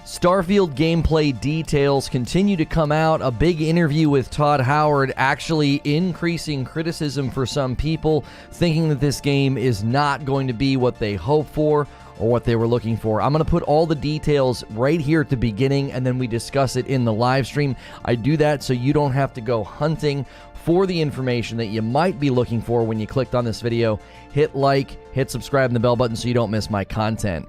Starfield gameplay details continue to come out. A big interview with Todd Howard actually increasing criticism for some people, thinking that this game is not going to be what they hope for or what they were looking for. I'm going to put all the details right here at the beginning, and then we discuss it in the live stream. I do that so you don't have to go hunting for the information that you might be looking for when you clicked on this video. Hit like, hit subscribe, and the bell button so you don't miss my content.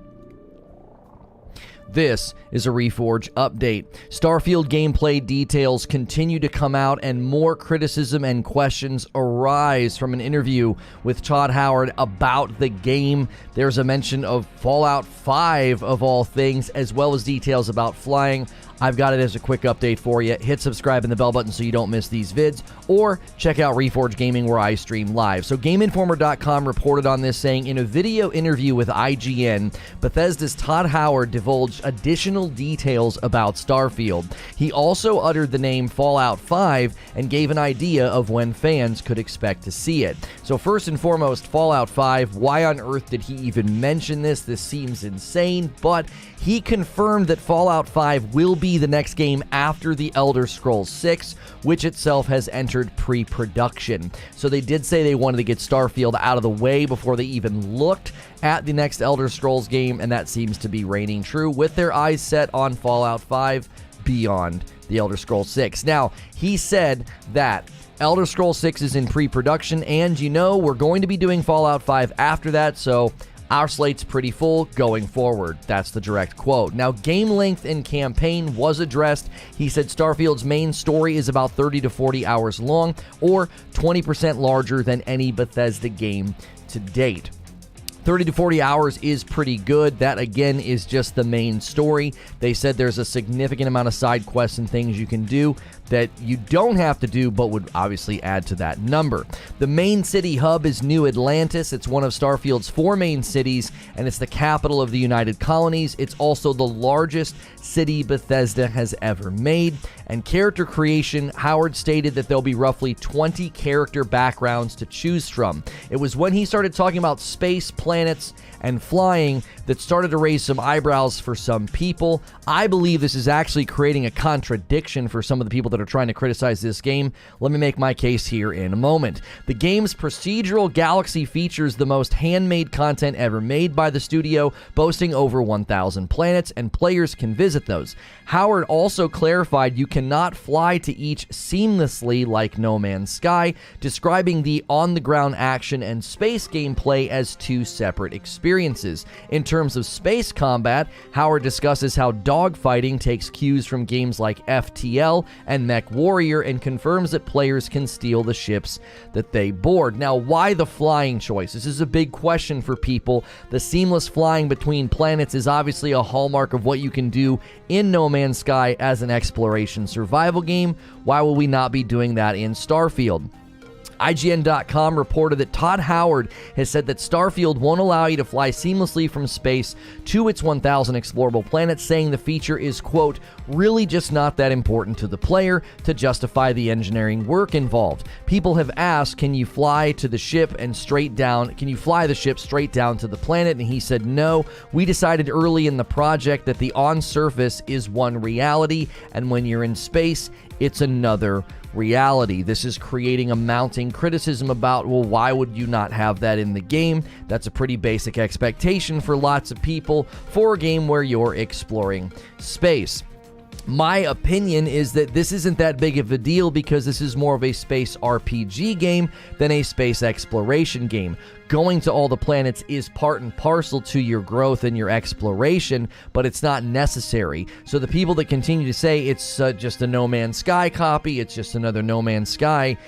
This is a Reforge update. Starfield gameplay details continue to come out, and more criticism and questions arise from an interview with Todd Howard about the game. There's a mention of Fallout 5 of all things, as well as details about flying. I've got it as a quick update for you. Hit subscribe and the bell button so you don't miss these vids, or check out Reforge Gaming where I stream live. So GameInformer.com reported on this, saying in a video interview with IGN, Bethesda's Todd Howard divulged additional details about Starfield. He also uttered the name Fallout 5 and gave an idea of when fans could expect to see it. So first and foremost, Fallout 5, why on earth did he even mention this? This seems insane, but he confirmed that Fallout 5 will be the next game after The Elder Scrolls 6, which itself has entered pre-production. So they did say they wanted to get Starfield out of the way before they even looked at the next Elder Scrolls game, and that seems to be reigning true, with their eyes set on Fallout 5 beyond The Elder Scrolls 6. Now, he said that Elder Scrolls 6 is in pre-production, and we're going to be doing Fallout 5 after that, so our slate's pretty full going forward. That's the direct quote. Now, game length and campaign was addressed. He said Starfield's main story is about 30 to 40 hours long, or 20% larger than any Bethesda game to date. 30 to 40 hours is pretty good. That, again, is just the main story. They said there's a significant amount of side quests and things you can do that you don't have to do, but would obviously add to that number. The main city hub is New Atlantis. It's one of Starfield's 4 main cities, and it's the capital of the United Colonies. It's also the largest city Bethesda has ever made. And character creation, Howard stated that there'll be roughly 20 character backgrounds to choose from. It was when he started talking about space, planets, and flying that started to raise some eyebrows for some people. I believe this is actually creating a contradiction for some of the people that are trying to criticize this game. Let me make my case here in a moment. The game's procedural galaxy features the most handmade content ever made by the studio, boasting over 1,000 planets, and players can visit those. Howard also clarified you cannot fly to each seamlessly like No Man's Sky, describing the on-the-ground action and space gameplay as 2 separate experiences. In terms of space combat, Howard discusses how dogfighting takes cues from games like FTL and Mech Warrior, and confirms that players can steal the ships that they board. Now, why the flying choice? This is a big question for people. The seamless flying between planets is obviously a hallmark of what you can do in No Man's Sky as an exploration survival game. Why will we not be doing that in Starfield? IGN.com reported that Todd Howard has said that Starfield won't allow you to fly seamlessly from space to its 1,000 explorable planets, saying the feature is, quote, really just not that important to the player to justify the engineering work involved. People have asked, can you fly the ship straight down to the planet? And he said, no, we decided early in the project that the on-surface is one reality, and when you're in space, it's another reality. This is creating a mounting criticism about, well, why would you not have that in the game? That's a pretty basic expectation for lots of people for a game where you're exploring space. My opinion is that this isn't that big of a deal because this is more of a space RPG game than a space exploration game. Going to all the planets is part and parcel to your growth and your exploration, but it's not necessary. So the people that continue to say it's just a No Man's Sky copy, it's just another No Man's Sky,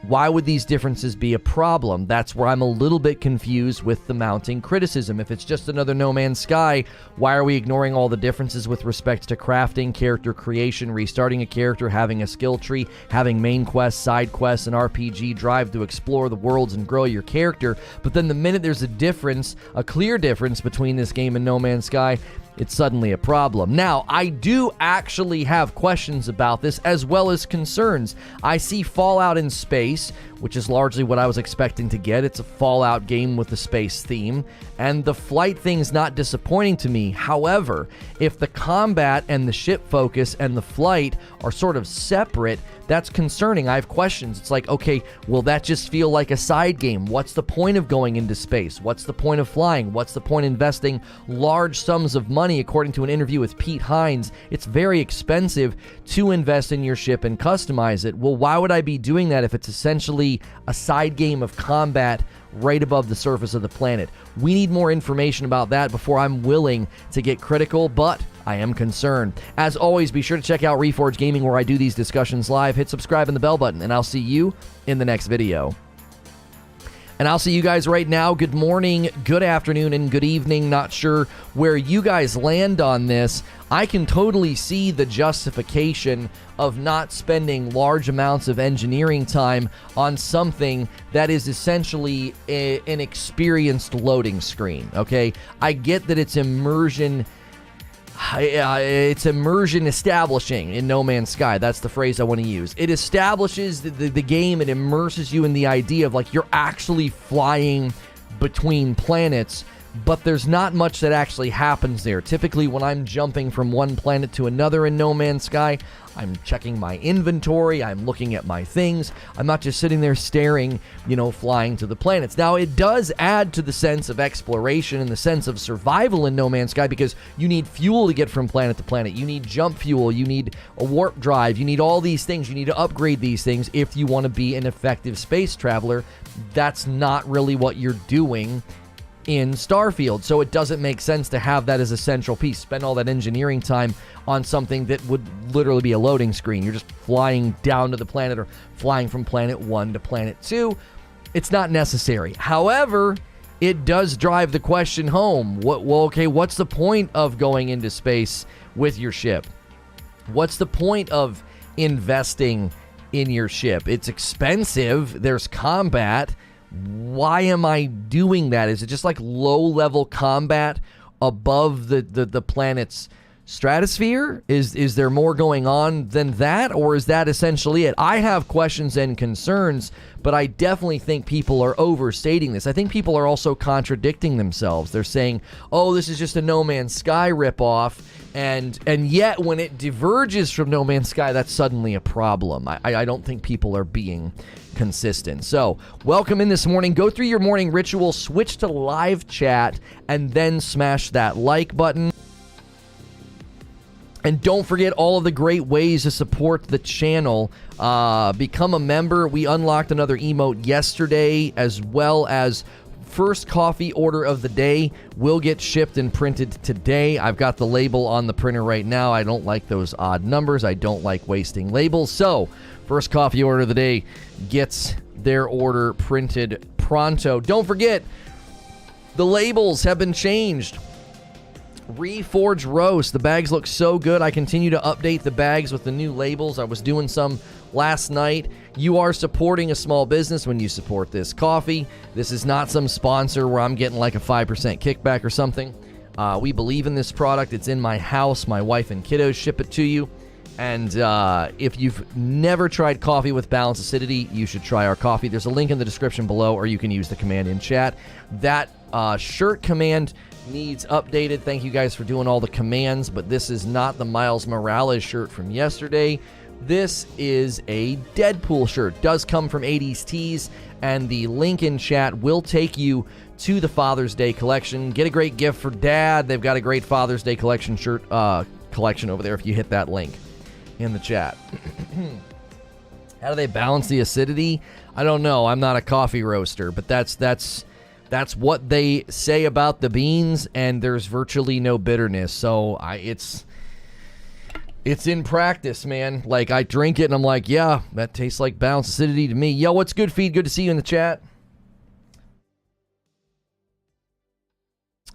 why would these differences be a problem? That's where I'm a little bit confused with the mounting criticism. If it's just another No Man's Sky, why are we ignoring all the differences with respect to crafting, character creation, restarting a character, having a skill tree, having main quests, side quests, an RPG drive to explore the worlds and grow your character? But then the minute there's a difference, a clear difference between this game and No Man's Sky, it's suddenly a problem. Now, I do actually have questions about this as well as concerns. I see Fallout in space, which is largely what I was expecting to get. It's a Fallout game with a space theme, and the flight thing's not disappointing to me. However, if the combat and the ship focus and the flight are sort of separate, that's concerning. I have questions. It's like, okay, will that just feel like a side game? What's the point of going into space? What's the point of flying? What's the point of investing large sums of money? According to an interview with Pete Hines, it's very expensive to invest in your ship and customize it. Well, why would I be doing that if it's essentially a side game of combat right above the surface of the planet? We need more information about that before I'm willing to get critical, but I am concerned. As always, be sure to check out Reforge Gaming, where I do these discussions live. Hit subscribe and the bell button, and I'll see you in the next video. And I'll see you guys right now. Good morning, good afternoon, and good evening. Not sure where you guys land on this. I can totally see the justification of not spending large amounts of engineering time on something that is essentially an experienced loading screen, okay? I get that it's immersion establishing in No Man's Sky. That's the phrase I want to use. It establishes the game. It immerses you in the idea of like you're actually flying between planets, but there's not much that actually happens there. Typically, when I'm jumping from one planet to another in No Man's Sky, I'm checking my inventory, I'm looking at my things. I'm not just sitting there staring, flying to the planets. Now, it does add to the sense of exploration and the sense of survival in No Man's Sky, because you need fuel to get from planet to planet. You need jump fuel, you need a warp drive, you need all these things. You need to upgrade these things if you want to be an effective space traveler. That's not really what you're doing in Starfield, so it doesn't make sense to have that as a central piece. Spend all that engineering time on something that would literally be a loading screen. You're just flying down to the planet or flying from planet 1 to planet 2. It's not necessary. However, it does drive the question home. What's the point of going into space with your ship? What's the point of investing in your ship? It's expensive. There's combat. Why am I doing that? Is it just like low-level combat above the planet's stratosphere? Is there more going on than that, or is that essentially it? I have questions and concerns, but I definitely think people are overstating this. I think people are also contradicting themselves. They're saying, oh, this is just a No Man's Sky ripoff, and yet when it diverges from No Man's Sky, that's suddenly a problem. I don't think people are being consistent. So, welcome in this morning. Go through your morning ritual, switch to live chat, and then smash that like button. And don't forget all of the great ways to support the channel. Become a member. We unlocked another emote yesterday, as well as first coffee order of the day will get shipped and printed today. I've got the label on the printer right now. I don't like those odd numbers. I don't like wasting labels. So, first coffee order of the day gets their order printed pronto. Don't forget, the labels have been changed. Reforge Roast. The bags look so good. I continue to update the bags with the new labels. I was doing some last night. You are supporting a small business when you support this coffee. This is not some sponsor where I'm getting like a 5% kickback or something. We believe in this product. It's in my house. My wife and kiddos ship it to you. And if you've never tried coffee with balanced acidity, you should try our coffee. There's a link in the description below, or you can use the command in chat. That shirt command needs updated. Thank you guys for doing all the commands, but this is not the Miles Morales shirt from yesterday. This is a Deadpool shirt. Does come from 80s Tees, and the link in chat will take you to the Father's Day collection. Get a great gift for Dad. They've got a great Father's Day collection shirt collection over there if you hit that link in the chat. How do they balance the acidity? I don't know. I'm not a coffee roaster, but that's what they say about the beans, and there's virtually no bitterness. So it's in practice, man. Like, I drink it and I'm like, yeah, that tastes like balanced acidity to me. Yo, what's good, Feed? Good to see you in the chat.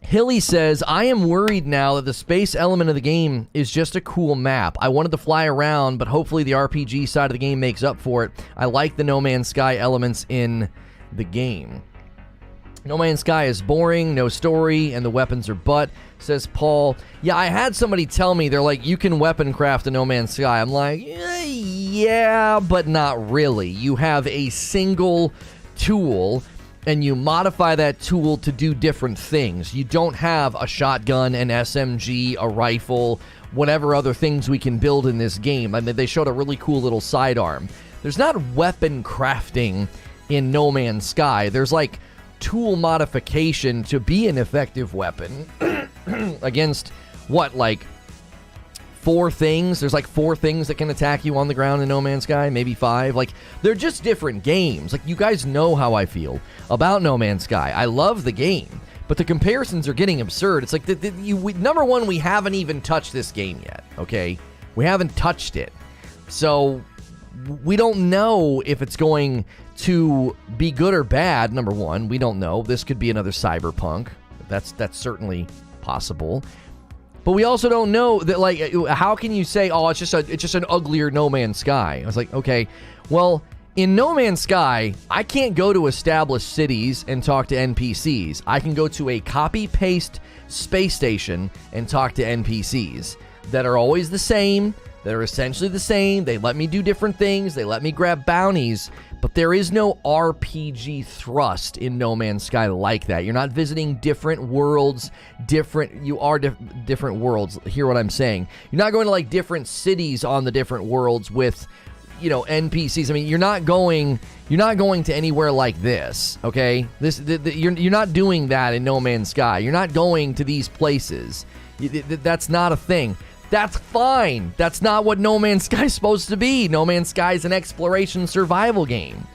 Hilly says, I am worried now that the space element of the game is just a cool map. I wanted to fly around, but hopefully the RPG side of the game makes up for it. I like the No Man's Sky elements in the game. No Man's Sky is boring, no story, and the weapons are butt, says Paul. Yeah, I had somebody tell me, they're like, you can weapon craft a No Man's Sky. I'm like, yeah, Yeah, but not really. You have a single tool, and you modify that tool to do different things. You don't have a shotgun, an SMG, a rifle, whatever other things we can build in this game. I mean, they showed a really cool little sidearm. There's not weapon crafting in No Man's Sky. There's like tool modification to be an effective weapon against what, like 4 things? There's like 4 things that can attack you on the ground in No Man's Sky, maybe 5. Like, they're just different games. Like, you guys know how I feel about No Man's Sky. I love the game, but the comparisons are getting absurd. It's like, number one, we haven't even touched this game yet, okay? We haven't touched it. So we don't know if it's going to be good or bad. Number one, we don't know. This could be another Cyberpunk. That's certainly possible. But we also don't know that, like, how can you say, oh, it's just an uglier No Man's Sky? I was like, okay, well, in No Man's Sky, I can't go to established cities and talk to NPCs. I can go to a copy-paste space station and talk to NPCs that are always the same. They're essentially the same. They let me do different things. They let me grab bounties. But there is no RPG thrust in No Man's Sky like that. You're not visiting different worlds, different worlds. Hear what I'm saying? You're not going to like different cities on the different worlds with, you know, NPCs. I mean, you're not going to anywhere like this, okay? You're not doing that in No Man's Sky. You're not going to these places. That's not a thing. That's fine. That's not what No Man's Sky is supposed to be. No Man's Sky is an exploration survival game.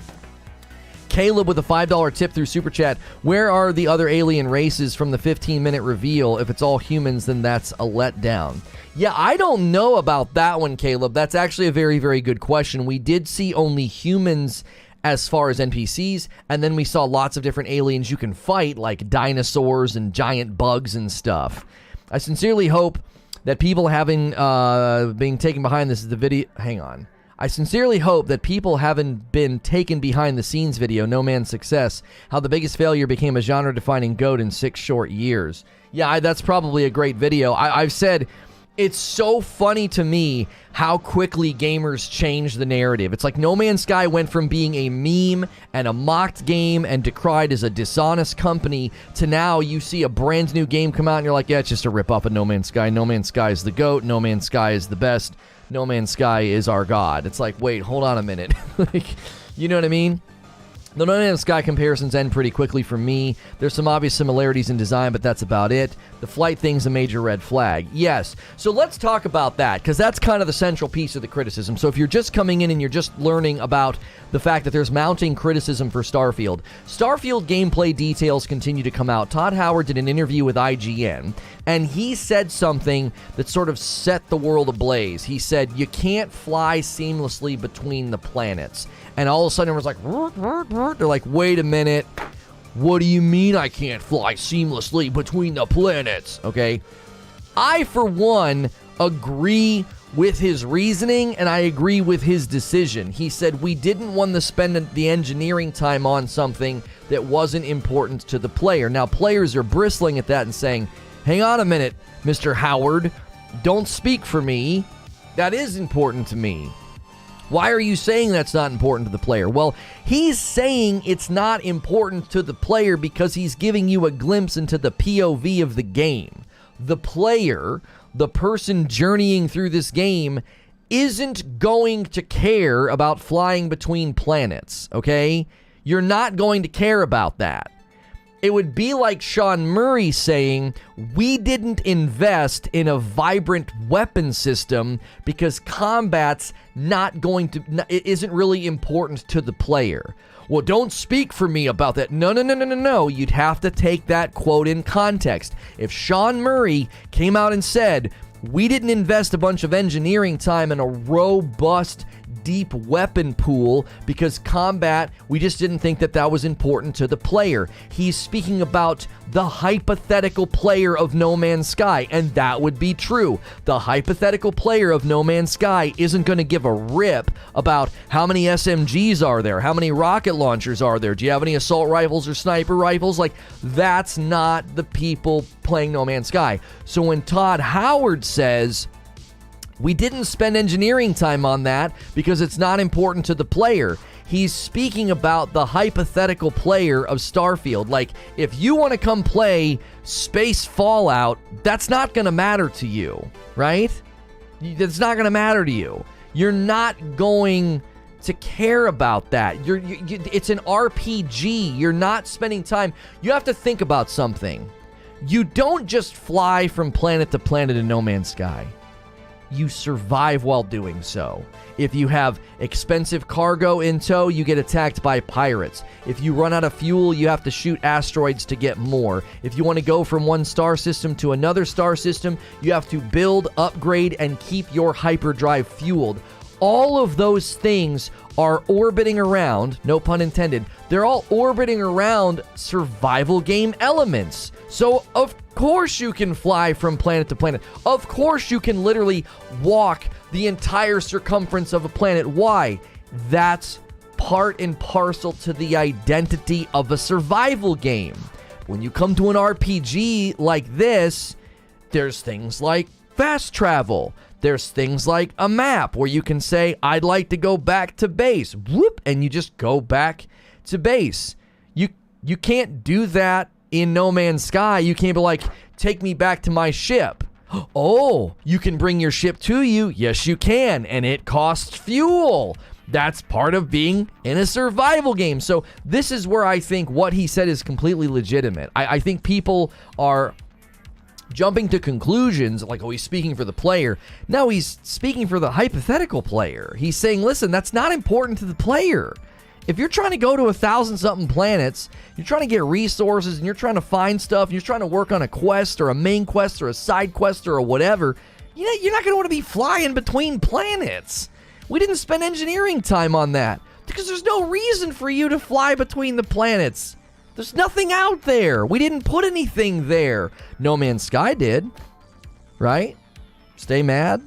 Caleb with a $5 tip through Super Chat. Where are the other alien races from the 15-minute reveal? If it's all humans, then that's a letdown. Yeah, I don't know about that one, Caleb. That's actually a very, very good question. We did see only humans as far as NPCs, and then we saw lots of different aliens you can fight, like dinosaurs and giant bugs and stuff. I sincerely hope that people having being taken behind this is the video. Hang on. I sincerely hope that people haven't been taken behind the scenes video, No Man's Success, how the biggest failure became a genre-defining GOAT in 6 short years. Yeah, that's probably a great video. I've said it's so funny to me how quickly gamers change the narrative. It's like No Man's Sky went from being a meme and a mocked game and decried as a dishonest company to now you see a brand new game come out and you're like, yeah, it's just a rip-off of No Man's Sky. No Man's Sky is the GOAT. No Man's Sky is the best. No Man's Sky is our god. It's like, wait, hold on a minute. Like, you know what I mean? The No Man's Sky comparisons end pretty quickly for me. There's some obvious similarities in design, but that's about it. The flight thing's a major red flag. Yes. So let's talk about that, because that's kind of the central piece of the criticism. So if you're just coming in and you're just learning about the fact that there's mounting criticism for Starfield gameplay details continue to come out. Todd Howard did an interview with IGN, and he said something that sort of set the world ablaze. He said, you can't fly seamlessly between the planets. And all of a sudden it was like, they're like, wait a minute. What do you mean I can't fly seamlessly between the planets? Okay. I, for one, agree with his reasoning, and I agree with his decision. He said we didn't want to spend the engineering time on something that wasn't important to the player. Now, players are bristling at that and saying, hang on a minute, Mr. Howard, don't speak for me. That is important to me. Why are you saying that's not important to the player? Well, he's saying it's not important to the player because he's giving you a glimpse into the POV of the game. The player, the person journeying through this game, isn't going to care about flying between planets, okay? You're not going to care about that. It would be like Sean Murray saying, we didn't invest in a vibrant weapon system because combat's it isn't really important to the player. Well, don't speak for me about that. No. You'd have to take that quote in context. If Sean Murray came out and said, we didn't invest a bunch of engineering time in a robust, deep weapon pool because combat, we just didn't think that was important to the player. He's speaking about the hypothetical player of No Man's Sky, and that would be true. The hypothetical player of No Man's Sky isn't going to give a rip about how many SMGs are there, how many rocket launchers are there, do you have any assault rifles or sniper rifles? Like, that's not the people playing No Man's Sky. So when Todd Howard says, We didn't spend engineering time on that because it's not important to the player. He's speaking about the hypothetical player of Starfield. Like, if you want to come play Space Fallout, that's not going to matter to you, right? It's not going to matter to you. You're not going to care about that. It's an RPG. You're not spending time. You have to think about something. You don't just fly from planet to planet in No Man's Sky. You survive while doing so. If you have expensive cargo in tow, you get attacked by pirates. If you run out of fuel, you have to shoot asteroids to get more. If you want to go from one star system to another star system, you have to build, upgrade, and keep your hyperdrive fueled. All of those things are orbiting around, no pun intended, they're all orbiting around survival game elements. So, of course you can fly from planet to planet. Of course you can literally walk the entire circumference of a planet. Why? That's part and parcel to the identity of a survival game. When you come to an RPG like this, there's things like fast travel. There's things like a map where you can say, I'd like to go back to base. Whoop, and you just go back to base. You can't do that in No Man's Sky. You can't be like, take me back to my ship. Oh, you can bring your ship to you. Yes, you can. And it costs fuel. That's part of being in a survival game. So this is where I think what he said is completely legitimate. I think people are jumping to conclusions like, oh, he's speaking for the player. No, he's speaking for the hypothetical player. He's saying, listen, that's not important to the player. If you're trying to go to 1,000-something planets, you're trying to get resources, and you're trying to find stuff, and you're trying to work on a quest or a main quest or a side quest or whatever, you're not going to want to be flying between planets. We didn't spend engineering time on that because there's no reason for you to fly between the planets. There's nothing out there. We didn't put anything there. No Man's Sky did, right? Stay mad?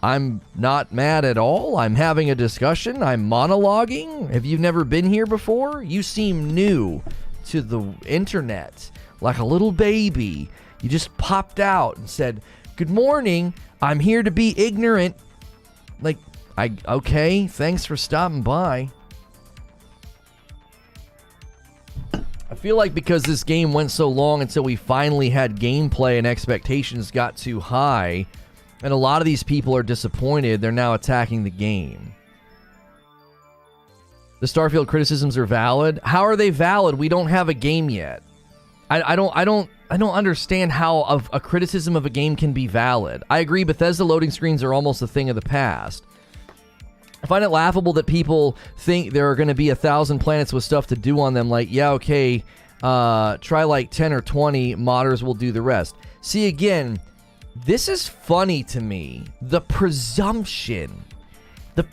I'm not mad at all. I'm having a discussion. I'm monologuing. If you've never been here before, you seem new to the internet, like a little baby. You just popped out and said, good morning. I'm here to be ignorant. Like, okay, thanks for stopping by. I feel like because this game went so long until we finally had gameplay and expectations got too high, and a lot of these people are disappointed, they're now attacking the game. The Starfield criticisms are valid. How are they valid? We don't have a game yet. I don't understand how a criticism of a game can be valid. I agree, Bethesda loading screens are almost a thing of the past. I find it laughable that people think there are going to be 1,000 planets with stuff to do on them. Like, yeah, okay, try like 10 or 20, modders will do the rest. See, again, this is funny to me. The presumption of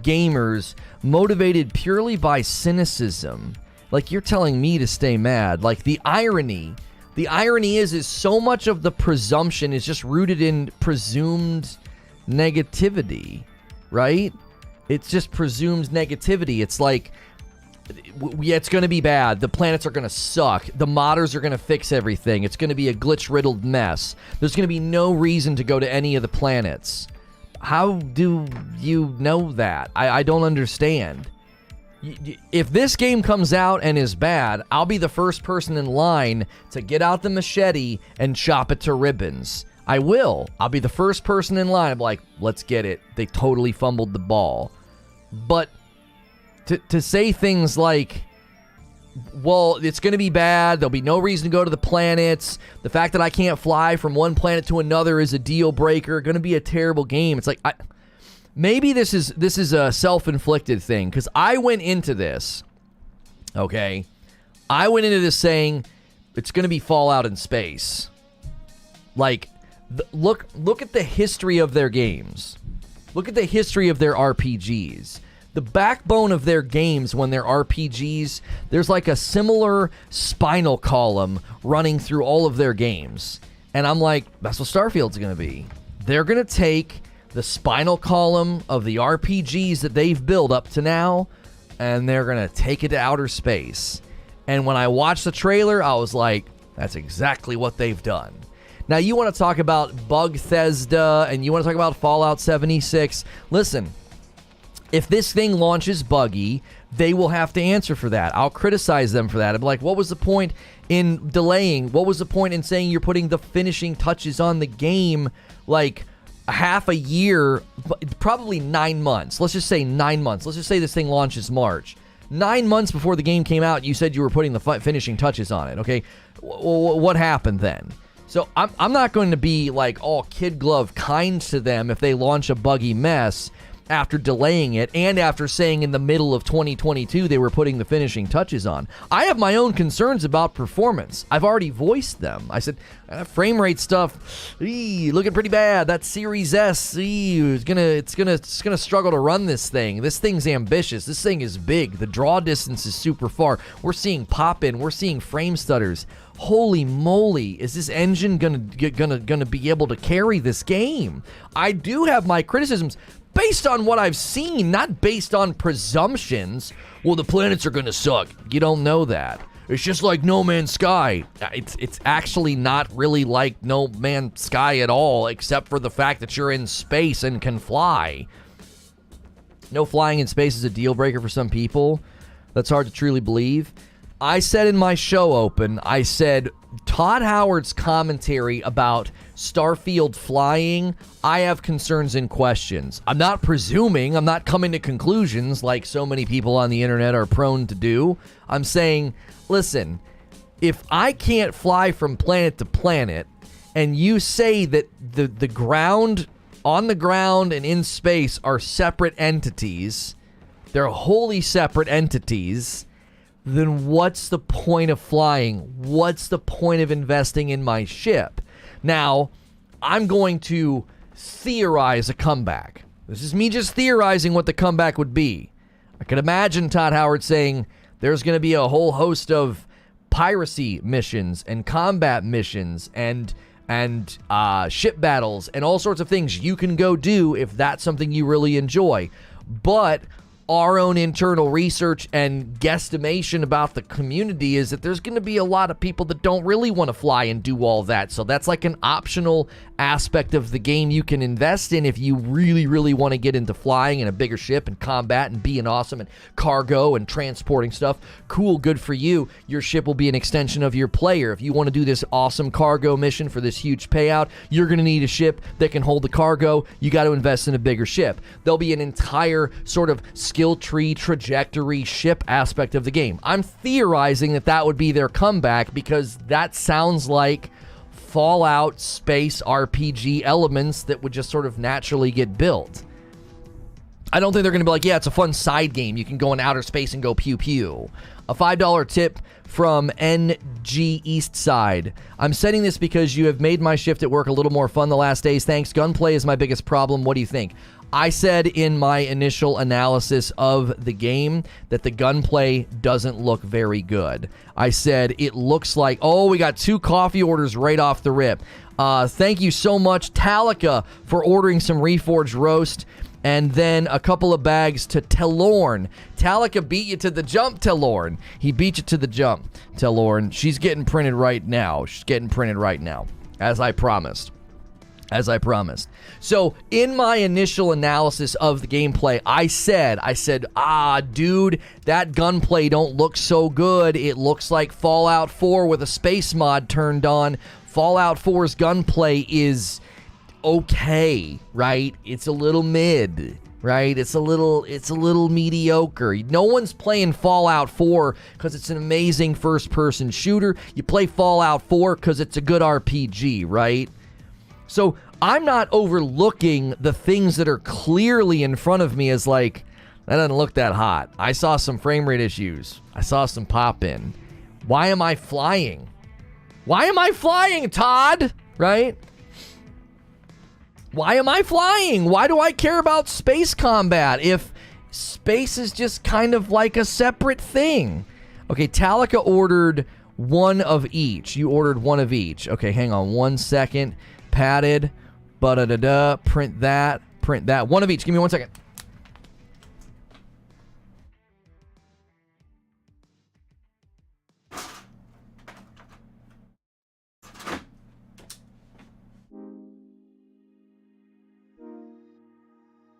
gamers motivated purely by cynicism. Like, you're telling me to stay mad. Like, the irony is so much of the presumption is just rooted in presumed negativity, right? It just presumes negativity. It's like, yeah, it's going to be bad. The planets are going to suck. The modders are going to fix everything. It's going to be a glitch-riddled mess. There's going to be no reason to go to any of the planets. How do you know that? I don't understand. If this game comes out and is bad, I'll be the first person in line to get out the machete and chop it to ribbons. I will. I'll be the first person in line. I'm like, let's get it. They totally fumbled the ball. But to say things like, well, it's going to be bad, there'll be no reason to go to the planets, the fact that I can't fly from one planet to another is a deal breaker, going to be a terrible game. It's like, maybe this is a self-inflicted thing, because I went into this, okay? I went into this saying it's going to be Fallout in space. Like, look at the history of their games. Look at the history of their RPGs. The backbone of their games when they're RPGs, there's like a similar spinal column running through all of their games. And I'm like, that's what Starfield's going to be. They're going to take the spinal column of the RPGs that they've built up to now, and they're going to take it to outer space. And when I watched the trailer, I was like, that's exactly what they've done. Now, you want to talk about Bethesda and you want to talk about Fallout 76. Listen, if this thing launches buggy, they will have to answer for that. I'll criticize them for that. I'll be like, what was the point in delaying? What was the point in saying you're putting the finishing touches on the game like half a year, probably 9 months. Let's just say 9 months. Let's just say this thing launches March. 9 months before the game came out, you said you were putting the finishing touches on it, okay? What happened then? So I'm not going to be like all kid glove kind to them if they launch a buggy mess after delaying it and after saying in the middle of 2022 they were putting the finishing touches on. I have my own concerns about performance. I've already voiced them. I said, frame rate stuff, looking pretty bad. That Series S, it's gonna struggle to run this thing. This thing's ambitious. This thing is big. The draw distance is super far. We're seeing pop in. We're seeing frame stutters. Holy moly, is this engine gonna be able to carry this game? I do have my criticisms based on what I've seen, not based on presumptions. Well, the planets are gonna suck. You don't know that. It's just like No Man's Sky. It's actually not really like No Man's Sky at all, except for the fact that you're in space and can fly. No, flying in space is a deal breaker for some people. That's hard to truly believe. I said in my show open, I said Todd Howard's commentary about Starfield flying, I have concerns and questions. I'm not presuming, I'm not coming to conclusions like so many people on the internet are prone to do. I'm saying, listen, if I can't fly from planet to planet, and you say that the ground, on the ground and in space are separate entities, they're wholly separate entities, then what's the point of flying? What's the point of investing in my ship? Now, I'm going to theorize a comeback. This is me just theorizing what the comeback would be. I can imagine Todd Howard saying there's going to be a whole host of piracy missions and combat missions and ship battles and all sorts of things you can go do if that's something you really enjoy. But our own internal research and guesstimation about the community is that there's going to be a lot of people that don't really want to fly and do all that. So that's like an optional aspect of the game you can invest in if you really, really want to get into flying in a bigger ship and combat and being awesome and cargo and transporting stuff. Cool, good for you. Your ship will be an extension of your player. If you want to do this awesome cargo mission for this huge payout, you're going to need a ship that can hold the cargo. You got to invest in a bigger ship. There'll be an entire sort of skill tree trajectory ship aspect of the game. I'm theorizing that would be their comeback because that sounds like Fallout space RPG elements that would just sort of naturally get built. I don't think they're going to be like, yeah, it's a fun side game. You can go in outer space and go pew pew. A $5 tip from NG Eastside. I'm sending this because you have made my shift at work a little more fun the last days. Thanks. Gunplay is my biggest problem. What do you think? I said in my initial analysis of the game that the gunplay doesn't look very good. I said it looks like, oh, we got 2 coffee orders right off the rip. Thank you so much, Talica, for ordering some Reforge roast. And then a couple of bags to Telorn. Talica beat you to the jump, Telorn. He beat you to the jump, Telorn. She's getting printed right now. As I promised. So in my initial analysis of the gameplay, I said, dude, that gunplay don't look so good. It looks like Fallout 4 with a space mod turned on. Fallout 4's gunplay is okay, right? It's a little mid, right? It's a little mediocre. No one's playing Fallout 4 because it's an amazing first-person shooter. You play Fallout 4 because it's a good RPG, right? So I'm not overlooking the things that are clearly in front of me as like, that doesn't look that hot. I saw some frame rate issues. I saw some pop in. Why am I flying? Todd? Right? Why am I flying? Why do I care about space combat if space is just kind of like a separate thing? Okay, Talica ordered one of each. You ordered one of each. Okay, hang on 1 second. Padded, print that, one of each. Give me 1 second.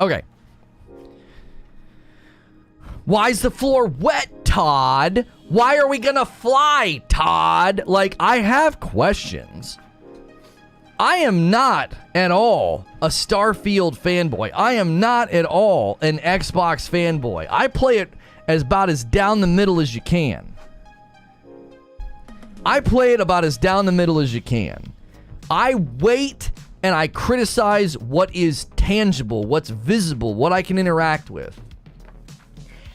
Okay. Why is the floor wet, Todd? Why are we gonna fly, Todd? Like, I have questions. I am not at all a Starfield fanboy. I am not at all an Xbox fanboy. I play it as about as down the middle as you can. I play it about as down the middle as you can. I wait and I criticize what is tangible, what's visible, what I can interact with.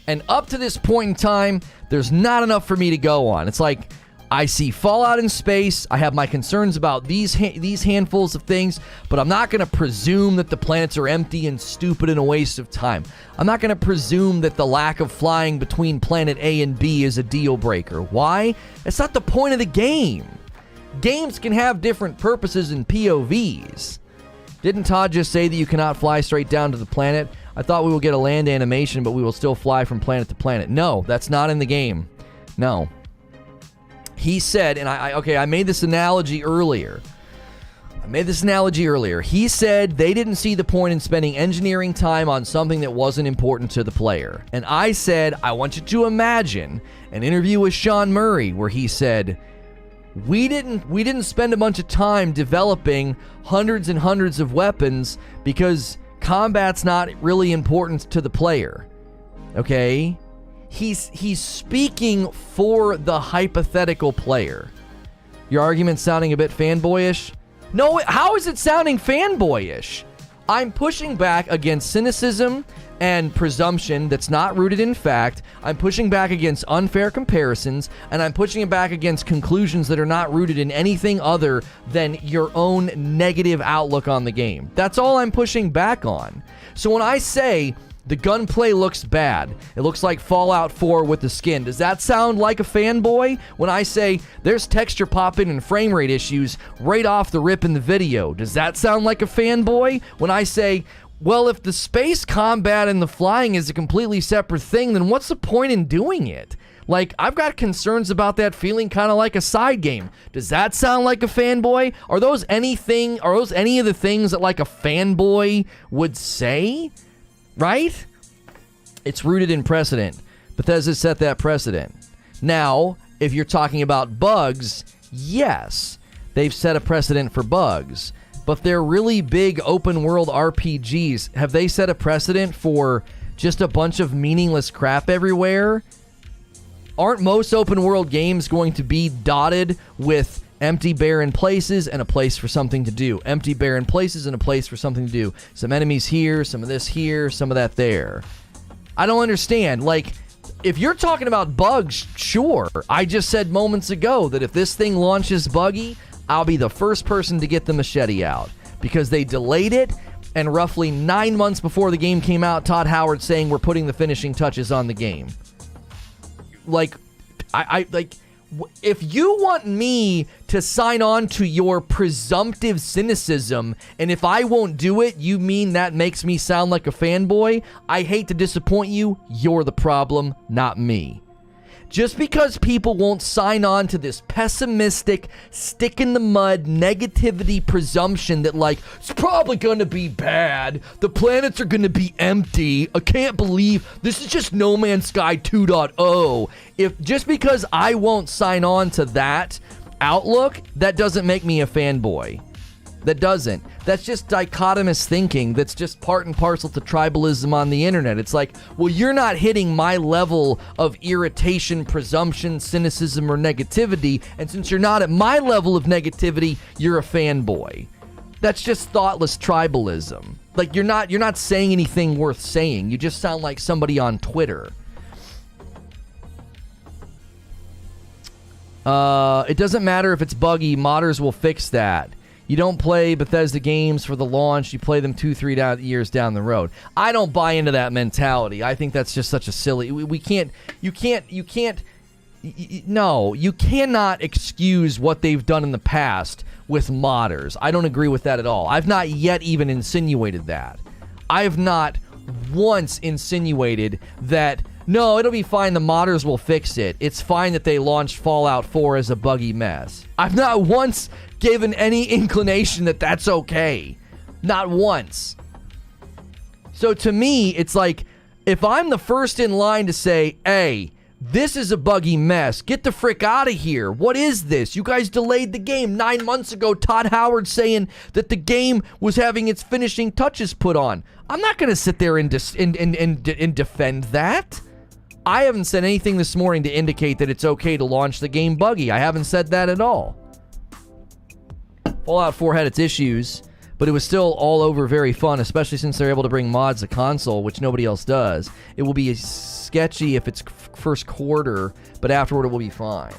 And up to this point in time, there's not enough for me to go on. It's like, I see Fallout in space. I have my concerns about these handfuls of things, but I'm not going to presume that the planets are empty and stupid and a waste of time. I'm not going to presume that the lack of flying between planet A and B is a deal breaker. Why? It's not the point of the game. Games can have different purposes and POVs. Didn't Todd just say that you cannot fly straight down to the planet? I thought we will get a land animation, but we will still fly from planet to planet. No, that's not in the game. No. He said, and I made this analogy earlier. He said they didn't see the point in spending engineering time on something that wasn't important to the player. And I said, I want you to imagine an interview with Sean Murray where he said, we didn't spend a bunch of time developing hundreds and hundreds of weapons because combat's not really important to the player. Okay? He's speaking for the hypothetical player. Your argument's sounding a bit fanboyish? No, how is it sounding fanboyish? I'm pushing back against cynicism and presumption that's not rooted in fact. I'm pushing back against unfair comparisons, and I'm pushing it back against conclusions that are not rooted in anything other than your own negative outlook on the game. That's all I'm pushing back on. So when I say the gunplay looks bad, it looks like Fallout 4 with the skin, does that sound like a fanboy? When I say there's texture popping and frame rate issues right off the rip in the video, does that sound like a fanboy? When I say, well, if the space combat and the flying is a completely separate thing, then what's the point in doing it? Like, I've got concerns about that feeling kind of like a side game. Does that sound like a fanboy? Are those any of the things that like a fanboy would say? Right? It's rooted in precedent. Bethesda set that precedent. Now, if you're talking about bugs, yes, they've set a precedent for bugs. But they're really big open world RPGs. Have they set a precedent for just a bunch of meaningless crap everywhere? Aren't most open world games going to be dotted with empty, barren places and a place for something to do? Empty, barren places and a place for something to do. Some enemies here, some of this here, some of that there. I don't understand. Like, if you're talking about bugs, sure. I just said moments ago that if this thing launches buggy, I'll be the first person to get the machete out. Because they delayed it, and roughly 9 months before the game came out, Todd Howard saying we're putting the finishing touches on the game. Like, if you want me to sign on to your presumptive cynicism, and if I won't do it, you mean that makes me sound like a fanboy? I hate to disappoint you, you're the problem, not me. Just because people won't sign on to this pessimistic, stick-in-the-mud negativity presumption that, like, it's probably going to be bad, the planets are going to be empty, I can't believe this is just No Man's Sky 2.0. Just because I won't sign on to that outlook, that doesn't make me a fanboy. That doesn't. That's just dichotomous thinking. That's just part and parcel to tribalism on the internet. It's like, well, you're not hitting my level of irritation, presumption, cynicism, or negativity, and since you're not at my level of negativity, you're a fanboy. That's just thoughtless tribalism. Like, you're not saying anything worth saying. You just sound like somebody on Twitter. It doesn't matter if it's buggy. Modders will fix that. You don't play Bethesda games for the launch. You play them 2-3 years down the road. I don't buy into that mentality. I think that's just such a silly... You cannot excuse what they've done in the past with modders. I don't agree with that at all. I've not yet even insinuated that. I have not once insinuated that, no, it'll be fine, the modders will fix it. It's fine that they launched Fallout 4 as a buggy mess. I've not once given any inclination that that's okay. Not once. So to me, it's like, if I'm the first in line to say, hey, this is a buggy mess, get the frick out of here. What is this? You guys delayed the game 9 months ago. Todd Howard saying that the game was having its finishing touches put on. I'm not going to sit there and defend that. I haven't said anything this morning to indicate that it's okay to launch the game buggy. I haven't said that at all. Fallout 4 had its issues, but it was still all over very fun, especially since they're able to bring mods to console, which nobody else does. It will be sketchy if it's first quarter, but afterward it will be fine.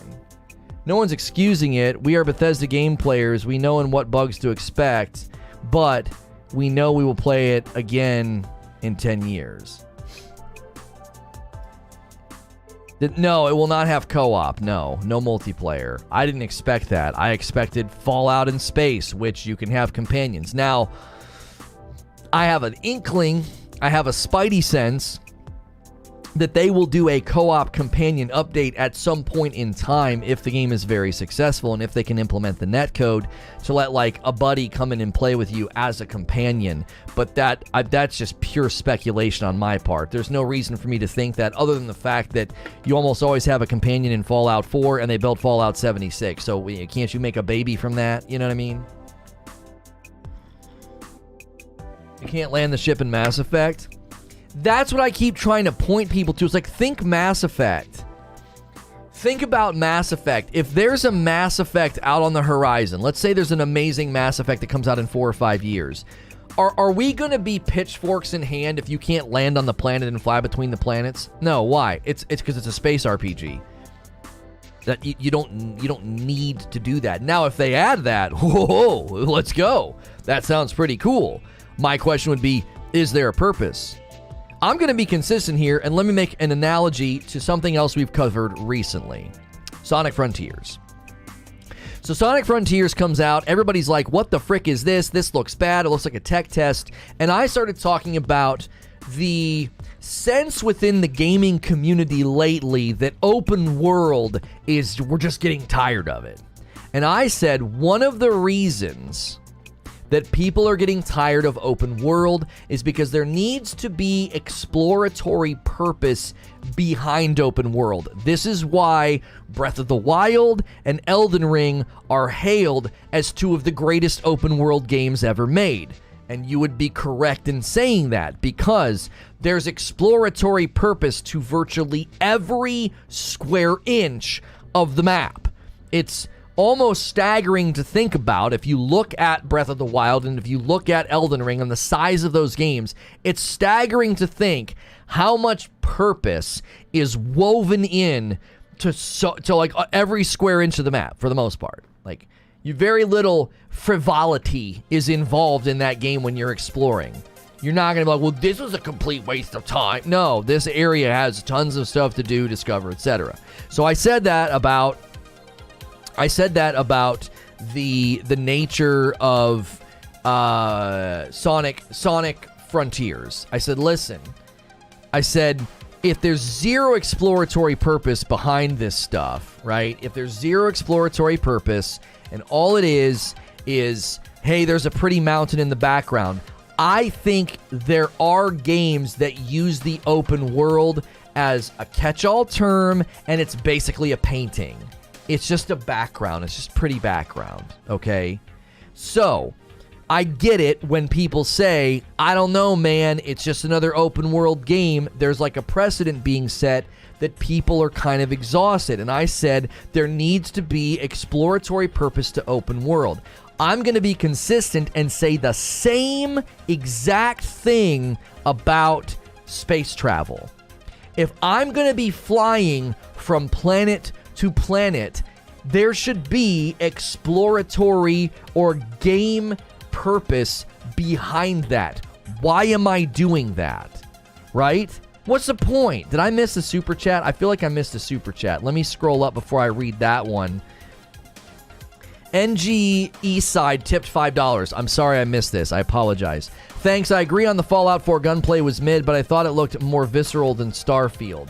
No one's excusing it. We are Bethesda game players. We know in what bugs to expect, but we know we will play it again in 10 years. No, it will not have co-op. No multiplayer. I didn't expect that. I expected Fallout in space, which you can have companions. Now, I have an inkling, I have a spidey sense that they will do a co-op companion update at some point in time if the game is very successful and if they can implement the netcode to let like a buddy come in and play with you as a companion. But that's just pure speculation on my part. There's no reason for me to think that, other than the fact that you almost always have a companion in Fallout 4 and they built Fallout 76. So can't you make a baby from that? You know what I mean? You can't land the ship in Mass Effect. That's what I keep trying to point people to. It's like, think Mass Effect. Think about Mass Effect. If there's a Mass Effect out on the horizon, let's say there's an amazing Mass Effect that comes out in 4 or 5 years, are we going to be pitchforks in hand if you can't land on the planet and fly between the planets? No, why? It's because it's a space RPG. That you don't need to do that. Now, if they add that, whoa, let's go. That sounds pretty cool. My question would be, is there a purpose? I'm going to be consistent here, and let me make an analogy to something else we've covered recently. Sonic Frontiers. So Sonic Frontiers comes out, everybody's like, what the frick is this? This looks bad, it looks like a tech test. And I started talking about the sense within the gaming community lately that open world we're just getting tired of it. And I said one of the reasons that people are getting tired of open world is because there needs to be exploratory purpose behind open world. This is why Breath of the Wild and Elden Ring are hailed as two of the greatest open world games ever made. And you would be correct in saying that, because there's exploratory purpose to virtually every square inch of the map. It's almost staggering to think about. If you look at Breath of the Wild and if you look at Elden Ring and the size of those games, it's staggering to think how much purpose is woven in to like every square inch of the map for the most part. Like, very little frivolity is involved in that game when you're exploring. You're not going to be like, well, this was a complete waste of time. No, this area has tons of stuff to do, discover, etc. So I said that about the nature of Sonic Frontiers. I said, listen, if there's zero exploratory purpose behind this stuff, right? If there's zero exploratory purpose and all it is, hey, there's a pretty mountain in the background. I think there are games that use the open world as a catch-all term, and it's basically a painting. It's just a background. It's just pretty background, okay? So, I get it when people say, I don't know, man, it's just another open world game. There's like a precedent being set that people are kind of exhausted. And I said there needs to be exploratory purpose to open world. I'm going to be consistent and say the same exact thing about space travel. If I'm going to be flying from planet to planet, there should be exploratory or game purpose behind that. Why am I doing that? Right? What's the point? Did I miss a super chat? I feel like I missed a super chat. Let me scroll up before I read that one. NG Eastside tipped $5. I'm sorry I missed this. I apologize. Thanks. I agree on the Fallout 4 gunplay was mid, but I thought it looked more visceral than Starfield.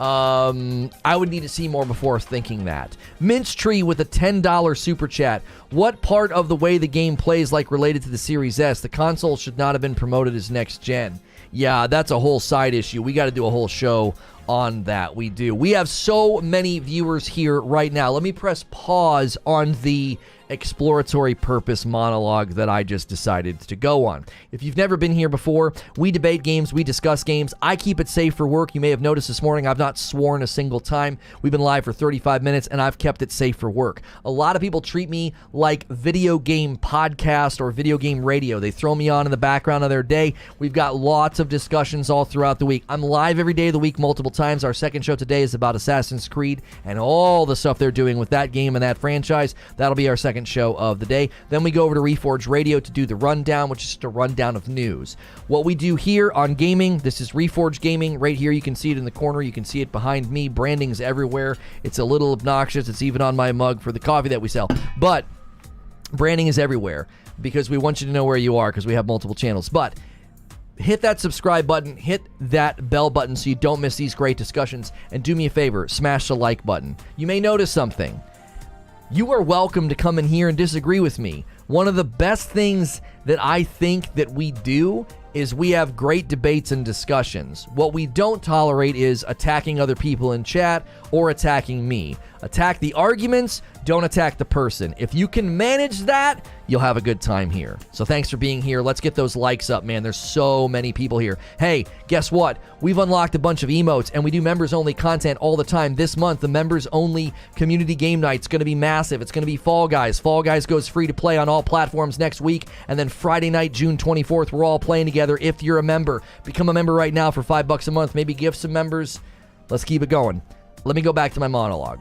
I would need to see more before thinking that. Minch Tree with a $10 super chat. What part of the way the game plays like related to the Series S? The console should not have been promoted as next gen. Yeah, that's a whole side issue. We got to do a whole show on that. We do. We have so many viewers here right now. Let me press pause on the exploratory purpose monologue that I just decided to go on. If you've never been here before, we debate games, we discuss games. I keep it safe for work. You may have noticed this morning I've not sworn a single time. We've been live for 35 minutes and I've kept it safe for work. A lot of people treat me like video game podcast or video game radio. They throw me on in the background of their day. We've got lots of discussions all throughout the week. I'm live every day of the week multiple times. Our second show today is about Assassin's Creed and all the stuff they're doing with that game and that franchise. That'll be our second show of the day. Then we go over to Reforge Radio to do the rundown, which is just a rundown of news. What we do here on gaming, this is Reforge Gaming. Right here, you can see it in the corner. You can see it behind me. Branding's everywhere. It's a little obnoxious. It's even on my mug for the coffee that we sell. But branding is everywhere because we want you to know where you are because we have multiple channels. But hit that subscribe button, hit that bell button so you don't miss these great discussions, and do me a favor, smash the like button. You may notice something. You are welcome to come in here and disagree with me. One of the best things that I think that we do is we have great debates and discussions. What we don't tolerate is attacking other people in chat or attacking me. Attack the arguments, don't attack the person. If you can manage that, you'll have a good time here. So thanks for being here. Let's get those likes up, man. There's so many people here. Hey, guess what? We've unlocked a bunch of emotes, and we do members-only content all the time. This month, the members-only community game night's going to be massive. It's going to be Fall Guys. Fall Guys goes free to play on all platforms next week, and then Friday night, June 24th, we're all playing together if you're a member. Become a member right now for $5 a month. Maybe give some members. Let's keep it going. Let me go back to my monologue.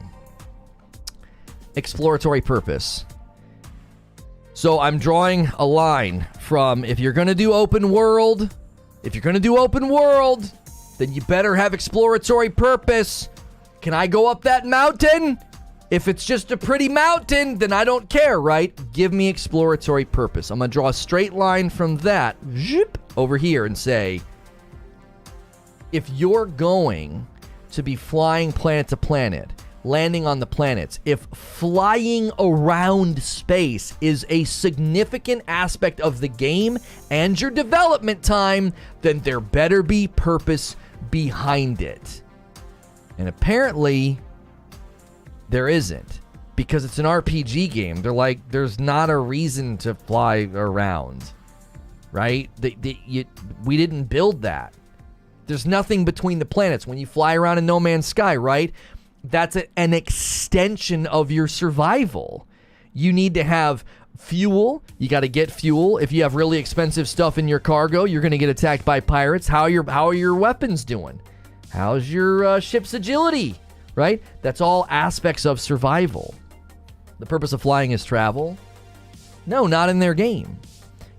Exploratory purpose. So I'm drawing a line from if you're going to do open world, then you better have exploratory purpose. Can I go up that mountain? If it's just a pretty mountain, then I don't care, right? Give me exploratory purpose. I'm going to draw a straight line from that over here and say, if you're going to be flying planet to planet, landing on the planets, if flying around space is a significant aspect of the game and your development time, then there better be purpose behind it. And apparently, there isn't. Because it's an RPG game. They're like, there's not a reason to fly around. Right? We didn't build that. There's nothing between the planets. When you fly around in No Man's Sky, right? That's an extension of your survival. You need to have fuel. You got to get fuel. If you have really expensive stuff in your cargo, you're going to get attacked by pirates. How are your weapons doing? How's your ship's agility? Right? That's all aspects of survival. The purpose of flying is travel? No, not in their game.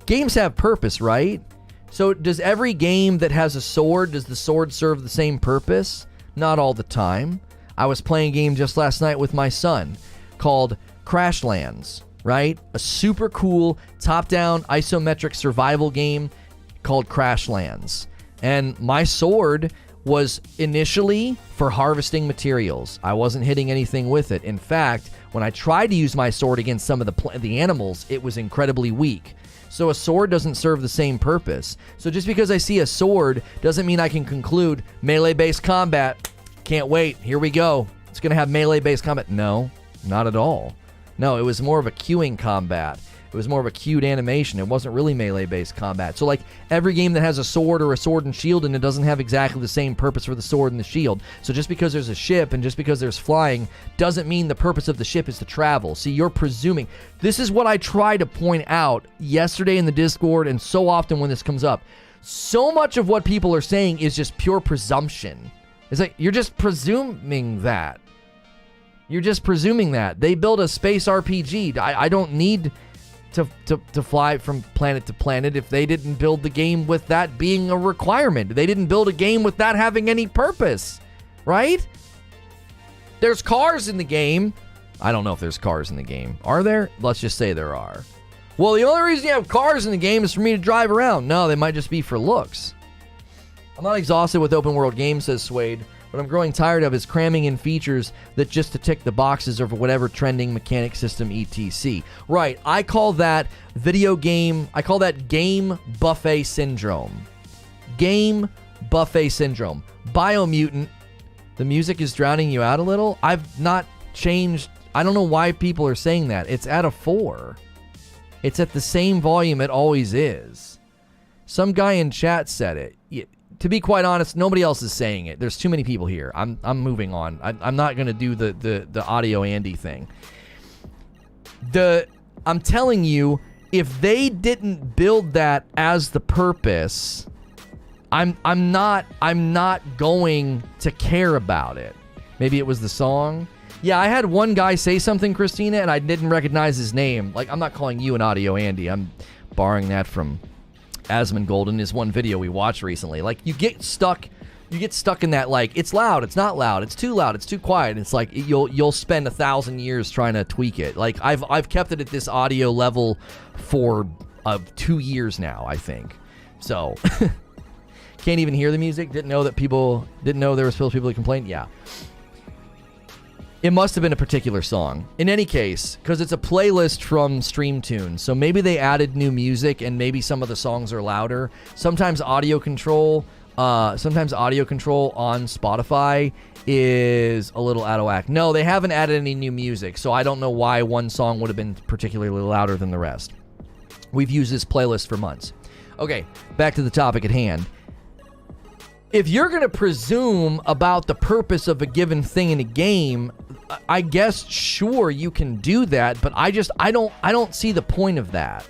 Games have purpose, right? So does every game that has a sword, does the sword serve the same purpose? Not all the time. I was playing a game just last night with my son called Crashlands, right? A super cool top-down isometric survival game called Crashlands. And my sword was initially for harvesting materials. I wasn't hitting anything with it. In fact, when I tried to use my sword against some of the animals, it was incredibly weak. So a sword doesn't serve the same purpose. So just because I see a sword doesn't mean I can conclude melee-based combat. Can't wait. Here we go. It's going to have melee-based combat. No, not at all. No, it was more of a queuing combat. It was more of a queued animation. It wasn't really melee-based combat. So like every game that has a sword or a sword and shield and it doesn't have exactly the same purpose for the sword and the shield. So just because there's a ship and just because there's flying doesn't mean the purpose of the ship is to travel. See, you're presuming. This is what I try to point out yesterday in the Discord and so often when this comes up. So much of what people are saying is just pure presumption. It's like, you're just presuming that. You're just presuming that. They build a space RPG. I don't need to fly from planet to planet if they didn't build the game with that being a requirement. They didn't build a game with that having any purpose, right? There's cars in the game. I don't know if there's cars in the game. Are there? Let's just say there are. Well, the only reason you have cars in the game is for me to drive around. No, they might just be for looks. I'm not exhausted with open world games, says Suede. What I'm growing tired of is cramming in features that just to tick the boxes over whatever trending mechanic system etc. Right, I call that game buffet syndrome. Game buffet syndrome. Biomutant, the music is drowning you out a little. I've not changed. I don't know why people are saying that. It's at a 4. It's at the same volume it always is. Some guy in chat said it. To be quite honest, nobody else is saying it. There's too many people here. I'm moving on. I'm not going to do the audio Andy thing. I'm telling you, if they didn't build that as the purpose, I'm not going to care about it. Maybe it was the song. Yeah, I had one guy say something, Christina, and I didn't recognize his name. Like, I'm not calling you an audio Andy. I'm borrowing that from Asmongold in his one video we watched recently. Like, you get stuck in that, like, it's loud, it's not loud, it's too loud, it's too quiet. It's like you'll spend 1,000 years trying to tweak it. Like, I've kept it at this audio level for 2 years now, I think. So can't even hear the music. Didn't know there were supposed to be people who complained. Yeah. It must have been a particular song. In any case, because it's a playlist from StreamTunes, so maybe they added new music and maybe some of the songs are louder. Sometimes audio control on Spotify is a little out of whack. No, they haven't added any new music, so I don't know why one song would have been particularly louder than the rest. We've used this playlist for months. Okay, back to the topic at hand. If you're going to presume about the purpose of a given thing in a game, I guess sure you can do that, but I don't see the point of that.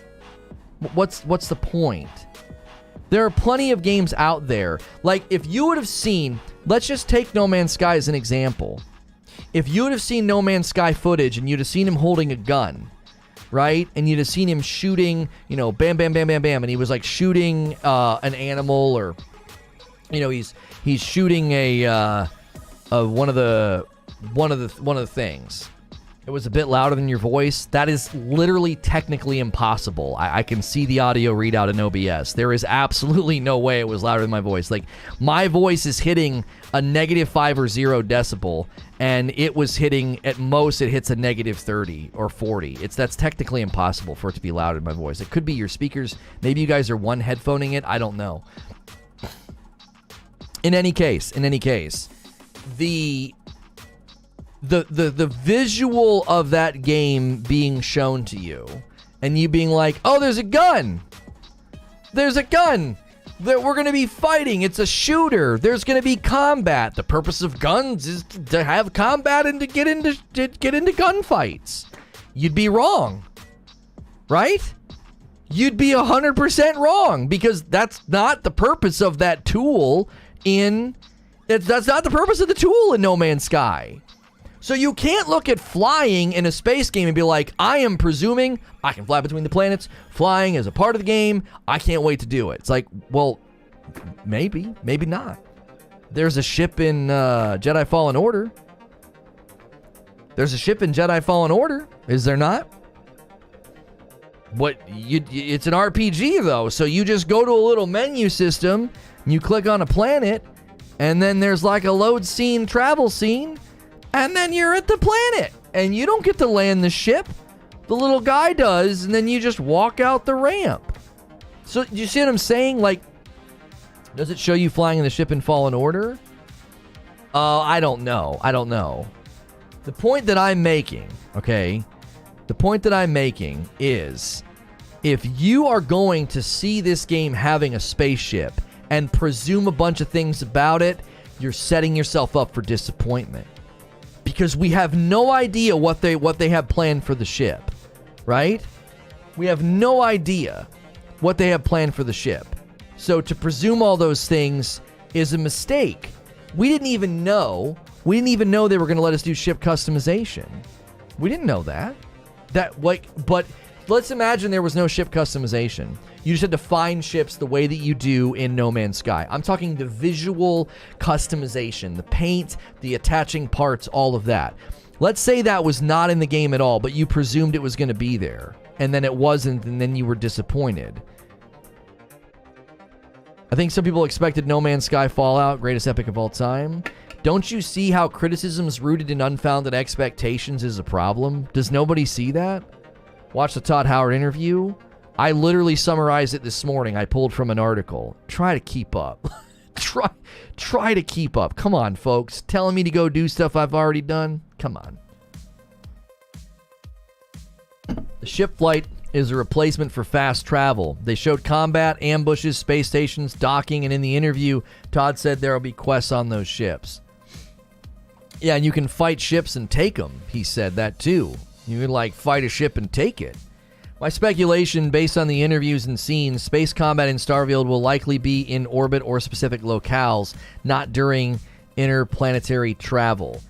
What's the point? There are plenty of games out there. Like, if you would have seen, let's just take No Man's Sky as an example. If you would have seen No Man's Sky footage and you'd have seen him holding a gun, right? And you'd have seen him shooting, bam, bam, bam, bam, bam, and he was like shooting an animal, or he's shooting one of the things. It was a bit louder than your voice. That is literally technically impossible. I can see the audio readout in OBS. There is absolutely no way it was louder than my voice. Like, my voice is hitting a -5 or 0 decibel, and it was hitting, at most, it hits a -30 or 40. That's technically impossible for it to be louder than my voice. It could be your speakers. Maybe you guys are one headphoning it. I don't know. In any case, the visual of that game being shown to you, and you being like, oh, there's a gun. We're going to be fighting. It's a shooter. There's going to be combat. The purpose of guns is to have combat and to get into gunfights. You'd be wrong, right? You'd be 100% wrong, because that's not the purpose of that tool that's not the purpose of the tool in No Man's Sky. So you can't look at flying in a space game and be like, I am presuming I can fly between the planets. Flying is a part of the game. I can't wait to do it. It's like, well, maybe not. There's a ship in Jedi Fallen Order. There's a ship in Jedi Fallen Order, is there not? It's an RPG, though, so you just go to a little menu system, and you click on a planet, and then there's like a load scene, travel scene, and then you're at the planet, and you don't get to land the ship. The little guy does, and then you just walk out the ramp. So, you see what I'm saying? Like, does it show you flying in the ship in Fallen Order? I don't know. The point that I'm making, okay? The point that I'm making is, if you are going to see this game having a spaceship and presume a bunch of things about it, you're setting yourself up for disappointment. Because we have no idea what they have planned for the ship, right? We have no idea what they have planned for the ship. So to presume all those things is a mistake. We didn't even know they were going to let us do ship customization. We didn't know that. But let's imagine there was no ship customization. You just had to find ships the way that you do in No Man's Sky. I'm talking the visual customization, the paint, the attaching parts, all of that. Let's say that was not in the game at all, but you presumed it was going to be there, and then it wasn't, and then you were disappointed. I think some people expected No Man's Sky Fallout, greatest epic of all time. Don't you see how criticisms rooted in unfounded expectations is a problem? Does nobody see that? Watch the Todd Howard interview. I literally summarized it this morning. I pulled from an article. Try to keep up. Try to keep up. Come on, folks. Telling me to go do stuff I've already done? Come on. The ship flight is a replacement for fast travel. They showed combat, ambushes, space stations, docking, and in the interview, Todd said there will be quests on those ships. Yeah, and you can fight ships and take them. He said that too. You can, like, fight a ship and take it. My speculation, based on the interviews and scenes, space combat in Starfield will likely be in orbit or specific locales, not during interplanetary travel.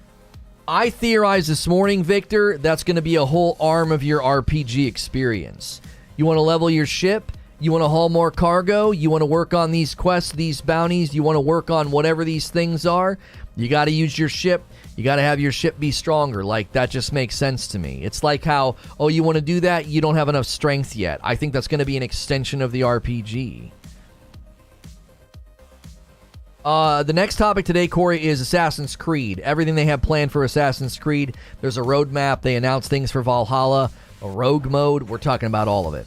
I theorized this morning, Victor, that's going to be a whole arm of your RPG experience. You want to level your ship? You want to haul more cargo? You want to work on these quests, these bounties? You want to work on whatever these things are? You got to use your ship. You got to have your ship be stronger. Like, that just makes sense to me. It's like how, oh, you want to do that? You don't have enough strength yet. I think that's going to be an extension of the RPG. The next topic today, Corey, is Assassin's Creed. Everything they have planned for Assassin's Creed. There's a roadmap. They announced things for Valhalla, a rogue mode. We're talking about all of it.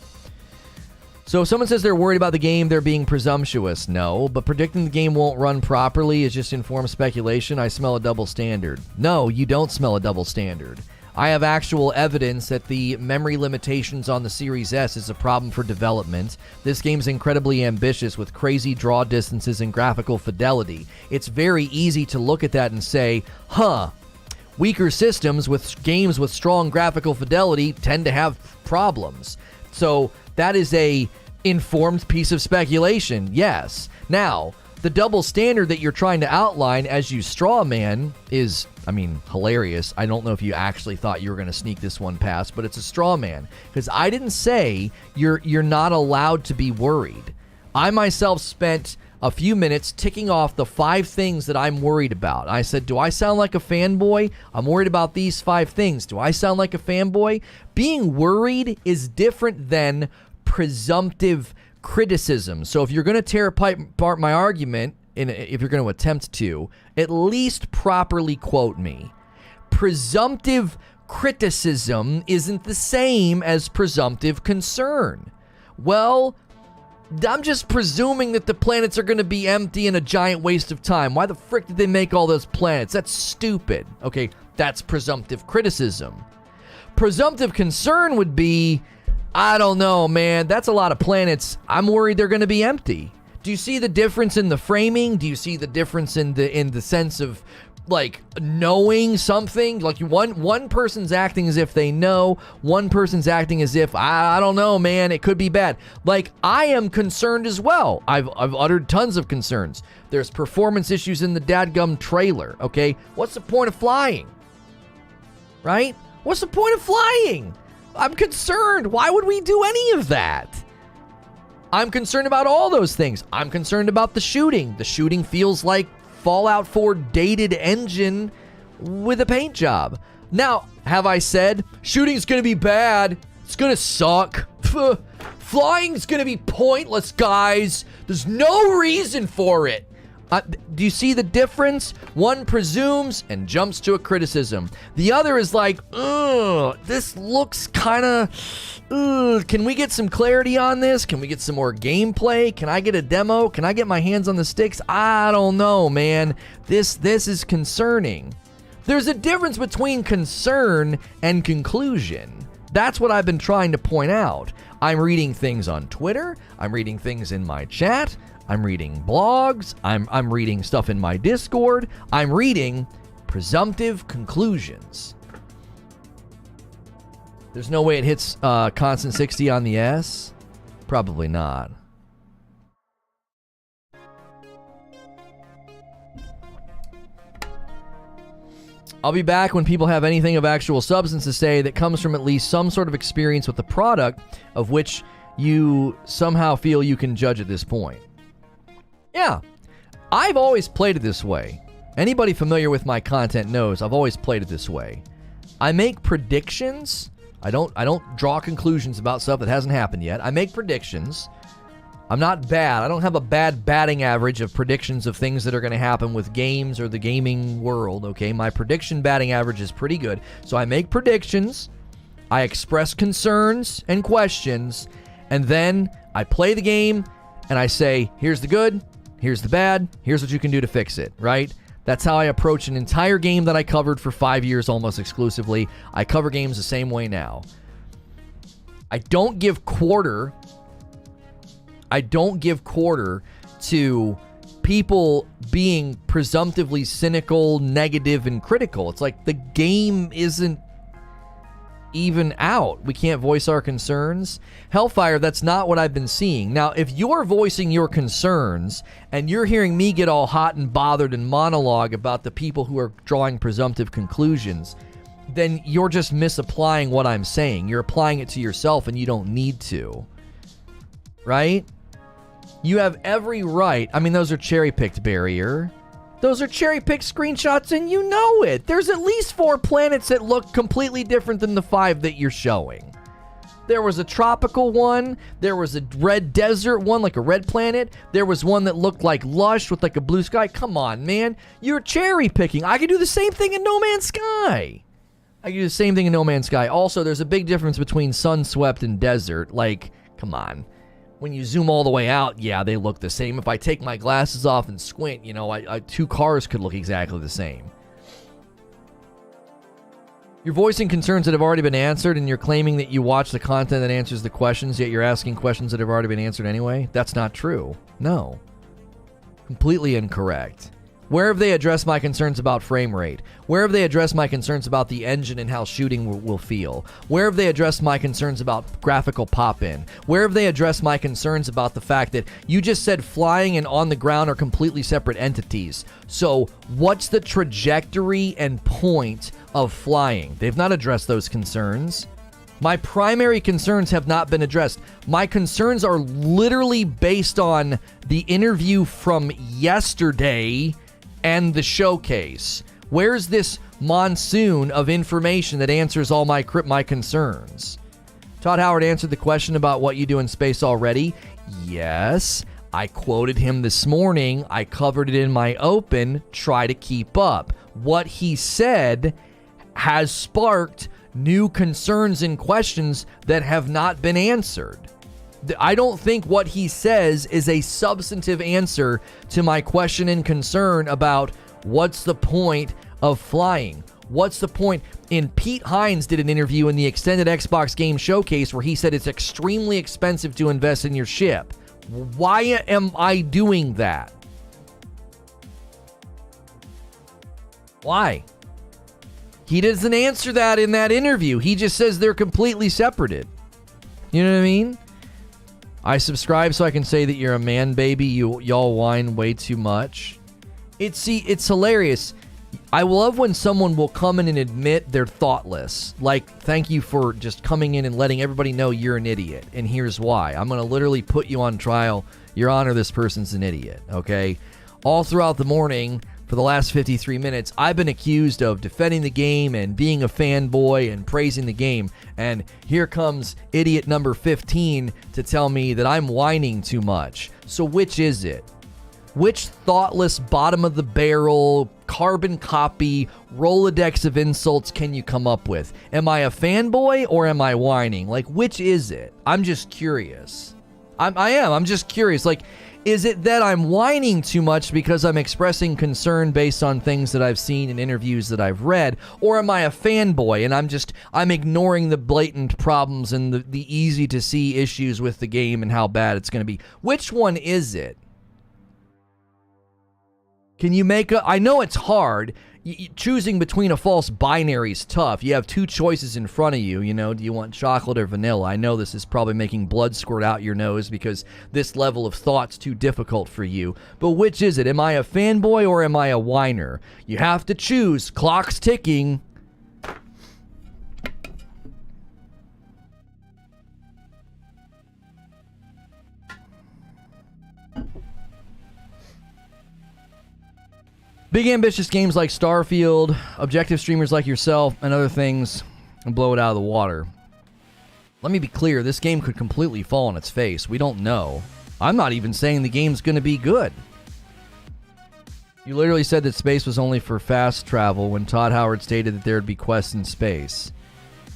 So if someone says they're worried about the game, they're being presumptuous. No, but predicting the game won't run properly is just informed speculation. I smell a double standard. No, you don't smell a double standard. I have actual evidence that the memory limitations on the Series S is a problem for development. This game's incredibly ambitious with crazy draw distances and graphical fidelity. It's very easy to look at that and say, weaker systems with games with strong graphical fidelity tend to have problems. So that is a informed piece of speculation, yes. Now, the double standard that you're trying to outline as you straw man is, hilarious. I don't know if you actually thought you were going to sneak this one past, but it's a straw man. Because I didn't say you're not allowed to be worried. I myself spent a few minutes ticking off the 5 things that I'm worried about. I said, do I sound like a fanboy? I'm worried about these 5 things. Do I sound like a fanboy? Being worried is different than presumptive criticism. So if you're going to tear apart my argument, if you're going to attempt to, at least properly quote me. Presumptive criticism isn't the same as presumptive concern. Well, I'm just presuming that the planets are going to be empty and a giant waste of time. Why the frick did they make all those planets? That's stupid. Okay, that's presumptive criticism. Presumptive concern would be, I don't know, man. That's a lot of planets. I'm worried they're going to be empty. Do you see the difference in the framing? Do you see the difference in the sense of, like, knowing something? Like, one person's acting as if they know. One person's acting as if, I don't know, man. It could be bad. Like, I am concerned as well. I've uttered tons of concerns. There's performance issues in the dadgum trailer, okay? What's the point of flying? Right? What's the point of flying? I'm concerned. Why would we do any of that? I'm concerned about all those things. I'm concerned about the shooting. The shooting feels like Fallout 4 dated engine with a paint job. Now, have I said shooting's going to be bad? It's going to suck. Flying's going to be pointless, guys. There's no reason for it. Do you see the difference? One presumes and jumps to a criticism. The other is like, this looks kind of, can we get some clarity on this? Can we get some more gameplay? Can I get a demo? Can I get my hands on the sticks? I don't know, man. This is concerning. There's a difference between concern and conclusion. That's what I've been trying to point out. I'm reading things on Twitter. I'm reading things in my chat. I'm reading blogs. I'm reading stuff in my Discord. I'm reading presumptive conclusions. There's no way it hits constant 60 on the S? Probably not. I'll be back when people have anything of actual substance to say that comes from at least some sort of experience with the product of which you somehow feel you can judge at this point. Yeah, I've always played it this way. Anybody familiar with my content knows I've always played it this way. I make predictions. I don't draw conclusions about stuff that hasn't happened yet. I make predictions. I'm not bad. I don't have a bad batting average of predictions of things that are going to happen with games or the gaming world, okay? My prediction batting average is pretty good. So I make predictions, I express concerns and questions, and then I play the game, and I say, here's the good, here's the bad, here's what you can do to fix it, right? That's how I approach an entire game that I covered for 5 years almost exclusively. I cover games the same way now. I don't give quarter to people being presumptively cynical, negative, and critical. It's like the game isn't even out. We can't voice our concerns. Hellfire, that's not what I've been seeing. Now, if you're voicing your concerns and you're hearing me get all hot and bothered and monologue about the people who are drawing presumptive conclusions, then you're just misapplying what I'm saying. You're applying it to yourself and you don't need to. Right? You have every right. I mean, those are cherry-picked, Barrier. Those are cherry-picked screenshots, and you know it. There's at least 4 planets that look completely different than the 5 that you're showing. There was a tropical one. There was a red desert one, like a red planet. There was one that looked like lush with like a blue sky. Come on, man. You're cherry-picking. I could do the same thing in No Man's Sky. Also, there's a big difference between sun-swept and desert. Like, come on. When you zoom all the way out, yeah, they look the same. If I take my glasses off and squint, you know, 2 cars could look exactly the same. You're voicing concerns that have already been answered, and you're claiming that you watch the content that answers the questions, yet you're asking questions that have already been answered anyway? That's not true. No. Completely incorrect. Where have they addressed my concerns about frame rate? Where have they addressed my concerns about the engine and how shooting will feel? Where have they addressed my concerns about graphical pop-in? Where have they addressed my concerns about the fact that you just said flying and on the ground are completely separate entities? So what's the trajectory and point of flying? They've not addressed those concerns. My primary concerns have not been addressed. My concerns are literally based on the interview from yesterday and the showcase. Where's this monsoon of information that answers all my concerns? Todd Howard answered the question about what you do in space already. Yes, I quoted him this morning. I covered it in my open. Try to keep up. What he said has sparked new concerns and questions that have not been answered. I don't think what he says is a substantive answer to my question and concern about what's the point of flying. What's the point? And Pete Hines did an interview in the extended Xbox Game Showcase where he said it's extremely expensive to invest in your ship. Why am I doing that? Why? He doesn't answer that in that interview. He just says they're completely separated. You know what I mean? I subscribe so I can say that you're a man, baby. Y'all whine way too much. It's hilarious. I love when someone will come in and admit they're thoughtless. Like, thank you for just coming in and letting everybody know you're an idiot. And here's why. I'm going to literally put you on trial. Your Honor, this person's an idiot, okay? All throughout the morning, for the last 53 minutes, I've been accused of defending the game and being a fanboy and praising the game. And here comes idiot number 15 to tell me that I'm whining too much. So which is it? Which thoughtless, bottom-of-the-barrel, carbon copy, Rolodex of insults can you come up with? Am I a fanboy or am I whining? Like, which is it? I'm just curious. I'm just curious. Like, is it that I'm whining too much because I'm expressing concern based on things that I've seen in interviews that I've read? Or am I a fanboy and I'm ignoring the blatant problems and the easy-to-see issues with the game and how bad it's going to be? Which one is it? Can you make I know it's hard. Choosing between a false binary is tough. You have 2 choices in front of you, you know. Do you want chocolate or vanilla? I know this is probably making blood squirt out your nose because this level of thought's too difficult for you. But which is it? Am I a fanboy or am I a whiner? You have to choose. Clock's ticking. Big ambitious games like Starfield, objective streamers like yourself, and other things, and blow it out of the water. Let me be clear, this game could completely fall on its face. We don't know. I'm not even saying the game's going to be good. You literally said that space was only for fast travel when Todd Howard stated that there would be quests in space,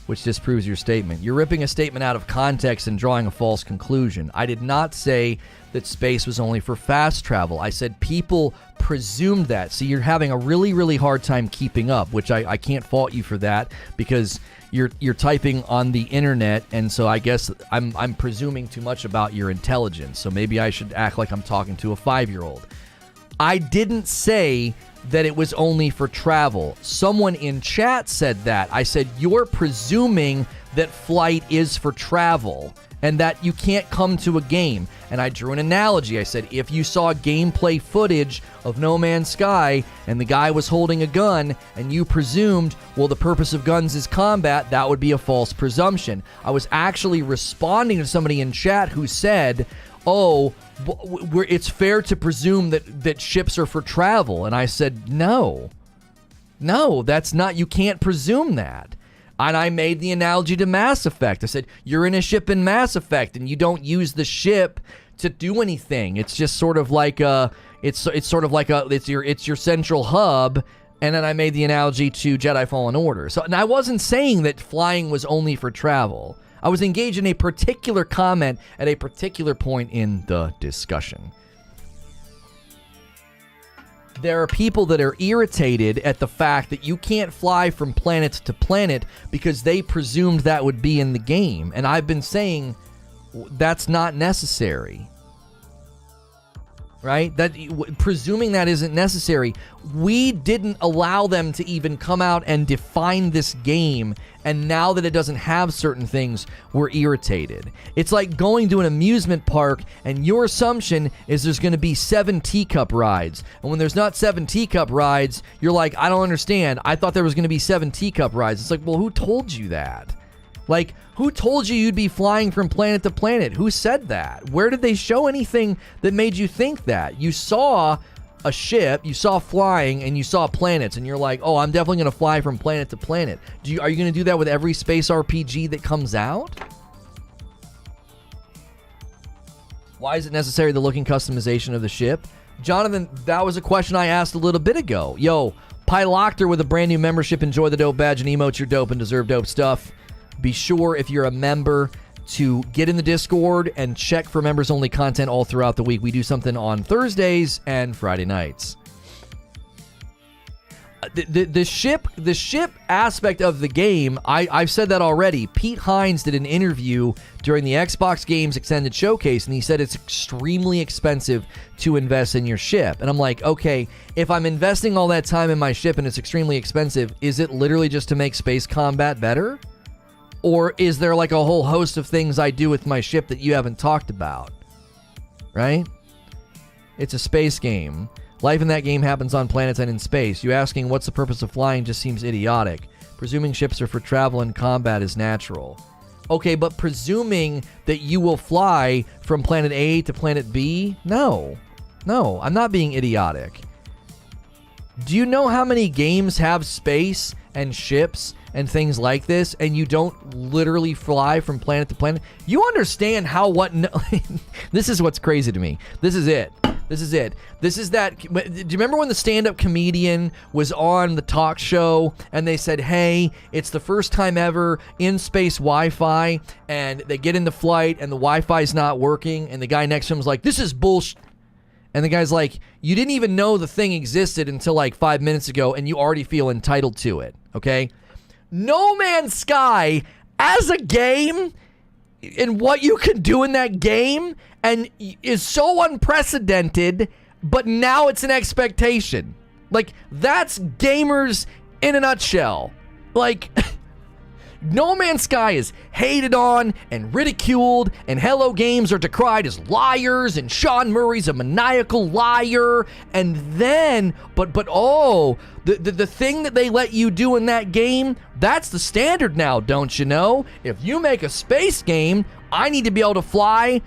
which disproves your statement. You're ripping a statement out of context and drawing a false conclusion. I did not say that space was only for fast travel. I said people presumed that. So you're having a really, really hard time keeping up, which I can't fault you for that because you're typing on the internet, and so I guess I'm presuming too much about your intelligence. So maybe I should act like I'm talking to a 5-year-old. I didn't say that it was only for travel. Someone in chat said that. I said, you're presuming that flight is for travel and that you can't come to a game. And I drew an analogy. I said, if you saw gameplay footage of No Man's Sky and the guy was holding a gun and you presumed, well, the purpose of guns is combat, that would be a false presumption. I was actually responding to somebody in chat who said, oh, it's fair to presume that ships are for travel. And I said, no, that's not, you can't presume that. And I made the analogy to Mass Effect. I said, you're in a ship in Mass Effect and you don't use the ship to do anything. It's just sort of like it's your central hub. And then I made the analogy to Jedi Fallen Order. So, and I wasn't saying that flying was only for travel. I was engaged in a particular comment at a particular point in the discussion. There are people that are irritated at the fact that you can't fly from planet to planet because they presumed that would be in the game. And I've been saying that's not necessary. Right? Presuming that isn't necessary. We didn't allow them to even come out and define this game, and now that it doesn't have certain things, we're irritated. It's like going to an amusement park and your assumption is there's going to be 7 teacup rides. And when there's not 7 teacup rides, you're like, I don't understand. I thought there was going to be 7 teacup rides. It's like, well, who told you that? Like, who told you you'd be flying from planet to planet? Who said that? Where did they show anything that made you think that? You saw a ship, you saw flying, and you saw planets, and you're like, oh, I'm definitely going to fly from planet to planet. Are you going to do that with every space RPG that comes out? Why is it necessary the looking customization of the ship? Jonathan, that was a question I asked a little bit ago. Yo, Pylocter with a brand new membership. Enjoy the dope badge and emotes. You're dope and deserve dope stuff. Be sure, if you're a member, to get in the Discord and check for members-only content all throughout the week. We do something on Thursdays and Friday nights. The ship aspect of the game, I've said that already. Pete Hines did an interview during the Xbox Games Extended Showcase, and he said it's extremely expensive to invest in your ship. And I'm like, okay, if I'm investing all that time in my ship and it's extremely expensive, is it literally just to make space combat better? Or is there like a whole host of things I do with my ship that you haven't talked about? Right? It's a space game. Life in that game happens on planets and in space. You asking what's the purpose of flying just seems idiotic. Presuming ships are for travel and combat is natural. Okay, but presuming that you will fly from planet A to planet B? No, I'm not being idiotic. Do you know how many games have space and ships and things like this, and you don't literally fly from planet to planet? You understand how this is what's crazy to me. This is it. This is that. Do you remember when the stand-up comedian was on the talk show and they said, hey, it's the first time ever in space Wi-Fi, and they get into flight and the Wi-Fi's not working, and the guy next to him was like, this is bullshit. And the guy's like, you didn't even know the thing existed until like 5 minutes ago, and you already feel entitled to it, okay? No Man's Sky as a game and what you can do in that game and is so unprecedented, but now it's an expectation. Like, that's gamers in a nutshell. Like, No Man's Sky is hated on and ridiculed, and Hello Games are decried as liars, and Sean Murray's a maniacal liar, and then, the thing that they let you do in that game, that's the standard now, don't you know? If you make a space game, I need to be able to fly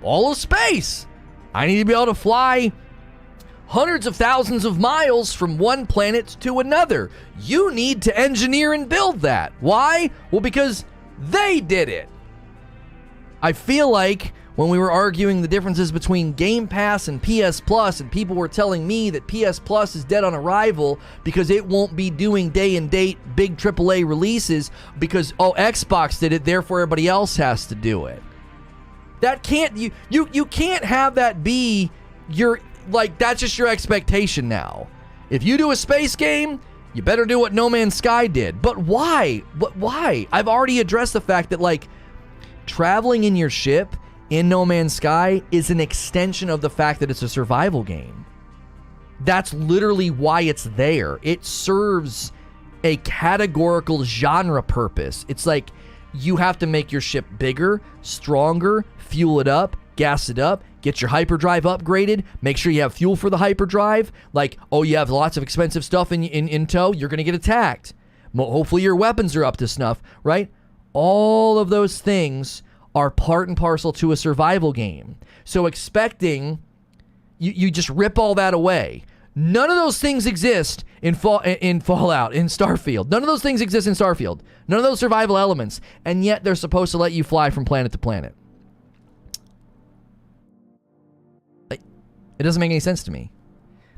all of space. I need to be able to fly hundreds of thousands of miles from one planet to another. You need to engineer and build that. Why? Well, because they did it. I feel like when we were arguing the differences between Game Pass and PS Plus, and people were telling me that PS Plus is dead on arrival because it won't be doing day and date big AAA releases because, oh, Xbox did it, therefore everybody else has to do it. That can't, you can't have that be your, like, that's just your expectation now. If you do a space game, you better do what No Man's Sky did. But why? Why? I've already addressed the fact that, like, traveling in your ship in No Man's Sky is an extension of the fact that it's a survival game. That's literally why it's there. It serves a categorical genre purpose. It's like you have to make your ship bigger, stronger, fuel it up, gas it up, get your hyperdrive upgraded, make sure you have fuel for the hyperdrive. Like, oh, you have lots of expensive stuff in tow, you're going to get attacked. Hopefully your weapons are up to snuff, right? All of those things are part and parcel to a survival game. So expecting, you just rip all that away. None of those things exist in Fallout, in Starfield. None of those things exist in Starfield. None of those survival elements. And yet they're supposed to let you fly from planet to planet. It doesn't make any sense to me.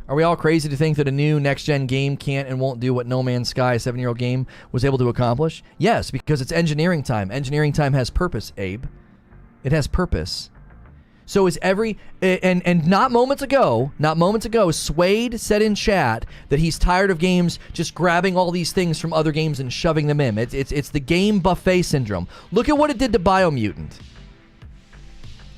Are we all crazy to think that a new next-gen game can't and won't do what No Man's Sky, a 7-year-old game, was able to accomplish? Yes, because it's engineering time. Engineering time has purpose, Abe. It has purpose. So is every... And not moments ago, Suede said in chat that he's tired of games just grabbing all these things from other games and shoving them in. It's the game buffet syndrome. Look at what it did to Biomutant.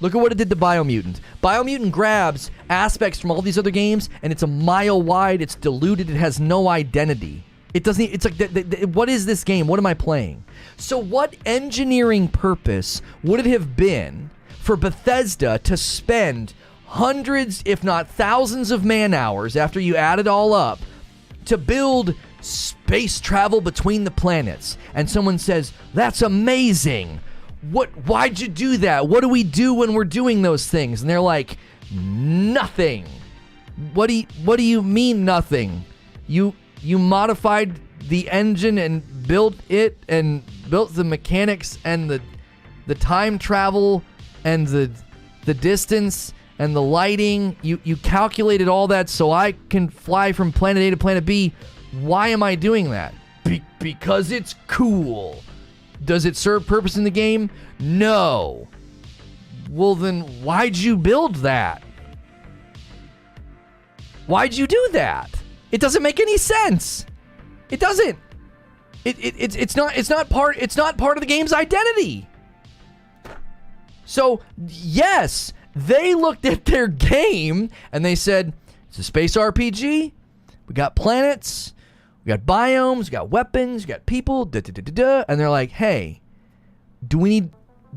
Look at what it did to Biomutant. Biomutant grabs aspects from all these other games, and it's a mile wide, it's diluted, it has no identity. It doesn't, it's like, what is this game? What am I playing? So what engineering purpose would it have been for Bethesda to spend hundreds, if not thousands of man-hours after you add it all up to build space travel between the planets? And someone says, that's amazing. Why'd you do that? What do we do when we're doing those things? And they're like, nothing. What do you mean nothing? You modified the engine and built it and built the mechanics and the time travel and the distance and the lighting. You calculated all that so I can fly from planet A to planet B. Why am I doing that? Because it's cool. Does it serve purpose in the game? No. Well, then why'd you build that? Why'd you do that? It doesn't make any sense. It doesn't. It's not part of the game's identity. So, yes, they looked at their game and they said, it's a space RPG. We got planets. We got biomes, we got weapons, we got people, and they're like, hey, do we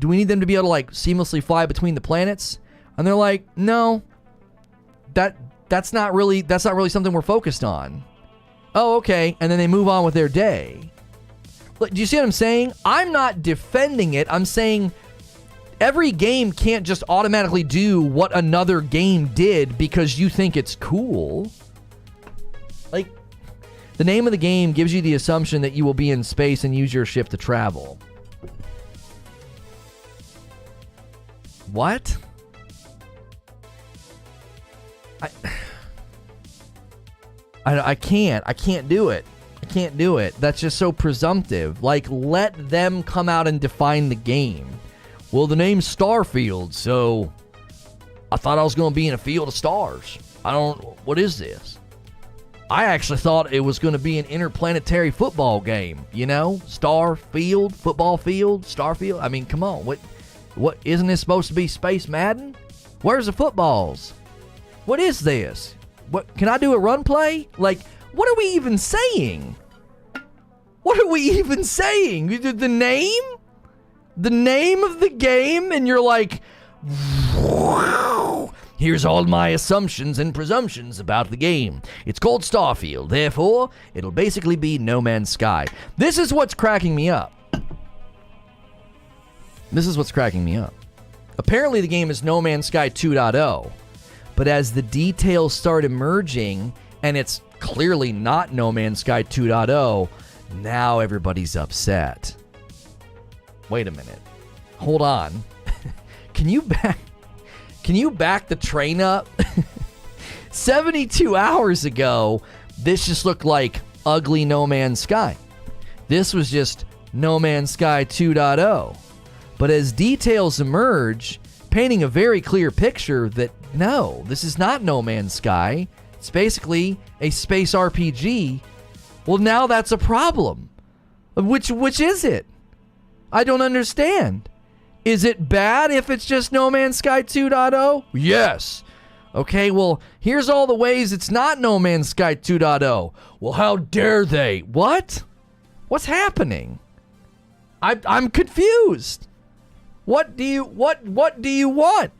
need them to be able to, like, seamlessly fly between the planets? And they're like, no, that's not really something we're focused on. Oh, okay. And then they move on with their day. Look, do you see what I'm saying? I'm not defending it. I'm saying every game can't just automatically do what another game did because you think it's cool. Like, the name of the game gives you the assumption that you will be in space and use your ship to travel. What? I can't do it. I can't do it. That's just so presumptive. Like, let them come out and define the game. Well, the name's Starfield, so I thought I was going to be in a field of stars. What is this? I actually thought it was going to be an interplanetary football game, you know? Starfield, football field, Starfield. I mean, come on. What isn't this supposed to be Space Madden? Where's the footballs? What is this? What can I do a run play? Like, what are we even saying? What are we even saying? The name? The name of the game, and you're like, here's all my assumptions and presumptions about the game. It's called Starfield, therefore, it'll basically be No Man's Sky. This is what's cracking me up. Apparently the game is No Man's Sky 2.0, but as the details start emerging, and it's clearly not No Man's Sky 2.0, now everybody's upset. Wait a minute. Hold on. can you back the train up? 72 hours ago, this just looked like ugly No Man's Sky. This was just No Man's Sky 2.0. But as details emerge, painting a very clear picture that no, this is not No Man's Sky. It's basically a space RPG. Well, now that's a problem. Which is it? I don't understand. Is it bad if it's just No Man's Sky 2.0? Yes. Okay, well, here's all the ways it's not No Man's Sky 2.0. Well, how dare they? What? What's happening? I'm confused. What do you want?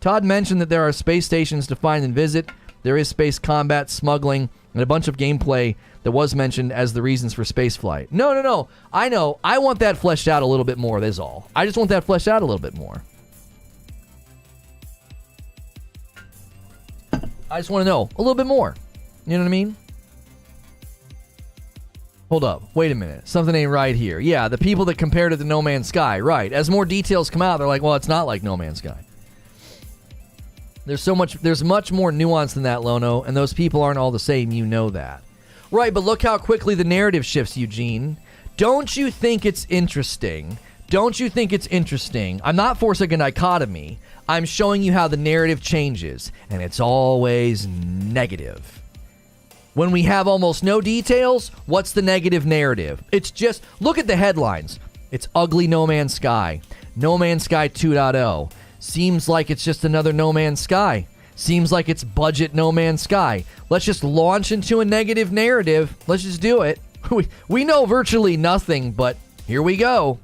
Todd mentioned that there are space stations to find and visit. There is space combat, smuggling, and a bunch of gameplay that was mentioned as the reasons for spaceflight. No. I know. I want that fleshed out a little bit more, that's all. I just want that fleshed out a little bit more. I just want to know a little bit more. You know what I mean? Hold up. Wait a minute. Something ain't right here. Yeah, the people that compared it to No Man's Sky. Right. As more details come out, they're like, well, it's not like No Man's Sky. There's much more nuance than that, Lono, and those people aren't all the same. You know that. Right, but look how quickly the narrative shifts, Eugene. Don't you think it's interesting? I'm not forcing a dichotomy. I'm showing you how the narrative changes, and it's always negative. When we have almost no details, what's the negative narrative? It's just, look at the headlines. It's ugly No Man's Sky. No Man's Sky 2.0. Seems like it's just another No Man's Sky. Seems like it's budget No Man's Sky. Let's just launch into a negative narrative. Let's just do it. We know virtually nothing, but here we go.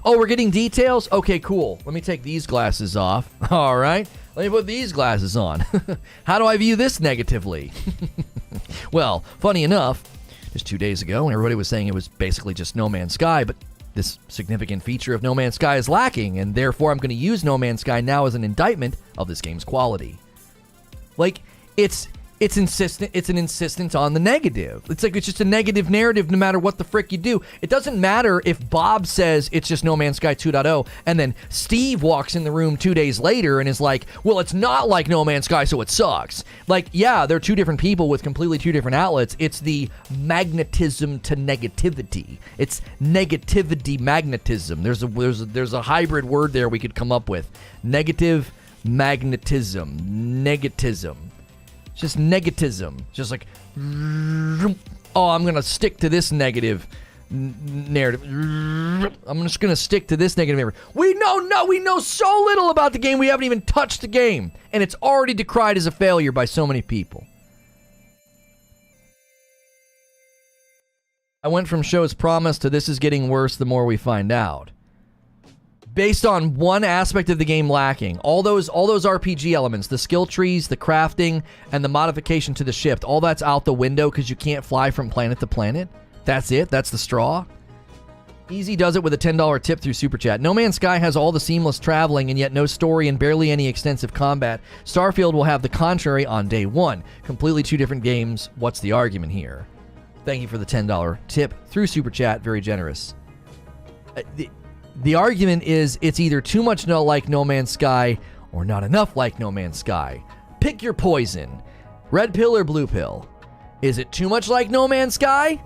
Oh, we're getting details? Okay, cool. Let me take these glasses off. All right. Let me put these glasses on. How do I view this negatively? Well, funny enough, just 2 days ago, everybody was saying it was basically just No Man's Sky, but this significant feature of No Man's Sky is lacking, and therefore I'm going to use No Man's Sky now as an indictment of this game's quality. Like, it's an insistence on the negative. It's like it's just a negative narrative no matter what the frick you do. It doesn't matter if Bob says it's just No Man's Sky 2.0 and then Steve walks in the room 2 days later and is like, well, it's not like No Man's Sky, so it sucks. Like, yeah, they're two different people with completely two different outlets. It's the magnetism to negativity. It's negativity magnetism. There's a hybrid word there we could come up with. Negative magnetism. Negativism. Just negativism. Just like, oh, I'm going to stick to this negative narrative. I'm just going to stick to this negative narrative. We know so little about the game. We haven't even touched the game. And it's already decried as a failure by so many people. I went from show's promise to this is getting worse the more we find out. Based on one aspect of the game lacking, all those RPG elements, the skill trees, the crafting, and the modification to the ship, all that's out the window because you can't fly from planet to planet. That's it? That's the straw? Easy does it with a $10 tip through Super Chat. No Man's Sky has all the seamless traveling and yet no story and barely any extensive combat. Starfield will have the contrary on day one. Completely two different games. What's the argument here? Thank you for the $10 tip through Super Chat. Very generous. The argument is it's either too much like No Man's Sky or not enough like No Man's Sky. Pick your poison. Red pill or blue pill? Is it too much like No Man's Sky?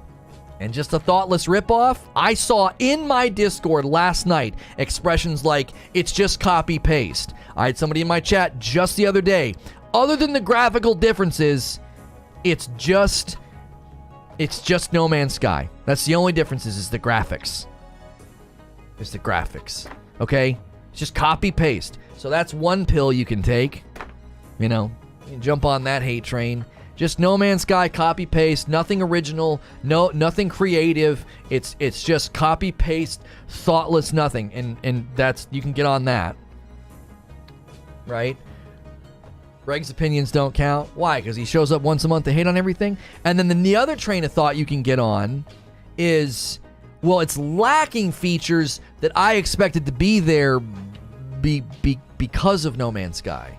And just a thoughtless ripoff? I saw in my Discord last night expressions like, it's just copy-paste. I had somebody in my chat just the other day. Other than the graphical differences, it's just No Man's Sky. That's the only difference is the graphics. It's the graphics. Okay? It's just copy-paste. So that's one pill you can take. You know, you can jump on that hate train. Just No Man's Sky, copy-paste, nothing original, nothing creative. It's just copy-paste, thoughtless nothing. And that's, you can get on that. Right? Greg's opinions don't count. Why? Because he shows up once a month to hate on everything? And then the other train of thought you can get on is, well, it's lacking features that I expected to be there because of No Man's Sky.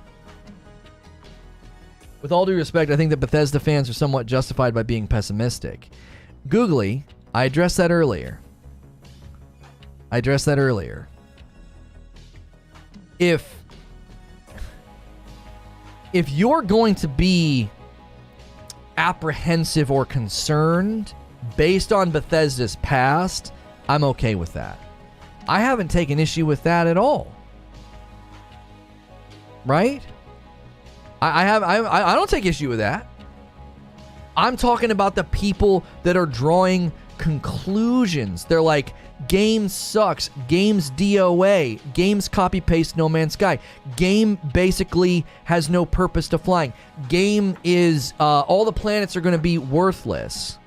With all due respect, I think that Bethesda fans are somewhat justified by being pessimistic. Googly, I addressed that earlier. if you're going to be apprehensive or concerned based on Bethesda's past, I'm okay with that. I haven't taken issue with that at all. Right? I don't take issue with that. I'm talking about the people that are drawing conclusions. They're like, game sucks, game's DOA, game's copy paste No Man's Sky, game basically has no purpose to flying, game is all the planets are going to be worthless.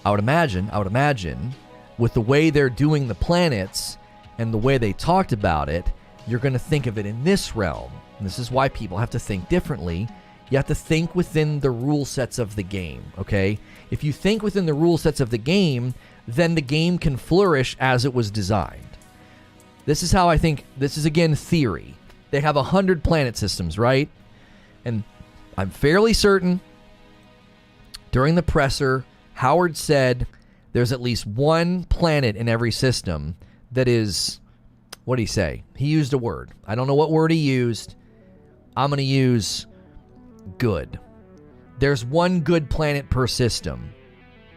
I would imagine with the way they're doing the planets and the way they talked about it, you're going to think of it in this realm. And this is why people have to think differently. You have to think within the rule sets of the game, okay? If you think within the rule sets of the game, then the game can flourish as it was designed. This is how I think. This is, again, theory. They have 100 planet systems, right? And I'm fairly certain during the presser, Howard said there's at least one planet in every system that is, what did he say? He used a word. I don't know what word he used. I'm going to use good. There's one good planet per system.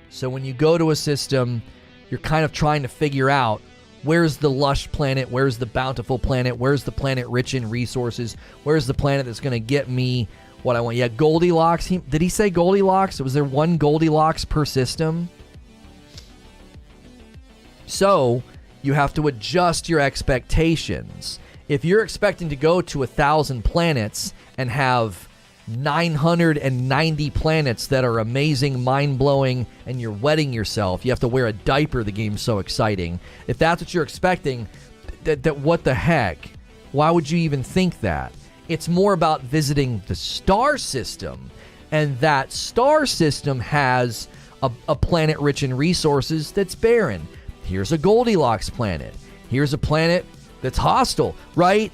So when you go to a system, you're kind of trying to figure out where's the lush planet, where's the bountiful planet, where's the planet rich in resources, where's the planet that's going to get me what I want. Yeah, Goldilocks. Did he say Goldilocks? Was there one Goldilocks per system? So you have to adjust your expectations. If you're expecting to go to 1,000 planets and have 990 planets that are amazing, mind-blowing, and you're wetting yourself, you have to wear a diaper, the game's so exciting. If that's what you're expecting, that what the heck? Why would you even think that? It's more about visiting the star system, and that star system has a planet rich in resources that's barren. Here's a Goldilocks planet. Here's a planet that's hostile, right?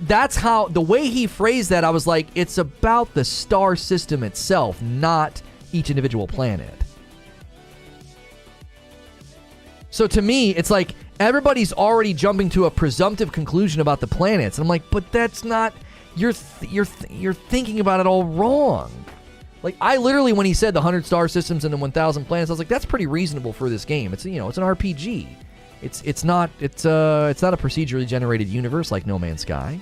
That's how, the way he phrased that, I was like, it's about the star system itself, not each individual planet. So to me, it's like everybody's already jumping to a presumptive conclusion about the planets. I'm like, but that's not, you're thinking about it all wrong. Like, I literally, when he said the 100 star systems and the 1,000 planets, I was like, that's pretty reasonable for this game. It's, it's an RPG. It's not a procedurally generated universe like No Man's Sky.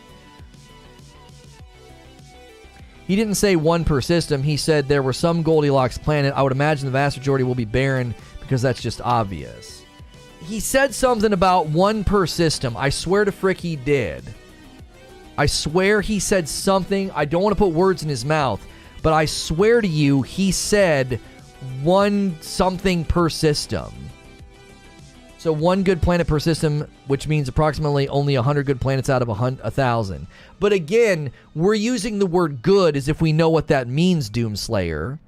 He didn't say one per system. He said there were some Goldilocks planet. I would imagine the vast majority will be barren because that's just obvious. He said something about one per system. I swear to frick he did. I swear he said something. I don't want to put words in his mouth, but I swear to you he said one something per system. So one good planet per system, which means approximately only 100 good planets out of 1,000. But again, we're using the word good as if we know what that means, Doomslayer.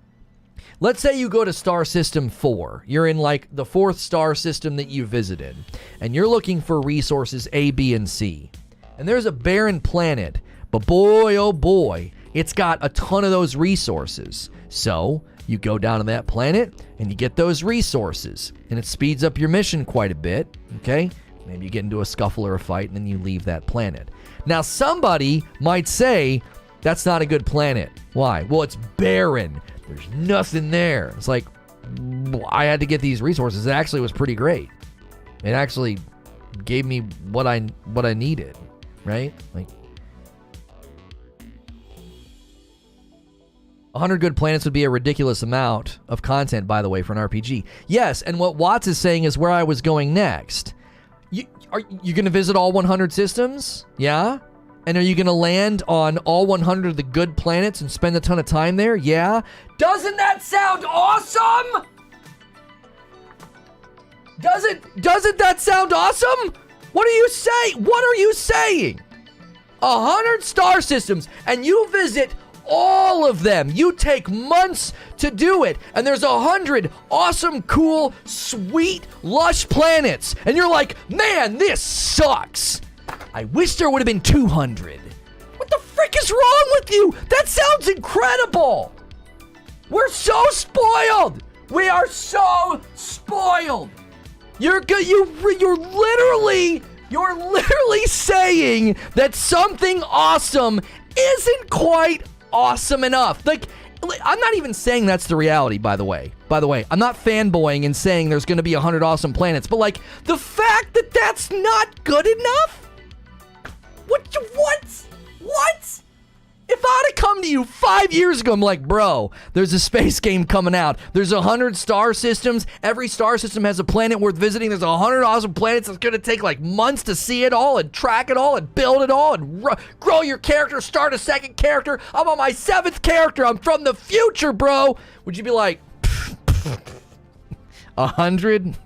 Let's say you go to Star System 4. You're in like the 4th star system that you visited. And you're looking for resources A, B, and C. And there's a barren planet. But boy, oh boy, it's got a ton of those resources. So you go down to that planet and you get those resources, and it speeds up your mission quite a bit, okay? Maybe you get into a scuffle or a fight and then you leave that planet. Now somebody might say, that's not a good planet. Why? Well, it's barren. There's nothing there. It's like, I had to get these resources. It actually was pretty great. It actually gave me what I needed, right? Like, 100 good planets would be a ridiculous amount of content, by the way, for an RPG. Yes, and what Watts is saying is where I was going next. Are you going to visit all 100 systems? Yeah? And are you going to land on all 100 of the good planets and spend a ton of time there? Yeah? Doesn't that sound awesome? Doesn't that sound awesome? What are you saying? What are you saying? 100 star systems, and you visit all of them. You take months to do it, and there's 100 awesome, cool, sweet, lush planets, and you're like, man, this sucks. I wish there would have been 200. What the frick is wrong with you? That sounds incredible. We're so spoiled. We are so spoiled. You're literally You're literally saying that something awesome isn't quite awesome enough. Like, I'm not even saying that's the reality, by the way. I'm not fanboying and saying there's going to be 100 awesome planets, but like, the fact that that's not good enough? What? If I'd have come to you 5 years ago, I'm like, bro, there's a space game coming out. There's 100 star systems. Every star system has a planet worth visiting. There's 100 awesome planets. It's going to take like months to see it all and track it all and build it all and grow your character, start a second character. I'm on my 7th character. I'm from the future, bro. Would you be like, 100?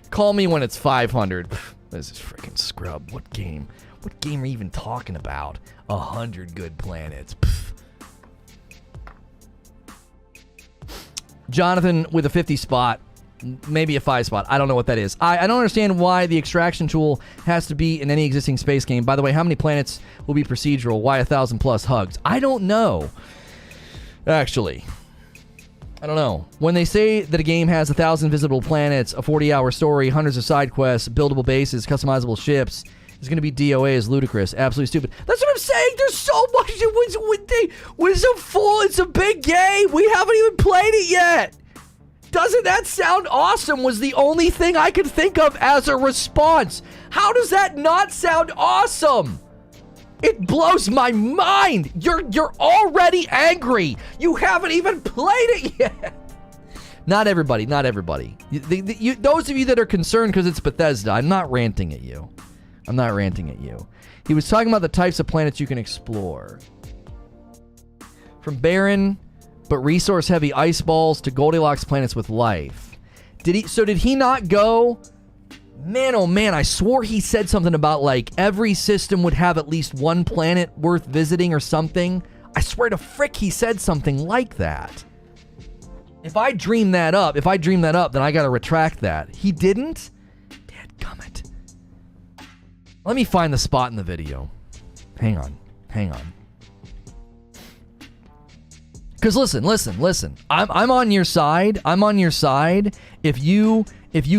Call me when it's 500. This is freaking scrub. What game? What game are you even talking about? 100 good planets. Pfft. Jonathan with a 50 spot. Maybe a 5 spot. I don't know what that is. I don't understand why the extraction tool has to be in any existing space game. By the way, how many planets will be procedural? Why 1,000 plus hugs? I don't know. Actually. I don't know. When they say that a game has 1,000 visitable planets, a 40-hour story, hundreds of side quests, buildable bases, customizable ships, it's going to be DOA is ludicrous. Absolutely stupid. That's what I'm saying. There's so much. It's a big game. We haven't even played it yet. Doesn't that sound awesome was the only thing I could think of as a response. How does that not sound awesome? It blows my mind. You're already angry. You haven't even played it yet. Not everybody. Those of you that are concerned because it's Bethesda, I'm not ranting at you. He was talking about the types of planets you can explore. From barren but resource-heavy ice balls to Goldilocks planets with life. Did he not go? Man, oh man, I swore he said something about like every system would have at least one planet worth visiting or something. I swear to frick he said something like that. If I dream that up, then I gotta retract that. He didn't? Dadgummit. Let me find the spot in the video. Hang on. Because listen. I'm on your side. If you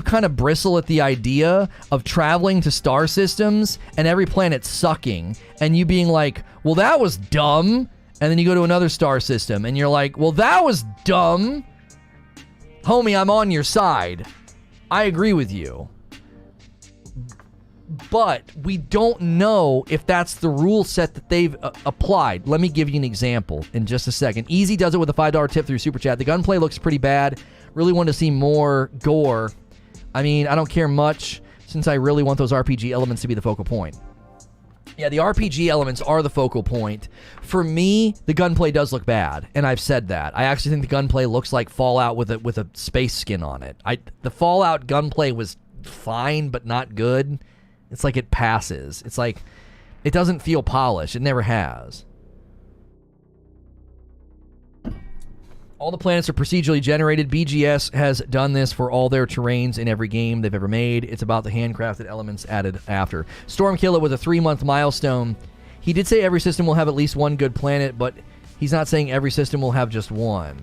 kind of bristle at the idea of traveling to star systems and every planet sucking, and you being like, well, that was dumb, and then you go to another star system, and you're like, well, that was dumb. Homie, I'm on your side. I agree with you. But we don't know if that's the rule set that they've applied. Let me give you an example in just a second. Easy does it with a $5 tip through Super Chat. The gunplay looks pretty bad. Really want to see more gore. I mean, I don't care much since I really want those RPG elements to be the focal point. Yeah, the RPG elements are the focal point. For me, the gunplay does look bad, and I've said that. I actually think the gunplay looks like Fallout with a space skin on it. The Fallout gunplay was fine, but not good. It's like it passes. It's like it doesn't feel polished. It never has. All the planets are procedurally generated. BGS has done this for all their terrains in every game they've ever made. It's about the handcrafted elements added after. Stormkiller with a 3-month milestone. He did say every system will have at least one good planet, but he's not saying every system will have just one.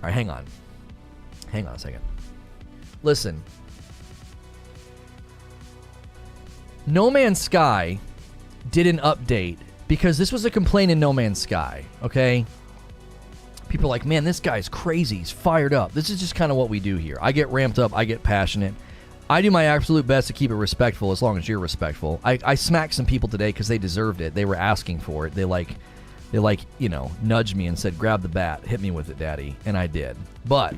All right, hang on. Hang on a second. Listen. No Man's Sky did an update because this was a complaint in No Man's Sky, okay? People are like, man, this guy's crazy. He's fired up. This is just kind of what we do here. I get ramped up. I get passionate. I do my absolute best to keep it respectful as long as you're respectful. I smacked some people today because they deserved it. They were asking for it. They nudged me and said, grab the bat. Hit me with it, daddy. And I did. But,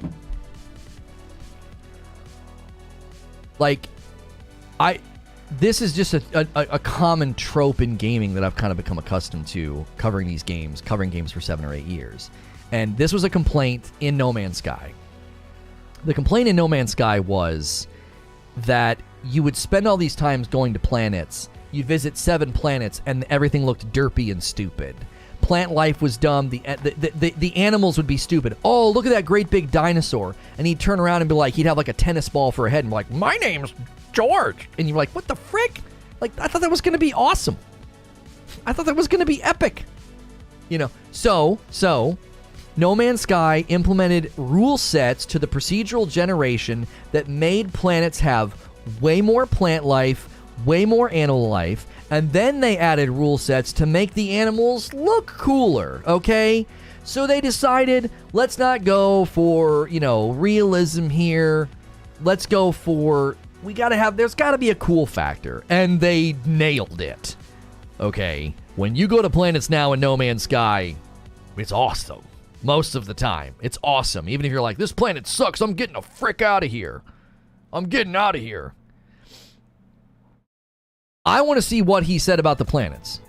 this is just a common trope in gaming that I've kind of become accustomed to covering games for 7 or 8 years. And this was a complaint in No Man's Sky. The complaint in No Man's Sky was that you would spend all these times going to planets, you'd visit 7 planets, and everything looked derpy and stupid. Plant life was dumb, the animals would be stupid. Oh, look at that great big dinosaur. And he'd turn around and be like, he'd have like a tennis ball for a head and be like, my name's George. And you're like, what the frick? Like, I thought that was going to be awesome. I thought that was going to be epic. So, No Man's Sky implemented rule sets to the procedural generation that made planets have way more plant life, way more animal life, and then they added rule sets to make the animals look cooler, okay? So they decided, let's not go for, realism here. Let's go for, there's gotta be a cool factor. And they nailed it. Okay, when you go to planets now in No Man's Sky, it's awesome. Most of the time, it's awesome. Even if you're like, this planet sucks, I'm getting the frick out of here. I'm getting out of here. I want to see what he said about the planets.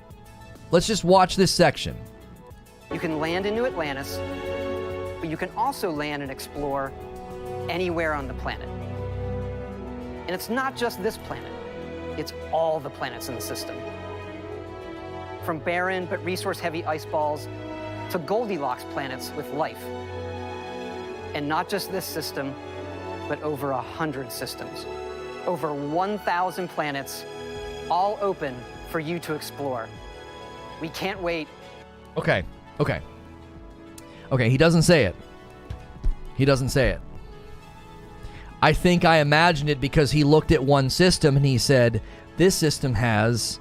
Let's just watch this section. You can land into Atlantis, but you can also land and explore anywhere on the planet. And it's not just this planet. It's all the planets in the system. From barren but resource-heavy ice balls to Goldilocks planets with life. And not just this system, but over 100 systems. Over 1,000 planets, all open for you to explore. We can't wait. Okay, he doesn't say it. I think I imagined it because he looked at one system and he said, this system has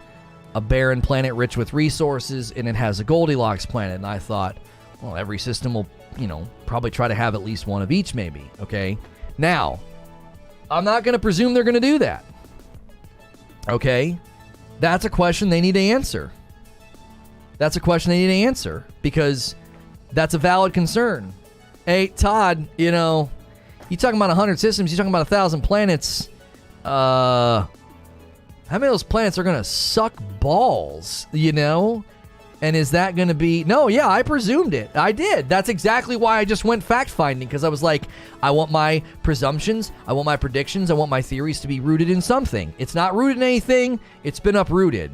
a barren planet rich with resources and it has a Goldilocks planet. And I thought, well, every system will, probably try to have at least one of each maybe, okay? Now, I'm not going to presume they're going to do that. Okay? That's a question they need to answer. Because that's a valid concern. Hey, Todd, you talking about 100 systems, you're talking about 1,000 planets. How many of those planets are going to suck balls, And is that going to be... No, yeah, I presumed it. I did. That's exactly why I just went fact-finding, because I was like, I want my presumptions, I want my predictions, I want my theories to be rooted in something. It's not rooted in anything. It's been uprooted.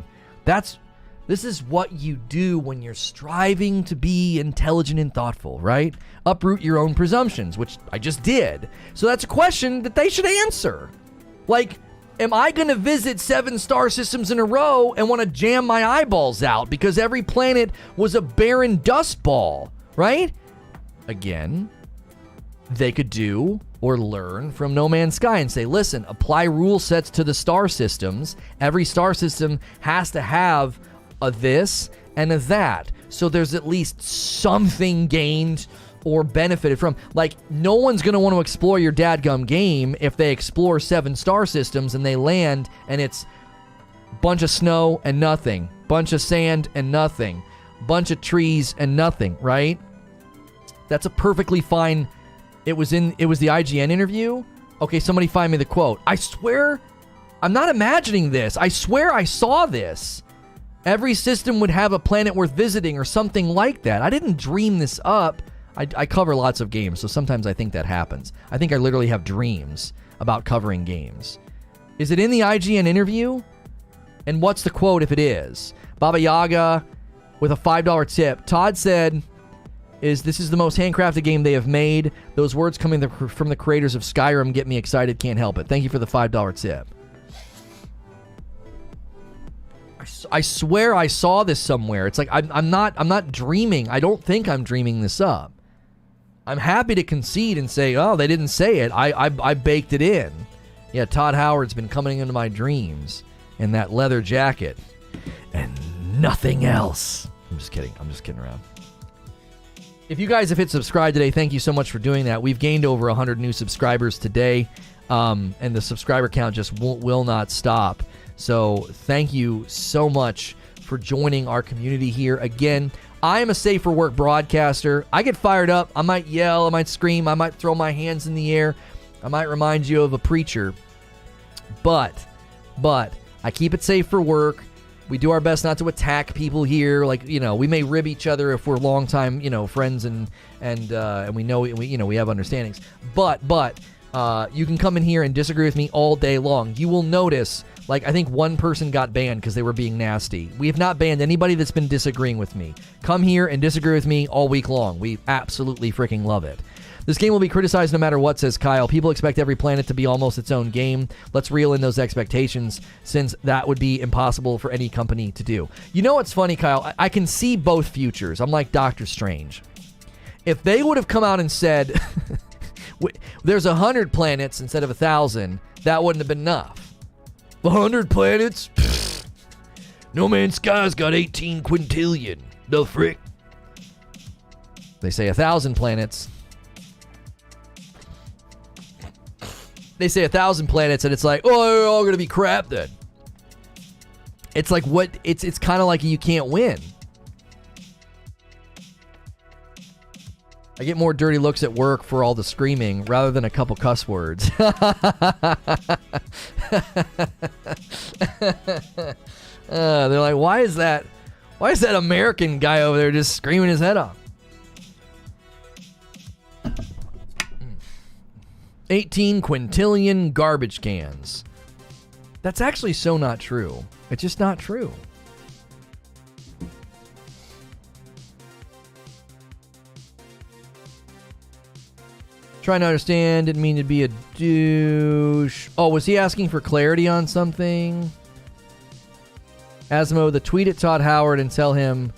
This is what you do when you're striving to be intelligent and thoughtful, right? Uproot your own presumptions, which I just did. So that's a question that they should answer. Like, am I going to visit 7 star systems in a row and want to jam my eyeballs out because every planet was a barren dust ball, right? Again, they could do or learn from No Man's Sky and say, listen, apply rule sets to the star systems. Every star system has to have a this and a that. So there's at least something gained or benefited from. Like, no one's going to want to explore your dadgum game if they explore 7 star systems and they land and it's bunch of snow and nothing, bunch of sand and nothing, bunch of trees and nothing, right? That's a perfectly fine... It was the IGN interview. Okay, somebody find me the quote. I swear, I'm not imagining this. I swear I saw this. Every system would have a planet worth visiting or something like that. I didn't dream this up. I cover lots of games, so sometimes I think that happens. I think I literally have dreams about covering games. Is it in the IGN interview? And what's the quote if it is? Baba Yaga with a $5 tip. Todd said, this is the most handcrafted game they have made. Those words coming from the creators of Skyrim get me excited. Can't help it. Thank you for the $5 tip. I swear I saw this somewhere. It's like I'm not dreaming. I don't think I'm dreaming this up. I'm happy to concede and say, oh, they didn't say it. I baked it in. Yeah, Todd Howard's been coming into my dreams in that leather jacket and nothing else. I'm just kidding around. If you guys have hit subscribe today, thank you so much for doing that. We've gained over 100 new subscribers today, and the subscriber count just will not stop. So thank you so much for joining our community here. Again, I am a Safe for Work broadcaster. I get fired up. I might yell. I might scream. I might throw my hands in the air. I might remind you of a preacher. But I keep it safe for work. We do our best not to attack people here. Like, we may rib each other if we're longtime, friends and we know we have understandings. But you can come in here and disagree with me all day long. You will notice, like, I think one person got banned because they were being nasty. We have not banned anybody that's been disagreeing with me. Come here and disagree with me all week long. We absolutely freaking love it. This game will be criticized no matter what, says Kyle. People expect every planet to be almost its own game. Let's reel in those expectations, since that would be impossible for any company to do. You know what's funny, Kyle? I can see both futures. I'm like Doctor Strange. If they would have come out and said... There's 100 planets instead of 1,000. That wouldn't have been enough. 100 planets? Pfft. No Man's Sky's got 18 quintillion. The frick? They say 1,000 planets. They say 1,000 planets, and it's like, oh, they're all gonna be crap then. It's like what? It's kind of like you can't win. I get more dirty looks at work for all the screaming rather than a couple cuss words. They're like, why is that American guy over there just screaming his head off? 18 quintillion garbage cans. That's actually so not true. It's just not true. Trying to understand, didn't mean to be a douche. Oh, was he asking for clarity on something? Asmo, the tweet at Todd Howard and tell him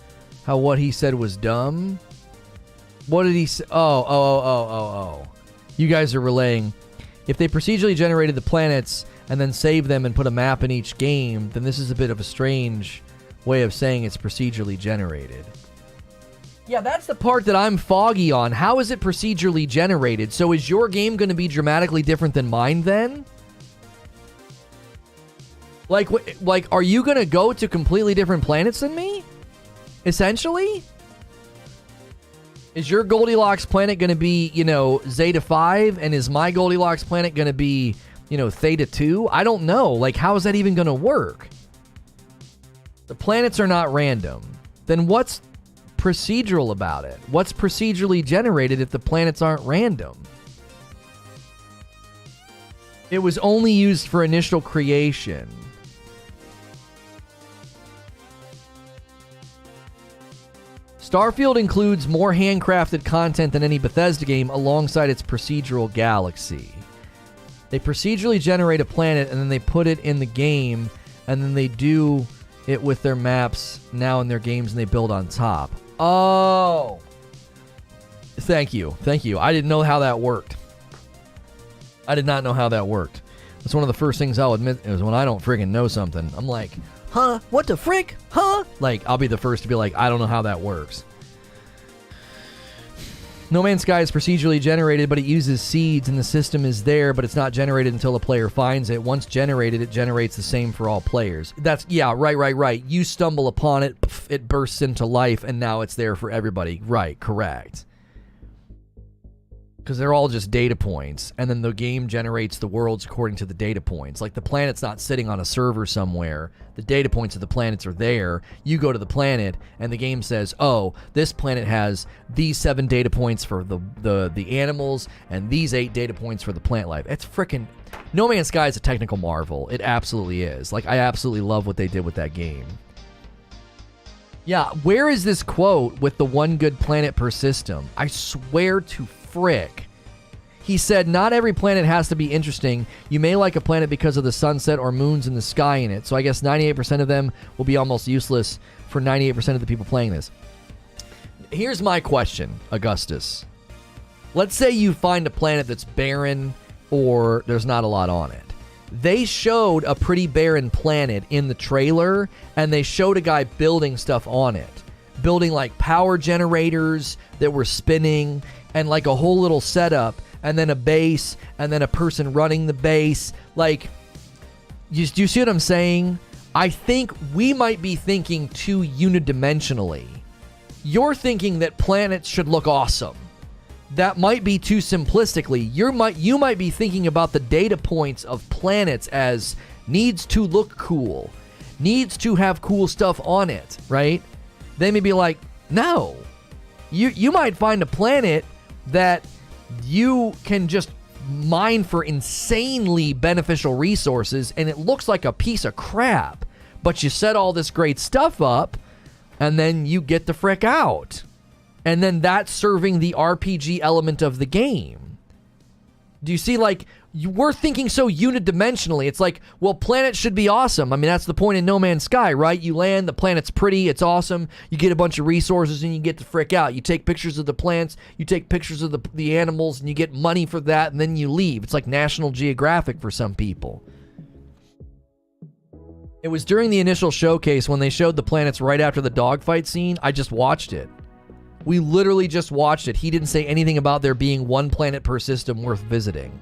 how what he said was dumb. What did he say? Oh. You guys are relaying. If they procedurally generated the planets and then saved them and put a map in each game, then this is a bit of a strange way of saying it's procedurally generated. Yeah, that's the part that I'm foggy on. How is it procedurally generated? So is your game going to be dramatically different than mine then? Like, are you going to go to completely different planets than me? Essentially? Is your Goldilocks planet going to be, Zeta 5? And is my Goldilocks planet going to be, Theta 2? I don't know. Like, how is that even going to work? The planets are not random. Then what's procedural about it? What's procedurally generated if the planets aren't random? It was only used for initial creation. Starfield includes more handcrafted content than any Bethesda game alongside its procedural galaxy. They procedurally generate a planet and then they put it in the game and then they do it with their maps now in their games and they build on top. Oh! Thank you. I didn't know how that worked. I did not know how that worked. That's one of the first things I'll admit is when I don't friggin' know something. I'm like, huh? What the frick? Huh? Like, I'll be the first to be like, I don't know how that works. No Man's Sky is procedurally generated, but it uses seeds and the system is there, but it's not generated until the player finds it. Once generated, it generates the same for all players. That's, yeah, right. You stumble upon it, it bursts into life, and now it's there for everybody. Right, correct. Because they're all just data points, and then the game generates the worlds according to the data points. Like, the planet's not sitting on a server somewhere. The data points of the planets are there. You go to the planet, and the game says, oh, this planet has these 7 data points for the animals, and these 8 data points for the plant life. It's freaking... No Man's Sky is a technical marvel. It absolutely is. Like, I absolutely love what they did with that game. Yeah, where is this quote with the one good planet per system? I swear to frick. He said, not every planet has to be interesting. You may like a planet because of the sunset or moons in the sky in it. So I guess 98% of them will be almost useless for 98% of the people playing this. Here's my question, Augustus. Let's say you find a planet that's barren or there's not a lot on it. They showed a pretty barren planet in the trailer, and they showed a guy building stuff on it. Building like power generators that were spinning and like a whole little setup and then a base and then a person running the base. Like, do you see what I'm saying? I think we might be thinking too unidimensionally. You're thinking that planets should look awesome. That might be too simplistically. You might be thinking about the data points of planets as needs to look cool, needs to have cool stuff on it, right? They may be like, no. You might find a planet that you can just mine for insanely beneficial resources, and it looks like a piece of crap, but you set all this great stuff up, and then you get the frick out. And then that's serving the RPG element of the game. Do you see, like, we're thinking so unidimensionally. It's like, well, planets should be awesome. I mean, that's the point in No Man's Sky, right? You land, the planet's pretty, it's awesome. You get a bunch of resources and you get to frick out. You take pictures of the plants, you take pictures of the animals, and you get money for that, and then you leave. It's like National Geographic for some people. It was during the initial showcase when they showed the planets right after the dogfight scene. I just watched it. We literally just watched it. He didn't say anything about there being one planet per system worth visiting.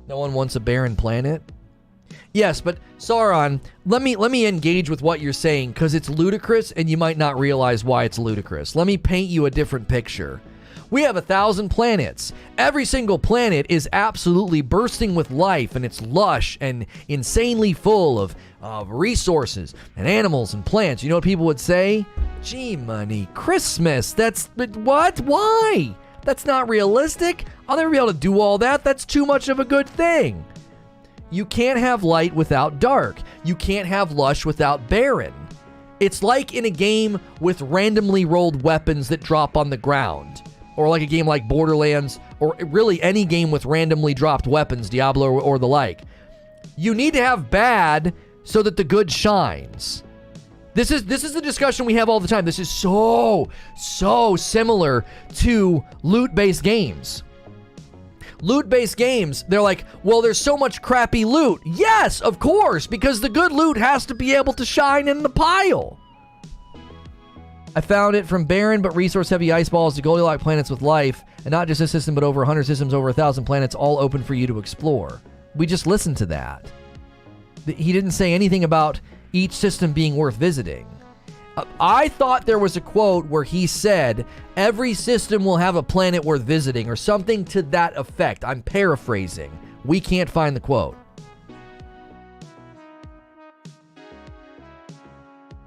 No one wants a barren planet? Yes, but Sauron, let me engage with what you're saying, because it's ludicrous and you might not realize why it's ludicrous. Let me paint you a different picture. We have 1,000 planets. Every single planet is absolutely bursting with life, and it's lush and insanely full of resources and animals and plants. You know what people would say? Gee, money, Christmas. What? Why? That's not realistic. I'll never be able to do all that. That's too much of a good thing. You can't have light without dark. You can't have lush without barren. It's like in a game with randomly rolled weapons that drop on the ground. Or like a game like Borderlands, or really any game with randomly dropped weapons, Diablo or the like. You need to have bad so that the good shines. This is the discussion we have all the time. This is so similar to loot-based games. Loot-based games, they're like, well, there's so much crappy loot. Yes, of course, because the good loot has to be able to shine in the pile. I found it from barren but resource-heavy ice balls to Goldilocks planets with life, and not just a system, but over 100 systems, over 1,000 planets, all open for you to explore. We just listened to that. He didn't say anything about each system being worth visiting. I thought there was a quote where he said, every system will have a planet worth visiting, or something to that effect. I'm paraphrasing. We can't find the quote.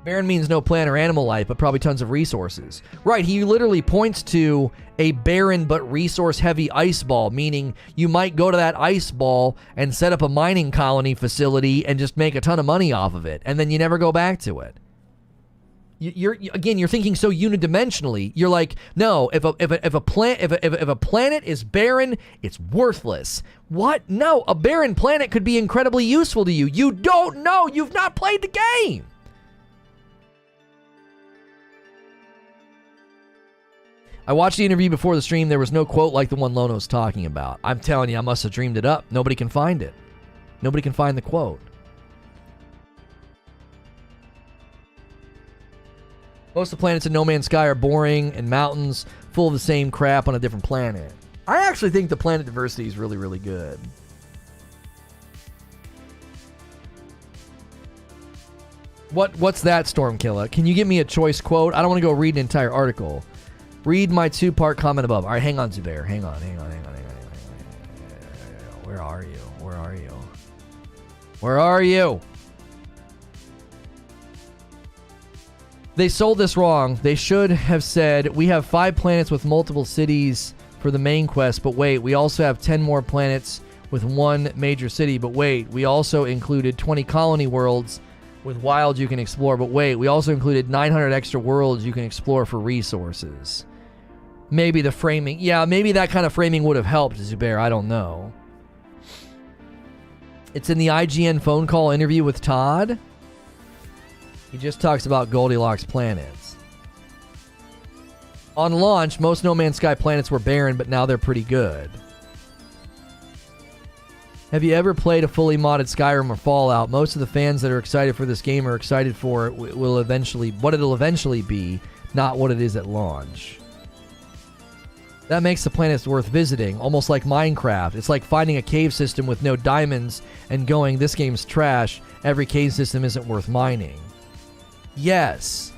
Barren means no plant or animal life, but probably tons of resources. Right, he literally points to a barren but resource-heavy ice ball, meaning you might go to that ice ball and set up a mining colony facility and just make a ton of money off of it, and then you never go back to it. You're thinking so unidimensionally. You're like, no, if a planet is barren, it's worthless. What? No, a barren planet could be incredibly useful to you. You don't know. You've not played the game. I watched the interview before the stream. There was no quote like the one Lono's talking about. I'm telling you, I must have dreamed it up. Nobody can find it. Nobody can find the quote. Most of the planets in No Man's Sky are boring and mountains full of the same crap on a different planet. I actually think the planet diversity is really, really good. What's that, Stormkiller? Can you give me a choice quote? I don't want to go read an entire article. Read my two-part comment above. All right, hang on, Zubair. Hang on. Where are you? They sold this wrong. They should have said, we have 5 planets with multiple cities for the main quest, but wait, we also have 10 more planets with 1 major city, but wait, we also included 20 colony worlds with wilds you can explore, but wait, we also included 900 extra worlds you can explore for resources. Maybe the framing, yeah, maybe that kind of framing would have helped, Zubair, I don't know. It's in the IGN phone call interview with Todd. He just talks about Goldilocks planets. On launch, most No Man's Sky planets were barren, but now they're pretty good. Have you ever played a fully modded Skyrim or Fallout? Most of the fans that are excited for this game are excited for it will eventually, what it'll eventually be, not what it is at launch. That makes the planets worth visiting, almost like Minecraft. It's like finding a cave system with no diamonds and going, this game's trash, every cave system isn't worth mining. Yes.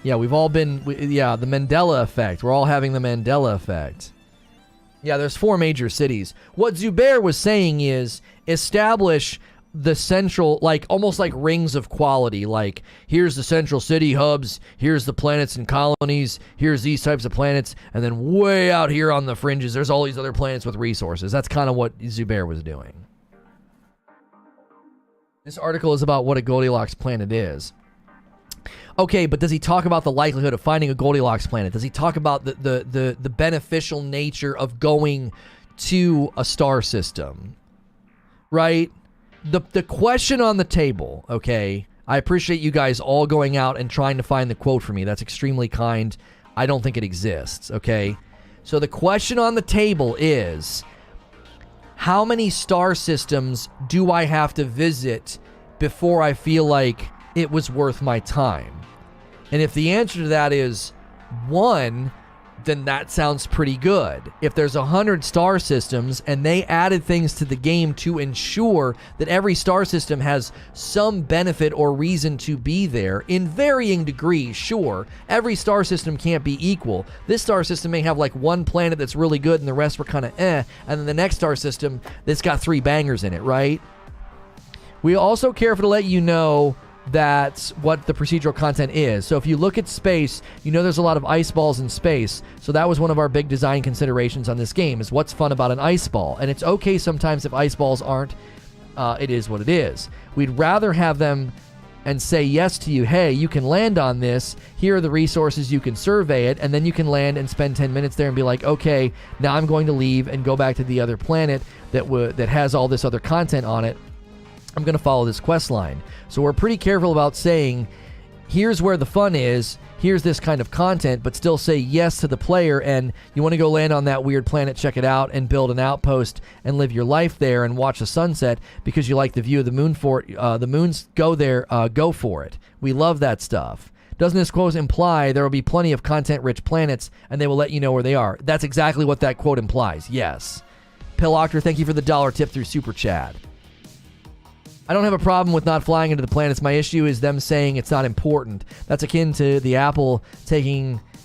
Yeah, we've all been, the Mandela effect. We're all having the Mandela effect. Yeah, there's 4 major cities. What Zubair was saying is establish the central, like almost like rings of quality. Like, here's the central city hubs, here's the planets and colonies, here's these types of planets, and then way out here on the fringes, there's all these other planets with resources. That's kind of what Zubair was doing. This article is about what a Goldilocks planet is. Okay, but does he talk about the likelihood of finding a Goldilocks planet? Does he talk about the beneficial nature of going to a star system, right? The question on the table, okay, I appreciate you guys all going out and trying to find the quote for me. That's extremely kind. I don't think it exists, okay? So the question on the table is, how many star systems do I have to visit before I feel like it was worth my time? And if the answer to that is 1, then that sounds pretty good. If there's 100 star systems and they added things to the game to ensure that every star system has some benefit or reason to be there in varying degrees, sure, every star system can't be equal. This star system may have like one planet that's really good and the rest were kind of and then the next star system that's got 3 bangers in it, right? We also careful to let you know that's what the procedural content is. So if you look at space, you know there's a lot of ice balls in space. So that was one of our big design considerations on this game, is what's fun about an ice ball. And it's okay sometimes if ice balls aren't, it is what it is. We'd rather have them and say yes to you, hey, you can land on this, here are the resources, you can survey it, and then you can land and spend 10 minutes there and be like, okay, now I'm going to leave and go back to the other planet that has all this other content on it. I'm going to follow this quest line. So we're pretty careful about saying, here's where the fun is, here's this kind of content, but still say yes to the player, and you want to go land on that weird planet, check it out, and build an outpost and live your life there and watch the sunset because you like the view of the moon for it. The moons, go there, go for it. We love that stuff. Doesn't this quote imply there will be plenty of content-rich planets and they will let you know where they are? That's exactly what that quote implies, yes. Pilloctor, thank you for the $1 tip through Super Chat. I don't have a problem with not flying into the planets. My issue is them saying it's not important. That's akin to the Apple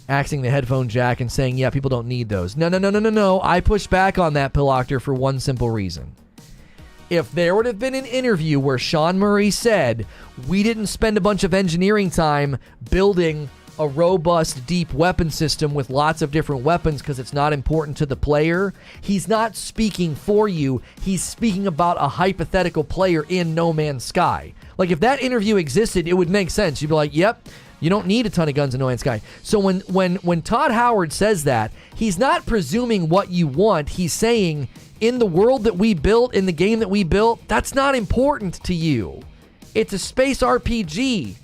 axing the headphone jack and saying, yeah, people don't need those. No. I push back on that, Pilloctor, for one simple reason. If there would have been an interview where Sean Murray said, we didn't spend a bunch of engineering time building a robust, deep weapon system with lots of different weapons because it's not important to the player, he's not speaking for you. He's speaking about a hypothetical player in No Man's Sky. Like, if that interview existed, it would make sense. You'd be like, yep, you don't need a ton of guns in No Man's Sky. So when Todd Howard says that, he's not presuming what you want. He's saying, in the world that we built, in the game that we built, that's not important to you. It's a space RPG.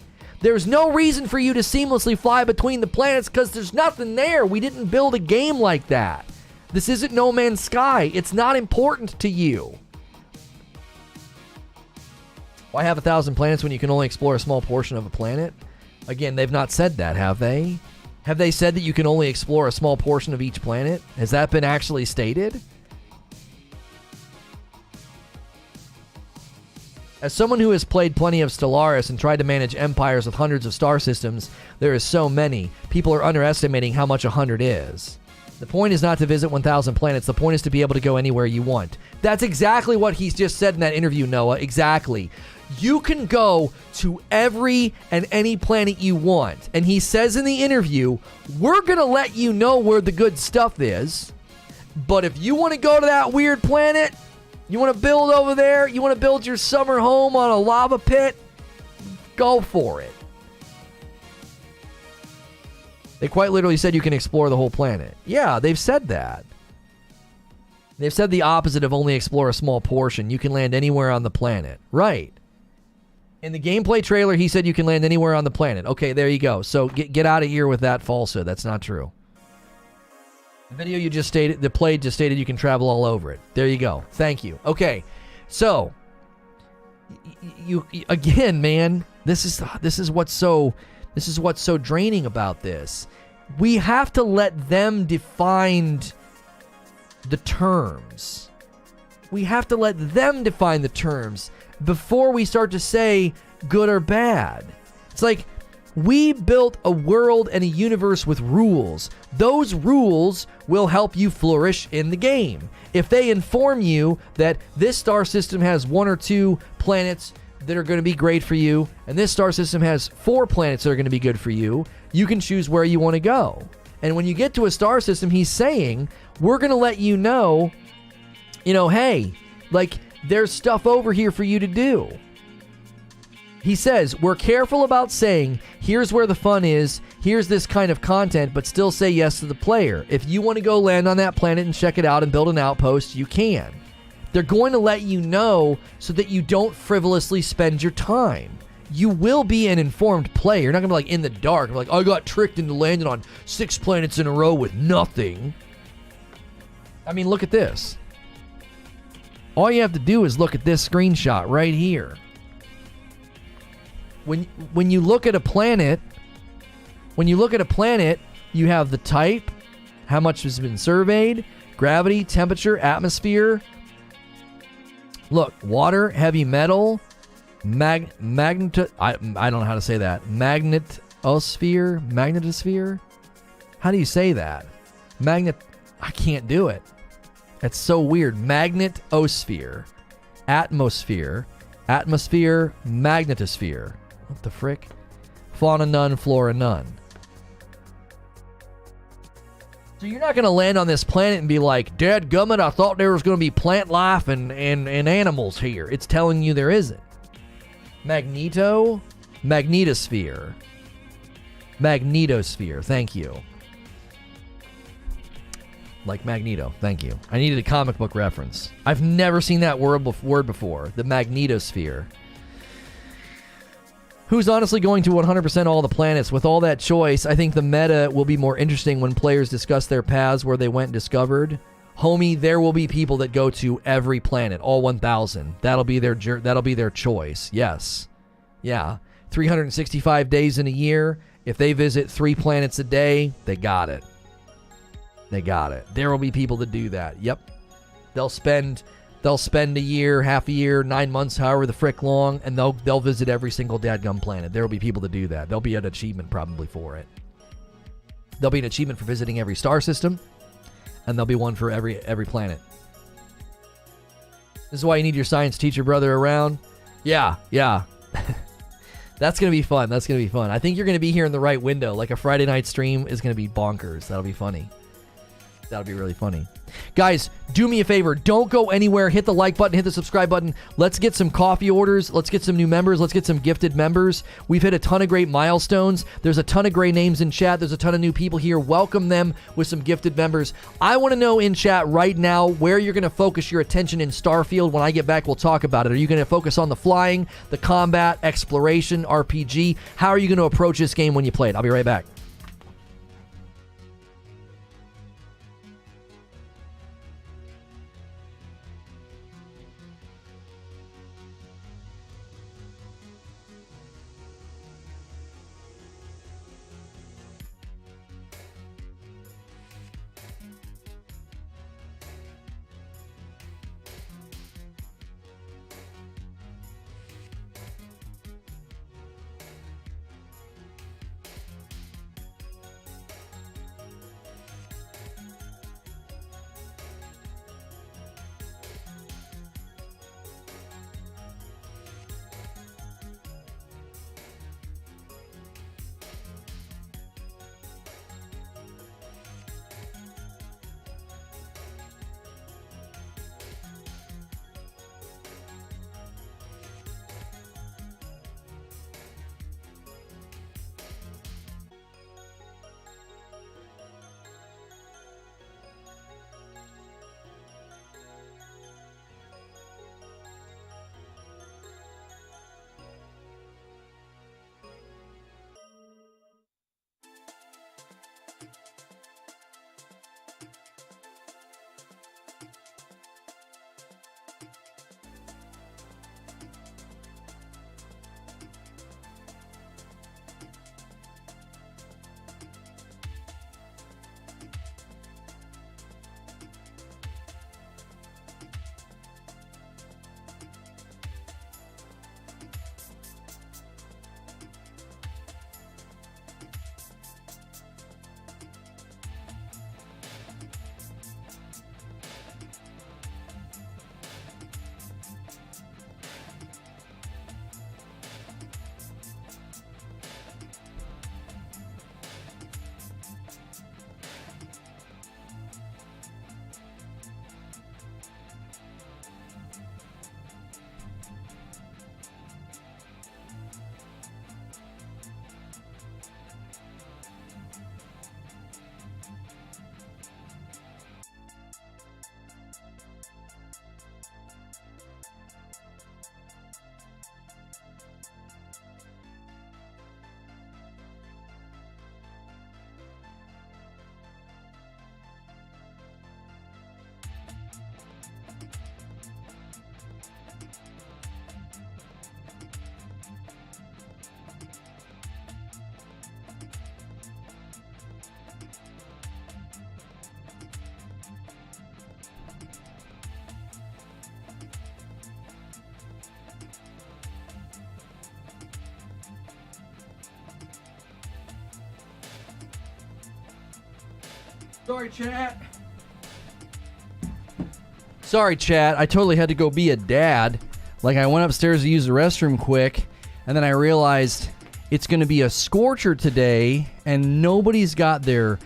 There's no reason for you to seamlessly fly between the planets because there's nothing there. We didn't build a game like that. This isn't No Man's Sky. It's not important to you. Why have 1,000 planets when you can only explore a small portion of a planet? Again, they've not said that, have they? Have they said that you can only explore a small portion of each planet? Has that been actually stated? As someone who has played plenty of Stellaris and tried to manage empires with hundreds of star systems, there is so many. People are underestimating how much 100 is. The point is not to visit 1,000 planets. The point is to be able to go anywhere you want. That's exactly what he's just said in that interview, Noah. Exactly. You can go to every and any planet you want. And he says in the interview, we're going to let you know where the good stuff is. But if you want to go to that weird planet, you want to build over there, you want to build your summer home on a lava pit, go for it. They quite literally said you can explore the whole planet. Yeah, they've said that. They've said the opposite of only explore a small portion. You can land anywhere on the planet. Right. In the gameplay trailer, he said you can land anywhere on the planet. Okay, there you go. So get out of here with that falsehood. That's not true. The video you just stated, the play just stated you can travel all over it. There you go. Thank you. Okay, so you again, man. This is what's so draining about this. We have to let them define the terms. We have to let them define the terms before we start to say good or bad. It's like, we built a world and a universe with rules. Those rules will help you flourish in the game. If they inform you that this star system has 1 or 2 planets that are going to be great for you, and this star system has 4 planets that are going to be good for you, you can choose where you want to go. And when you get to a star system, he's saying, we're going to let you know, hey, like, there's stuff over here for you to do. He says, we're careful about saying, here's where the fun is, here's this kind of content, but still say yes to the player. If you want to go land on that planet and check it out and build an outpost, you can. They're going to let you know so that you don't frivolously spend your time. You will be an informed player. You're not going to be like in the dark. Like, I got tricked into landing on 6 planets in a row with nothing. I mean, look at this. All you have to do is look at this screenshot right here. When you look at a planet, you have the type, how much has been surveyed, gravity, temperature, atmosphere. Look, water, heavy metal, I don't know how to say that. Magnetosphere. How do you say that? I can't do it. That's so weird. Magnetosphere, atmosphere, magnetosphere. What the frick? Fauna none, flora none. So you're not going to land on this planet and be like, dadgummit, I thought there was going to be plant life and animals here. It's telling you there isn't. Magnetosphere. Thank you. Like Magneto. Thank you. I needed a comic book reference. I've never seen that word before. The magnetosphere. Who's honestly going to 100% all the planets? With all that choice, I think the meta will be more interesting when players discuss their paths where they went and discovered. Homie, there will be people that go to every planet, all 1,000. That'll be their choice. Yes. Yeah. 365 days in a year. If they visit 3 planets a day, they got it. There will be people that do that. Yep. They'll spend a year, half a year, 9 months, however the frick long, and they'll visit every single dadgum planet. There will be people that do that. There'll be an achievement probably for it. There'll be an achievement for visiting every star system, and there'll be one for every planet. This is why you need your science teacher brother around. Yeah. That's going to be fun. I think you're going to be here in the right window. Like a Friday night stream is going to be bonkers. That'll be funny. That'll be really funny. Guys, do me a favor. Don't go anywhere. Hit the like button. Hit the subscribe button. Let's get some coffee orders. Let's get some new members. Let's get some gifted members. We've hit a ton of great milestones. There's a ton of great names in chat. There's a ton of new people here. Welcome them with some gifted members. I want to know in chat right now where you're going to focus your attention in Starfield. When I get back, we'll talk about it. Are you going to focus on the flying, the combat, exploration, RPG? How are you going to approach this game when you play it? I'll be right back. Sorry, chat. Sorry, chat. I totally had to go be a dad. Like, I went upstairs to use the restroom quick, and then I realized it's going to be a scorcher today, and nobody's got their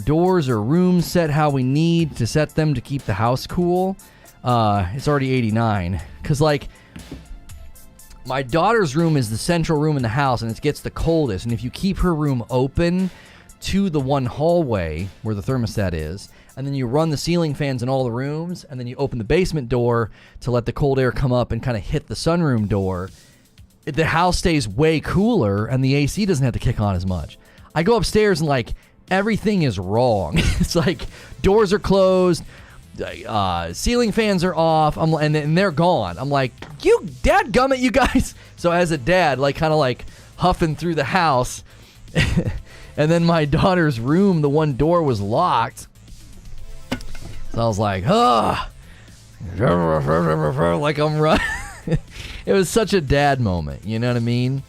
doors or rooms set how we need to set them to keep the house cool. It's already 89. Because, like, my daughter's room is the central room in the house, and it gets the coldest. And if you keep her room open to the one hallway where the thermostat is, and then you run the ceiling fans in all the rooms, and then you open the basement door to let the cold air come up and kind of hit the sunroom door, the house stays way cooler, and the AC doesn't have to kick on as much. I go upstairs, and, like, everything is wrong. It's like doors are closed, ceiling fans are off, and they're gone. I'm like, you dadgummit, you guys. So as a dad, like, kind of like huffing through the house, and then my daughter's room, the one door was locked. So I was like, like I'm running. It was such a dad moment, you know what I mean?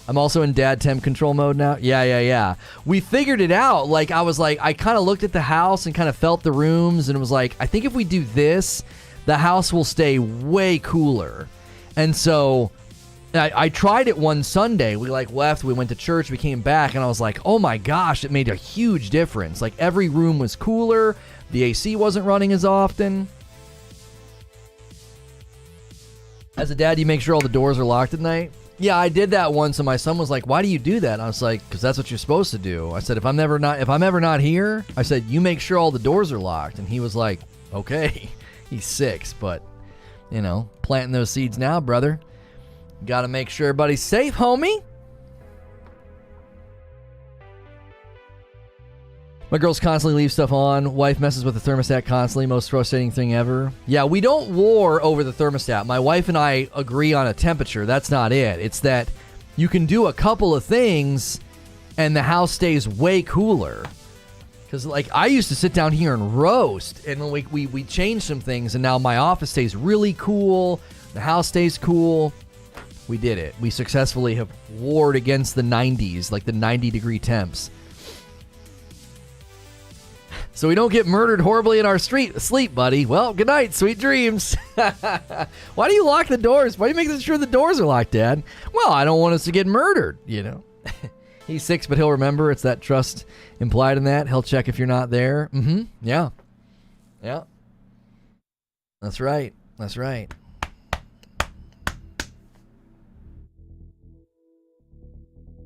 I'm also in dad temp control mode now. Yeah. We figured it out. Like, I kind of looked at the house and kind of felt the rooms, and it was like, I think if we do this, the house will stay way cooler. And so I tried it one Sunday. We left, we went to church, we came back, and I was like, oh my gosh, it made a huge difference. Like, every room was cooler. The AC wasn't running as often. As a dad, you make sure all the doors are locked at night? Yeah, I did that once, and my son was like, why do you do that? And I was like, because that's what you're supposed to do. I said, if I'm ever not here, I said, you make sure all the doors are locked. And he was like, okay. He's 6, but, you know, planting those seeds now, brother. Got to make sure everybody's safe, homie. My girls constantly leave stuff on. Wife messes with the thermostat constantly. Most frustrating thing ever. Yeah, we don't war over the thermostat. My wife and I agree on a temperature. That's not it. It's that you can do a couple of things and the house stays way cooler. Because, like, I used to sit down here and roast, and we changed some things, and now my office stays really cool. The house stays cool. We did it. We successfully have warred against the 90s, like the 90-degree temps. So we don't get murdered horribly in our sleep, buddy. Well, good night, sweet dreams. Why do you lock the doors? Why do you make sure the doors are locked, Dad? Well, I don't want us to get murdered, you know. He's 6, but he'll remember. It's that trust implied in that. He'll check if you're not there. Yeah. That's right.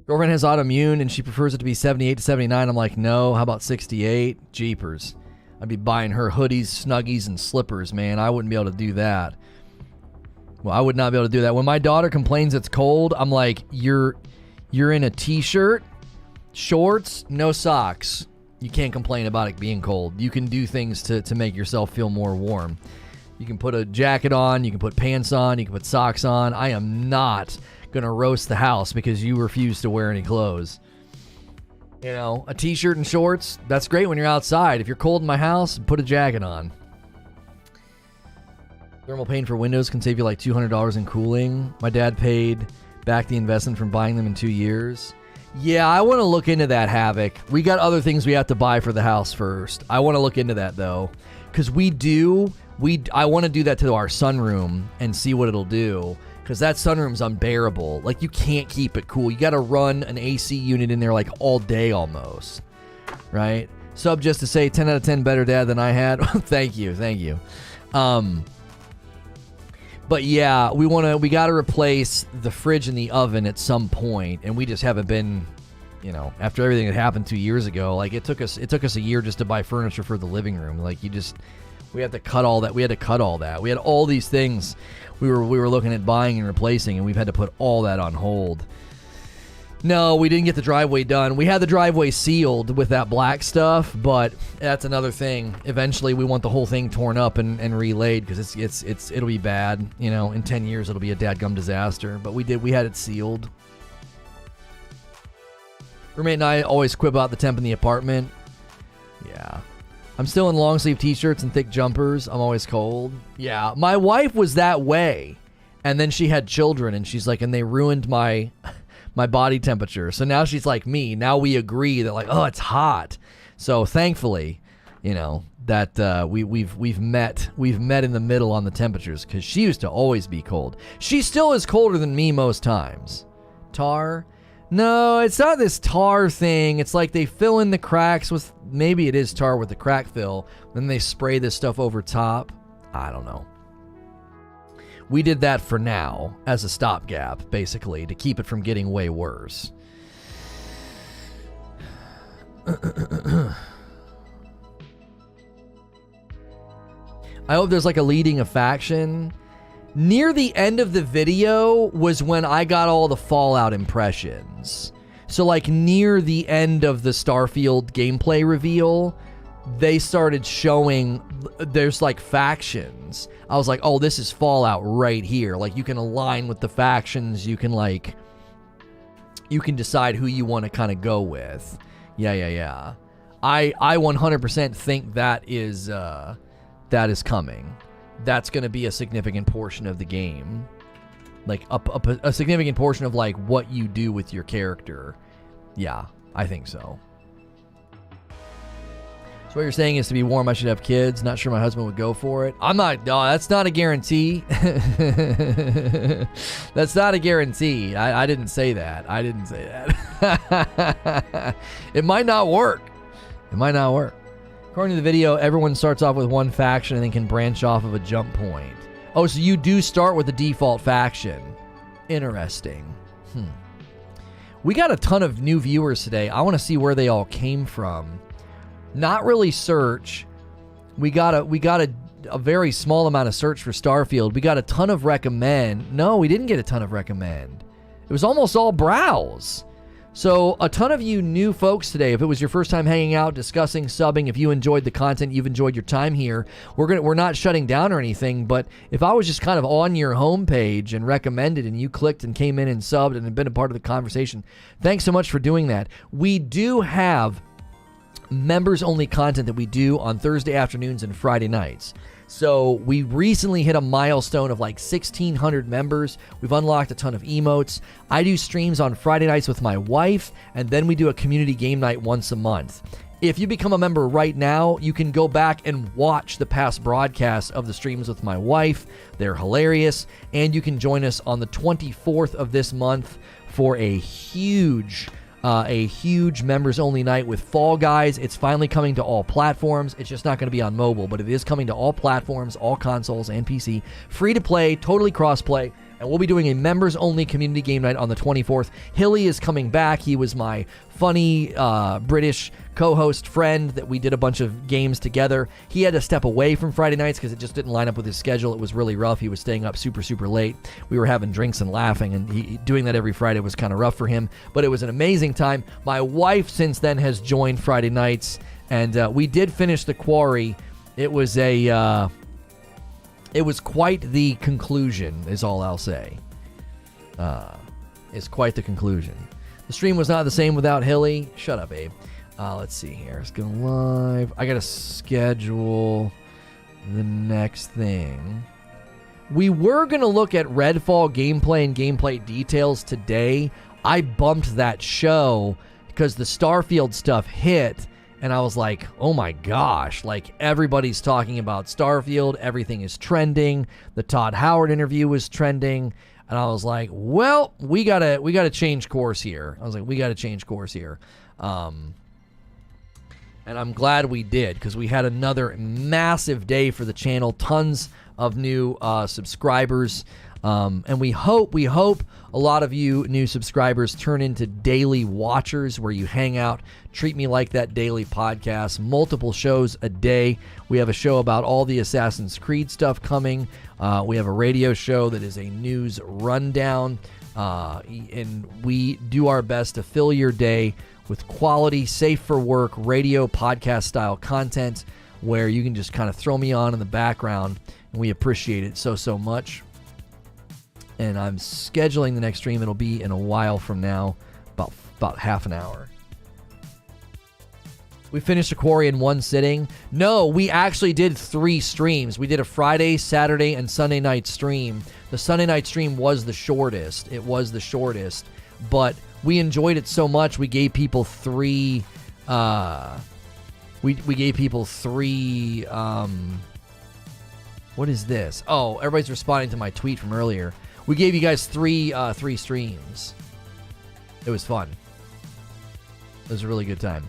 Girlfriend has autoimmune, and she prefers it to be 78 to 79. I'm like, no, how about 68? Jeepers. I'd be buying her hoodies, snuggies, and slippers, man. I wouldn't be able to do that. Well, I would not be able to do that. When my daughter complains it's cold, I'm like, you're in a t-shirt, shorts, no socks. You can't complain about it being cold. You can do things to make yourself feel more warm. You can put a jacket on, you can put pants on, you can put socks on. I am not gonna roast the house because you refuse to wear any clothes. You know, a t-shirt and shorts, that's great when you're outside. If you're cold in my house, put a jacket on. Thermal paint for windows can save you like $200 in cooling. My dad paid back the investment from buying them in 2 years. Yeah, I want to look into that, Havoc. We got other things we have to buy for the house first. I want to look into that though, because I want to do that to our sunroom and see what it'll do. Because that sunroom's unbearable. Like, you can't keep it cool. You got to run an AC unit in there, like, all day almost. Right? Sub just to say, 10 out of 10 better dad than I had. Thank you. But yeah, we got to replace the fridge and the oven at some point. And we just haven't been, you know, after everything that happened 2 years ago. Like, it took us a year just to buy furniture for the living room. Like, we had to cut all that. We had all these things we were looking at buying and replacing, and we've had to put all that on hold. No, we didn't get the driveway done. We had the driveway sealed with that black stuff, but that's another thing. Eventually, we want the whole thing torn up and relaid because it'll be bad. You know, in 10 years, it'll be a dadgum disaster. But we had it sealed. Roommate and I always quip out the temp in the apartment. Yeah. I'm still in long sleeve t-shirts and thick jumpers. I'm always cold. Yeah, my wife was that way. And then she had children, and she's like, and they ruined my body temperature. So now she's like me. Now we agree that, like, oh, it's hot. So thankfully, you know, that we've met in the middle on the temperatures, because she used to always be cold. She still is colder than me most times. Tar? No, it's not this tar thing. It's like they fill in the cracks with, maybe it is tar with the crack fill, then they spray this stuff over top. I don't know. We did that for now as a stopgap, basically, to keep it from getting way worse. I hope there's like a leading a faction. Near the end of the video was when I got all the Fallout impressions. So like near the end of the Starfield gameplay reveal, they started showing there's like factions. I was like, oh, this is Fallout right here. Like you can align with the factions. You can decide who you want to kind of go with. Yeah. I 100% think that is coming. That's going to be a significant portion of the game. Like a significant portion of like what you do with your character. Yeah, I think so. So what you're saying is to be warm, I should have kids. Not sure my husband would go for it. I'm not, no, that's not a guarantee. That's not a guarantee. I didn't say that. It might not work. According to the video, everyone starts off with one faction and then can branch off of a jump point. Oh, so you do start with the default faction. Interesting. We got a ton of new viewers today. I want to see where they all came from. Not really search. We got a very small amount of search for Starfield. We got a ton of recommend. No, we didn't get a ton of recommend. It was almost all browse. So a ton of you new folks today, if it was your first time hanging out, discussing, subbing, if you enjoyed the content, you've enjoyed your time here, we're not shutting down or anything, but if I was just kind of on your homepage and recommended and you clicked and came in and subbed and have been a part of the conversation, thanks so much for doing that. We do have members only content that we do on Thursday afternoons and Friday nights. So we recently hit a milestone of like 1,600 members. We've unlocked a ton of emotes. I do streams on Friday nights with my wife, and then we do a community game night once a month. If you become a member right now, you can go back and watch the past broadcasts of the streams with my wife. They're hilarious. And you can join us on the 24th of this month for a huge members-only night with Fall Guys. It's finally coming to all platforms. It's just not going to be on mobile, but it is coming to all platforms, all consoles, and PC. Free to play, totally cross-play, and we'll be doing a members-only community game night on the 24th. Hilly is coming back. He was my funny British co-host friend that we did a bunch of games together. He had to step away from Friday nights because it just didn't line up with his schedule. It was really rough. He was staying up super, super late. We were having drinks and laughing, and doing that every Friday was kind of rough for him, but it was an amazing time. My wife since then has joined Friday nights, and we did finish The Quarry. It was quite the conclusion, is all I'll say. It's quite the conclusion. The stream was not the same without Hilly. Shut up, Abe. Let's see here. Let's go live. I gotta schedule the next thing. We were gonna look at Redfall gameplay and gameplay details today. I bumped that show because the Starfield stuff hit, and I was like, oh my gosh, like everybody's talking about Starfield. Everything is trending. The Todd Howard interview was trending. And I was like, well, we gotta change course here. And I'm glad we did, because we had another massive day for the channel. Tons of new subscribers. And we hope a lot of you new subscribers turn into daily watchers where you hang out, treat me like that daily podcast, multiple shows a day. We have a show about all the Assassin's Creed stuff coming. We have a radio show that is a news rundown. And we do our best to fill your day with quality, safe for work, radio, podcast style content where you can just kind of throw me on in the background. And we appreciate it so much. And I'm scheduling the next stream. It'll be in a while from now, about half an hour. We finished The Quarry in one sitting. No, we actually did 3 streams. We did a Friday, Saturday, and Sunday night stream. The Sunday night stream was the shortest. It was the shortest. But we enjoyed it so much, we gave people 3 We gave people 3. What is this? Oh, everybody's responding to my tweet from earlier. We gave you guys 3 streams. It was fun. It was a really good time.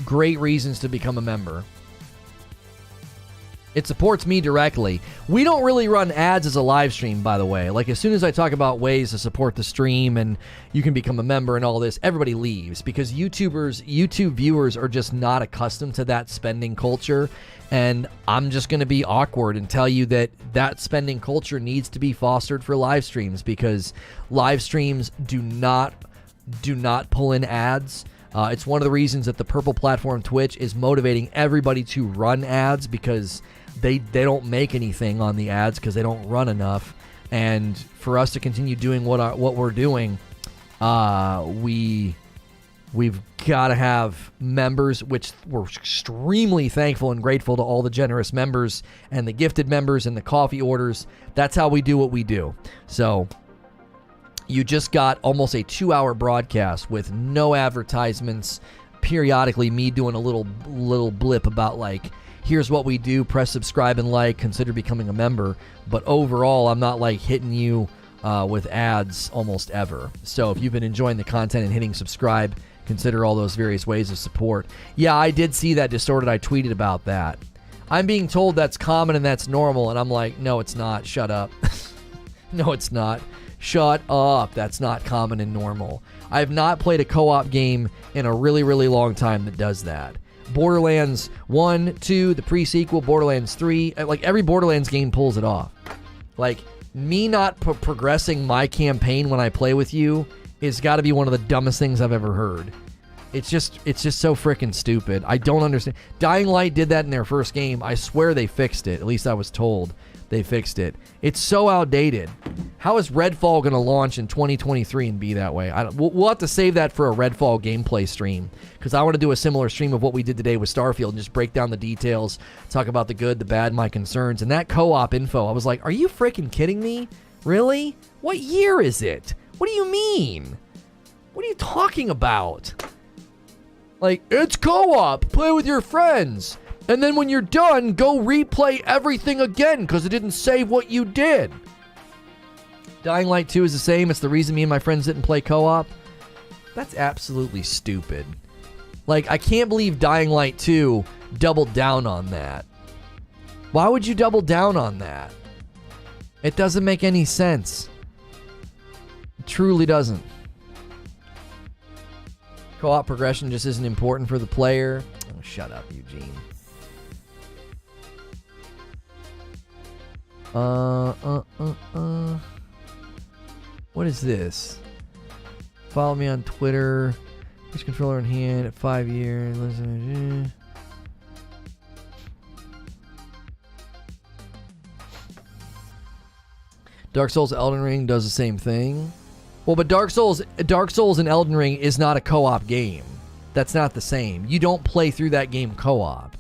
Great reasons to become a member. It supports me directly. We don't really run ads as a live stream, by the way. Like, as soon as I talk about ways to support the stream and you can become a member and all this, everybody leaves because YouTube viewers are just not accustomed to that spending culture. And I'm just going to be awkward and tell you that spending culture needs to be fostered for live streams because live streams do not pull in ads. It's one of the reasons that the purple platform Twitch is motivating everybody to run ads because they don't make anything on the ads because they don't run enough. And for us to continue doing what we're doing, we've got to have members, which we're extremely thankful and grateful to all the generous members and the gifted members and the coffee orders. That's how we do what we do. So you just got almost a 2-hour broadcast with no advertisements, periodically me doing a little blip about like, here's what we do, press subscribe and like, consider becoming a member. But overall, I'm not like hitting you with ads almost ever. So if you've been enjoying the content and hitting subscribe, consider all those various ways of support. Yeah, I did see that Distorted. I tweeted about that. I'm being told that's common and that's normal, and I'm like, no, it's not. Shut up. No, it's not. Shut up. That's not common and normal. I have not played a co-op game in a really, really long time that does that. Borderlands 1, 2, the pre-sequel, Borderlands 3, like every Borderlands game pulls it off. Like, me not progressing my campaign when I play with you is got to be one of the dumbest things I've ever heard. It's just so freaking stupid. I don't understand. Dying Light did that in their first game. I swear they fixed it. At least I was told they fixed it. It's so outdated. How is Redfall going to launch in 2023 and be that way? We'll have to save that for a Redfall gameplay stream because I want to do a similar stream of what we did today with Starfield and just break down the details, talk about the good, the bad, my concerns. And that co-op info, I was like, are you freaking kidding me? Really? What year is it? What do you mean? What are you talking about? Like, it's co-op. Play with your friends. And then when you're done, go replay everything again because it didn't save what you did. Dying Light 2 is the same. It's the reason me and my friends didn't play co-op. That's absolutely stupid. Like, I can't believe Dying Light 2 doubled down on that. Why would you double down on that? It doesn't make any sense. It truly doesn't. Co-op progression just isn't important for the player. Oh, shut up, Eugene. What is this? Follow me on Twitter. Which controller in hand at 5 years. Dark Souls Elden Ring does the same thing. Well, but Dark Souls and Elden Ring is not a co-op game. That's not the same. You don't play through that game co-op.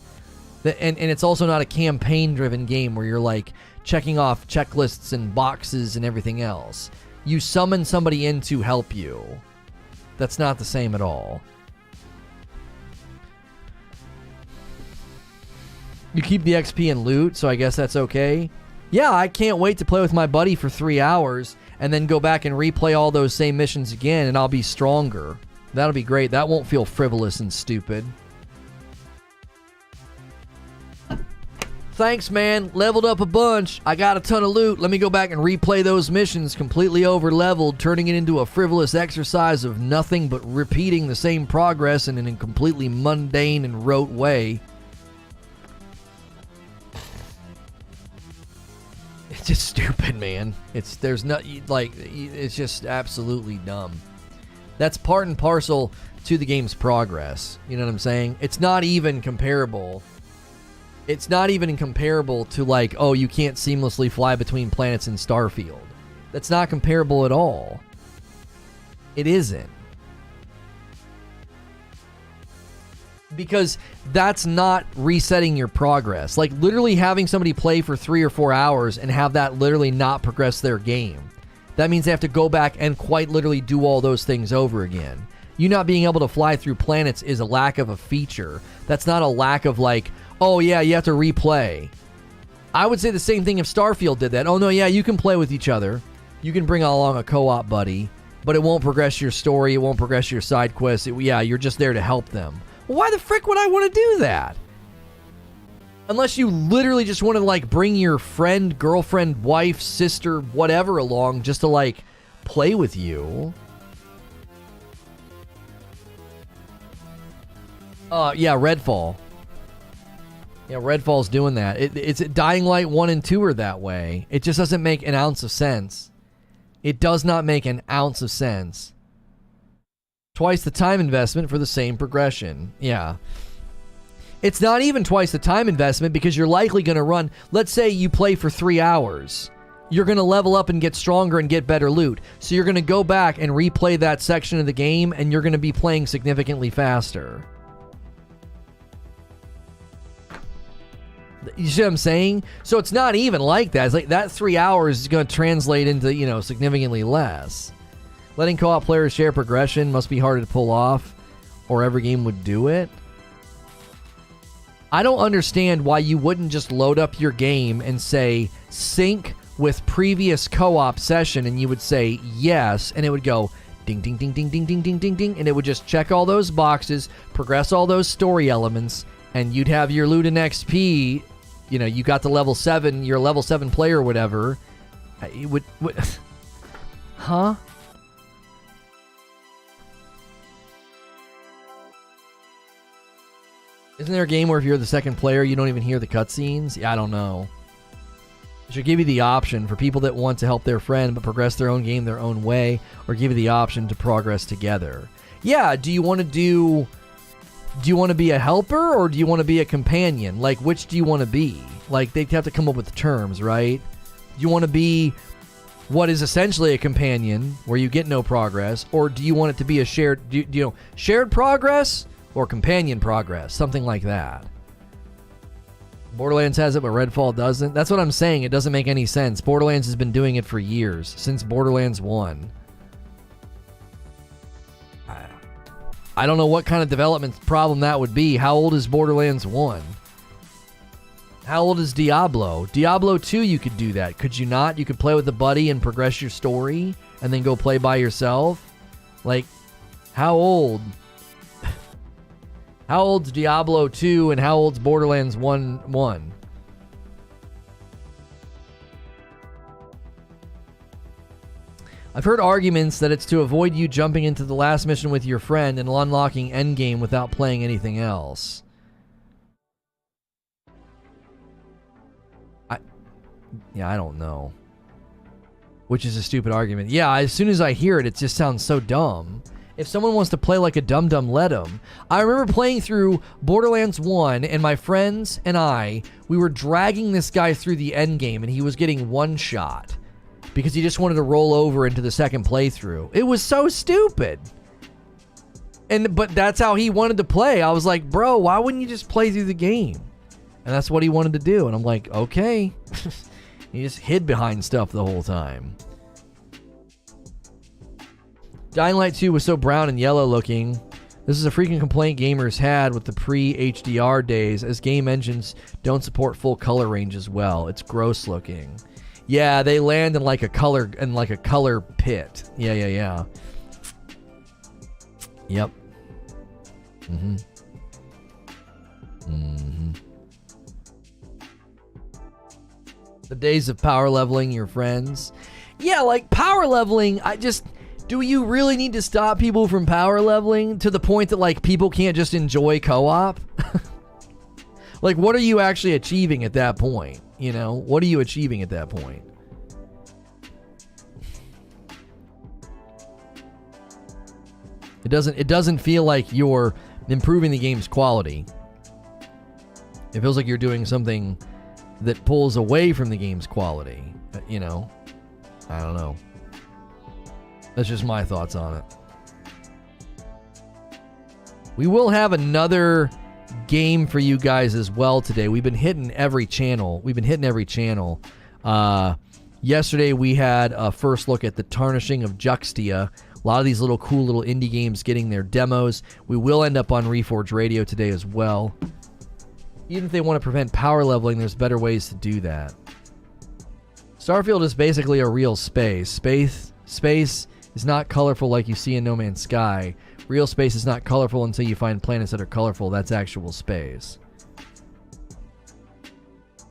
And it's also not a campaign-driven game where you're like checking off checklists and boxes and everything else. You summon somebody in to help you. That's not the same at all. You keep the XP and loot, so I guess that's okay. Yeah, I can't wait to play with my buddy for 3 hours and then go back and replay all those same missions again, and I'll be stronger. That'll be great. That won't feel frivolous and stupid. Thanks, man. Leveled up a bunch. I got a ton of loot. Let me go back and replay those missions completely over-leveled, turning it into a frivolous exercise of nothing but repeating the same progress in a completely mundane and rote way. It's just stupid, man. It's just absolutely dumb. That's part and parcel to the game's progress. You know what I'm saying? It's not even comparable. It's not even comparable to like, oh, you can't seamlessly fly between planets in Starfield. That's not comparable at all. It isn't. Because that's not resetting your progress. Like literally having somebody play for 3 or 4 hours and have that literally not progress their game. That means they have to go back and quite literally do all those things over again. You not being able to fly through planets is a lack of a feature. That's not a lack of like, oh yeah, you have to replay. I would say the same thing if Starfield did that. Oh no, yeah, you can play with each other. You can bring along a co-op buddy, but it won't progress your story. It won't progress your side quests. You're just there to help them. Well, why the frick would I want to do that? Unless you literally just want to like bring your friend, girlfriend, wife, sister, whatever along just to like play with you. Yeah, Redfall. Yeah, Redfall's doing that. It's Dying Light 1 and 2 are that way. It just doesn't make an ounce of sense. It does not make an ounce of sense. Twice the time investment for the same progression. Yeah. It's not even twice the time investment because you're likely going to run... Let's say you play for 3 hours. You're going to level up and get stronger and get better loot. So you're going to go back and replay that section of the game and you're going to be playing significantly faster. You see what I'm saying? So it's not even like that. It's like that 3 hours is going to translate into, significantly less. Letting co-op players share progression must be harder to pull off, or every game would do it. I don't understand why you wouldn't just load up your game and say, sync with previous co-op session, and you would say yes, and it would go ding, ding, ding, ding, ding, ding, ding, ding, ding, and it would just check all those boxes, progress all those story elements, and you'd have your loot and XP. You got to level 7, you're a level 7 player or whatever. It would huh? Isn't there a game where if you're the second player, you don't even hear the cutscenes? Yeah, I don't know. It should give you the option for people that want to help their friend but progress their own game their own way, or give you the option to progress together. Yeah, do you want to be a helper or do you want to be a companion? Like, which do you want to be? Like, they'd have to come up with the terms, right? Do you want to be what is essentially a companion where you get no progress, or do you want it to be a shared progress or companion progress? Something like that. Borderlands has it, but Redfall doesn't. That's what I'm saying. It doesn't make any sense. Borderlands has been doing it for years, since Borderlands 1. I don't know what kind of development problem that would be. How old is Borderlands 1? How old is Diablo? Diablo 2, you could do that. Could you not? You could play with a buddy and progress your story and then go play by yourself? Like, how old? How old's Diablo 2 and how old's Borderlands 1? I've heard arguments that it's to avoid you jumping into the last mission with your friend and unlocking endgame without playing anything else. I don't know. Which is a stupid argument. Yeah, as soon as I hear it, it just sounds so dumb. If someone wants to play like a dum-dum, let them. I remember playing through Borderlands 1, and my friends and we were dragging this guy through the endgame, and he was getting one shot because he just wanted to roll over into the second playthrough. It was so stupid. But that's how he wanted to play. I was like, bro, why wouldn't you just play through the game? And that's what he wanted to do. And I'm like, okay. He just hid behind stuff the whole time. Dying Light 2 was so brown and yellow looking. This is a freaking complaint gamers had with the pre-HDR days, as game engines don't support full color range as well. It's gross looking. Yeah, they land in like a color pit. Yeah. Yep. The days of power leveling your friends. Yeah, like power leveling, do you really need to stop people from power leveling to the point that like people can't just enjoy co-op? Like, what are you actually achieving at that point? What are you achieving at that point? It doesn't feel like you're improving the game's quality. It feels like you're doing something that pulls away from the game's quality. I don't know. That's just my thoughts on it. We will have another game for you guys as well today. We've been hitting every channel. Yesterday we had a first look at the Tarnishing of Juxtia, A lot of these little cool little indie games getting their demos. We will end up on Reforge Radio today as well. Even if they want to prevent power leveling, there's better ways to do that. Starfield is basically a real space. Space is not colorful like you see in No Man's Sky. Real space is not colorful until you find planets that are colorful. That's actual space.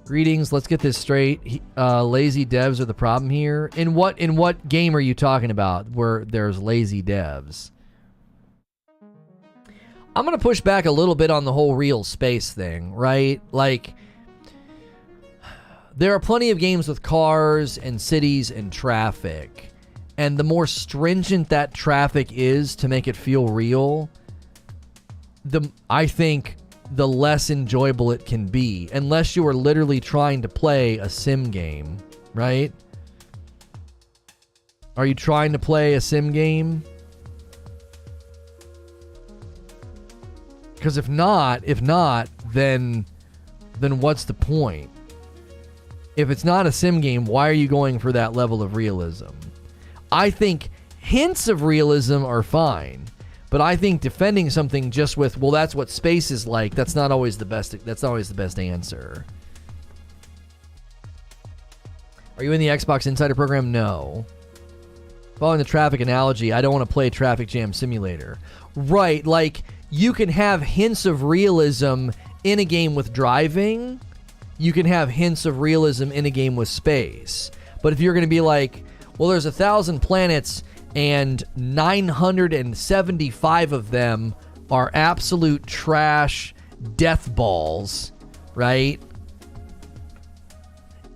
Greetings. Let's get this straight. Lazy devs are the problem here. In what game are you talking about where there's lazy devs? I'm going to push back a little bit on the whole real space thing, right? Like, there are plenty of games with cars and cities and traffic. And the more stringent that traffic is to make it feel real, I think the less enjoyable it can be. Unless you are literally trying to play a sim game, right? Are you trying to play a sim game? Because if not, then what's the point? If it's not a sim game, why are you going for that level of realism? I think hints of realism are fine, but I think defending something just with, well, that's what space is like, that's not always the best answer. Are you in the Xbox Insider program? No. Following the traffic analogy, I don't want to play Traffic Jam Simulator. Right, like, you can have hints of realism in a game with driving. You can have hints of realism in a game with space. But if you're going to be like, well, there's 1,000 planets and 975 of them are absolute trash death balls, right?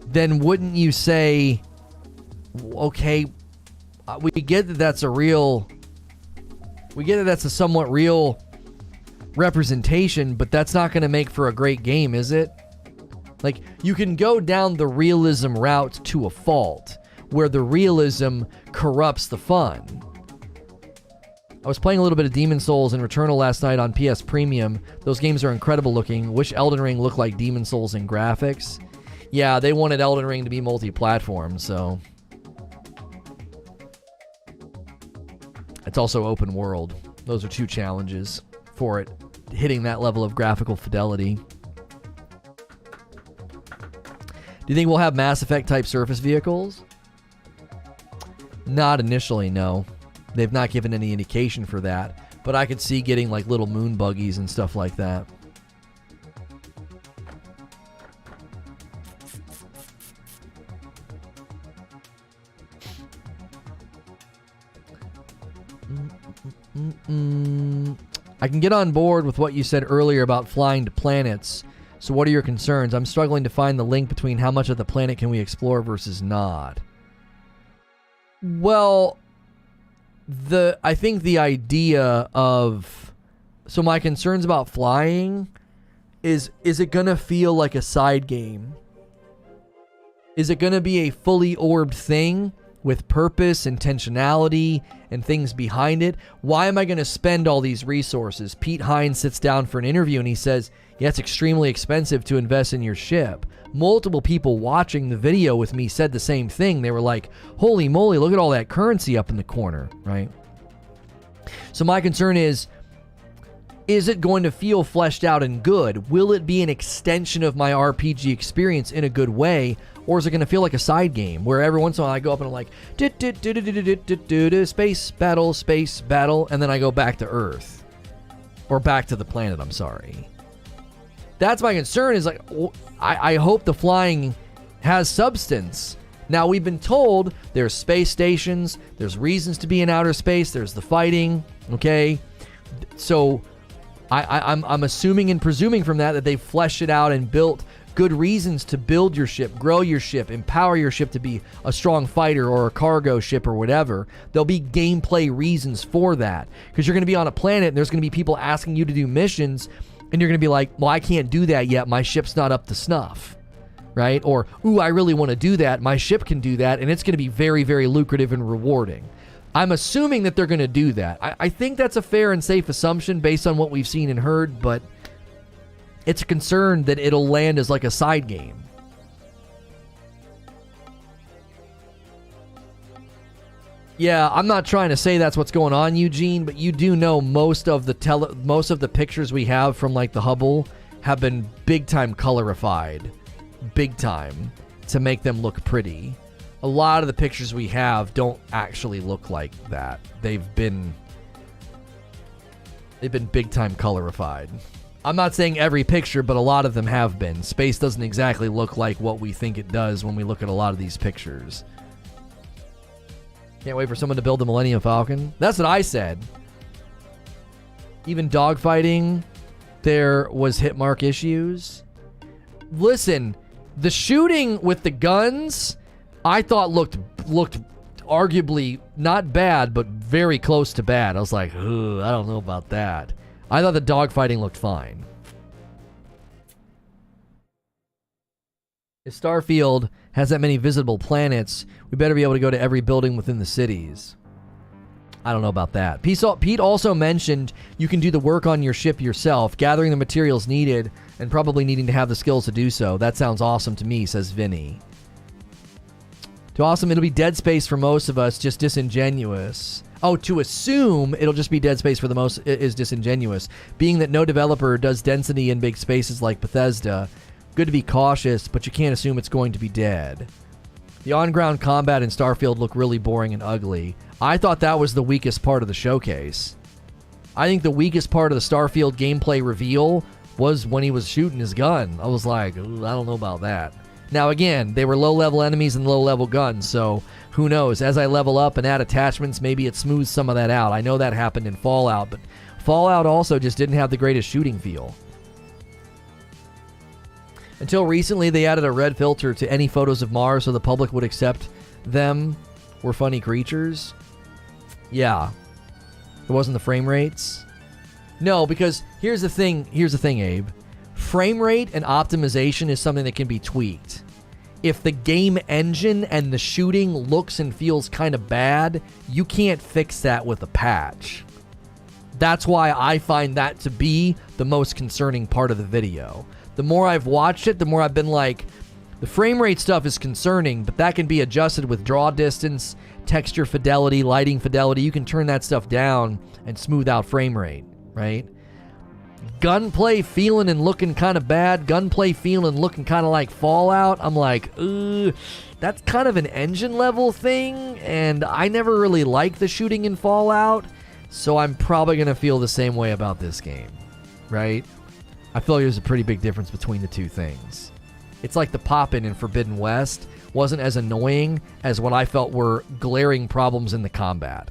Then wouldn't you say, okay, we get that that's a somewhat real representation, but that's not going to make for a great game, is it? Like, you can go down the realism route to a fault, where the realism corrupts the fun. I was playing a little bit of Demon Souls and Returnal last night on PS Premium. Those games are incredible looking. Wish Elden Ring looked like Demon Souls in graphics. Yeah, they wanted Elden Ring to be multi-platform, so... It's also open world. Those are two challenges for it, hitting that level of graphical fidelity. Do you think we'll have Mass Effect type surface vehicles? Not initially, no. They've not given any indication for that, but I could see getting like little moon buggies and stuff like that. I can get on board with what you said earlier about flying to planets. So what are your concerns? I'm struggling to find the link between how much of the planet can we explore versus not. Well, I think the idea of... So my concerns about flying is it going to feel like a side game? Is it going to be a fully orbed thing with purpose, intentionality, and things behind it? Why am I going to spend all these resources? Pete Hines sits down for an interview and he says, yeah, it's extremely expensive to invest in your ship. Multiple people watching the video with me said the same thing. They were like, holy moly, look at all that currency up in the corner, right? So my concern is it going to feel fleshed out and good? Will it be an extension of my RPG experience in a good way? Or is it going to feel like a side game where every once in a while I go up and I'm like, space battle, and then I go back to Earth. Or back to the planet, I'm sorry. That's my concern, is like, I hope the flying has substance. Now, we've been told there's space stations, there's reasons to be in outer space, there's the fighting, okay? So I'm assuming and presuming from that they've fleshed it out and built good reasons to build your ship, grow your ship, empower your ship to be a strong fighter or a cargo ship or whatever. There'll be gameplay reasons for that. Because you're going to be on a planet and there's going to be people asking you to do missions and you're going to be like, well, I can't do that yet. My ship's not up to snuff. Right? Or, ooh, I really want to do that. My ship can do that and it's going to be very, very lucrative and rewarding. I'm assuming that they're going to do that. I think that's a fair and safe assumption based on what we've seen and heard, but it's a concern that it'll land as like a side game. Yeah, I'm not trying to say that's what's going on, Eugene, but you do know most of the pictures we have from like the Hubble have been big time colorified, big time, to make them look pretty. A lot of the pictures we have don't actually look like that. They've been big time colorified. I'm not saying every picture, but a lot of them have been. Space doesn't exactly look like what we think it does when we look at a lot of these pictures. Can't wait for someone to build the Millennium Falcon. That's what I said. Even dogfighting, there was hit mark issues. Listen, the shooting with the guns, I thought looked arguably not bad, but very close to bad. I was like, ugh, I don't know about that. I thought the dogfighting looked fine. If Starfield has that many visitable planets, we better be able to go to every building within the cities. I don't know about that. Pete also mentioned you can do the work on your ship yourself, gathering the materials needed, and probably needing to have the skills to do so. That sounds awesome to me, says Vinny. Too awesome, it'll be Dead Space for most of us, just disingenuous. Oh, to assume it'll just be Dead Space for the most is disingenuous. Being that no developer does density in big spaces like Bethesda, good to be cautious, but you can't assume it's going to be dead. The on-ground combat in Starfield looked really boring and ugly. I thought that was the weakest part of the showcase. I think the weakest part of the Starfield gameplay reveal was when he was shooting his gun. I was like, I don't know about that. Now again, they were low-level enemies and low-level guns, so who knows? As I level up and add attachments, maybe it smooths some of that out. I know that happened in Fallout, but Fallout also just didn't have the greatest shooting feel. Until recently, they added a red filter to any photos of Mars so the public would accept them were funny creatures. Yeah. It wasn't the frame rates. No, because here's the thing, Abe. Frame rate and optimization is something that can be tweaked. If the game engine and the shooting looks and feels kind of bad, you can't fix that with a patch. That's why I find that to be the most concerning part of the video. The more I've watched it, the more I've been like, the frame rate stuff is concerning, but that can be adjusted with draw distance, texture fidelity, lighting fidelity. You can turn that stuff down and smooth out frame rate, right? Gunplay feeling and looking kind of bad. Gunplay feeling and looking kind of like Fallout. I'm like, that's kind of an engine level thing, and I never really liked the shooting in Fallout, so I'm probably going to feel the same way about this game, right? I feel like there's a pretty big difference between the two things. It's like the pop-in in Forbidden West wasn't as annoying as what I felt were glaring problems in the combat.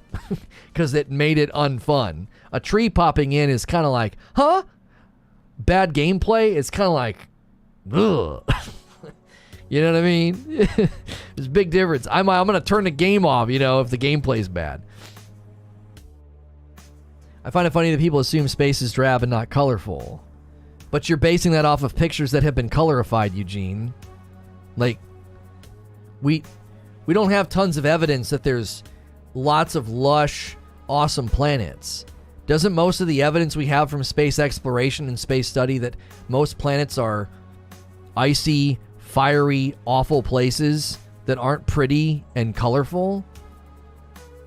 Because it made it unfun. A tree popping in is kind of like, huh? Bad gameplay is kind of like, ugh. You know what I mean? There's a big difference. I'm going to turn the game off, if the gameplay's bad. I find it funny that people assume space is drab and not colorful. But you're basing that off of pictures that have been colorified, Eugene. Like, we don't have tons of evidence that there's lots of lush, awesome planets. Doesn't most of the evidence we have from space exploration and space study that most planets are icy, fiery, awful places that aren't pretty and colorful?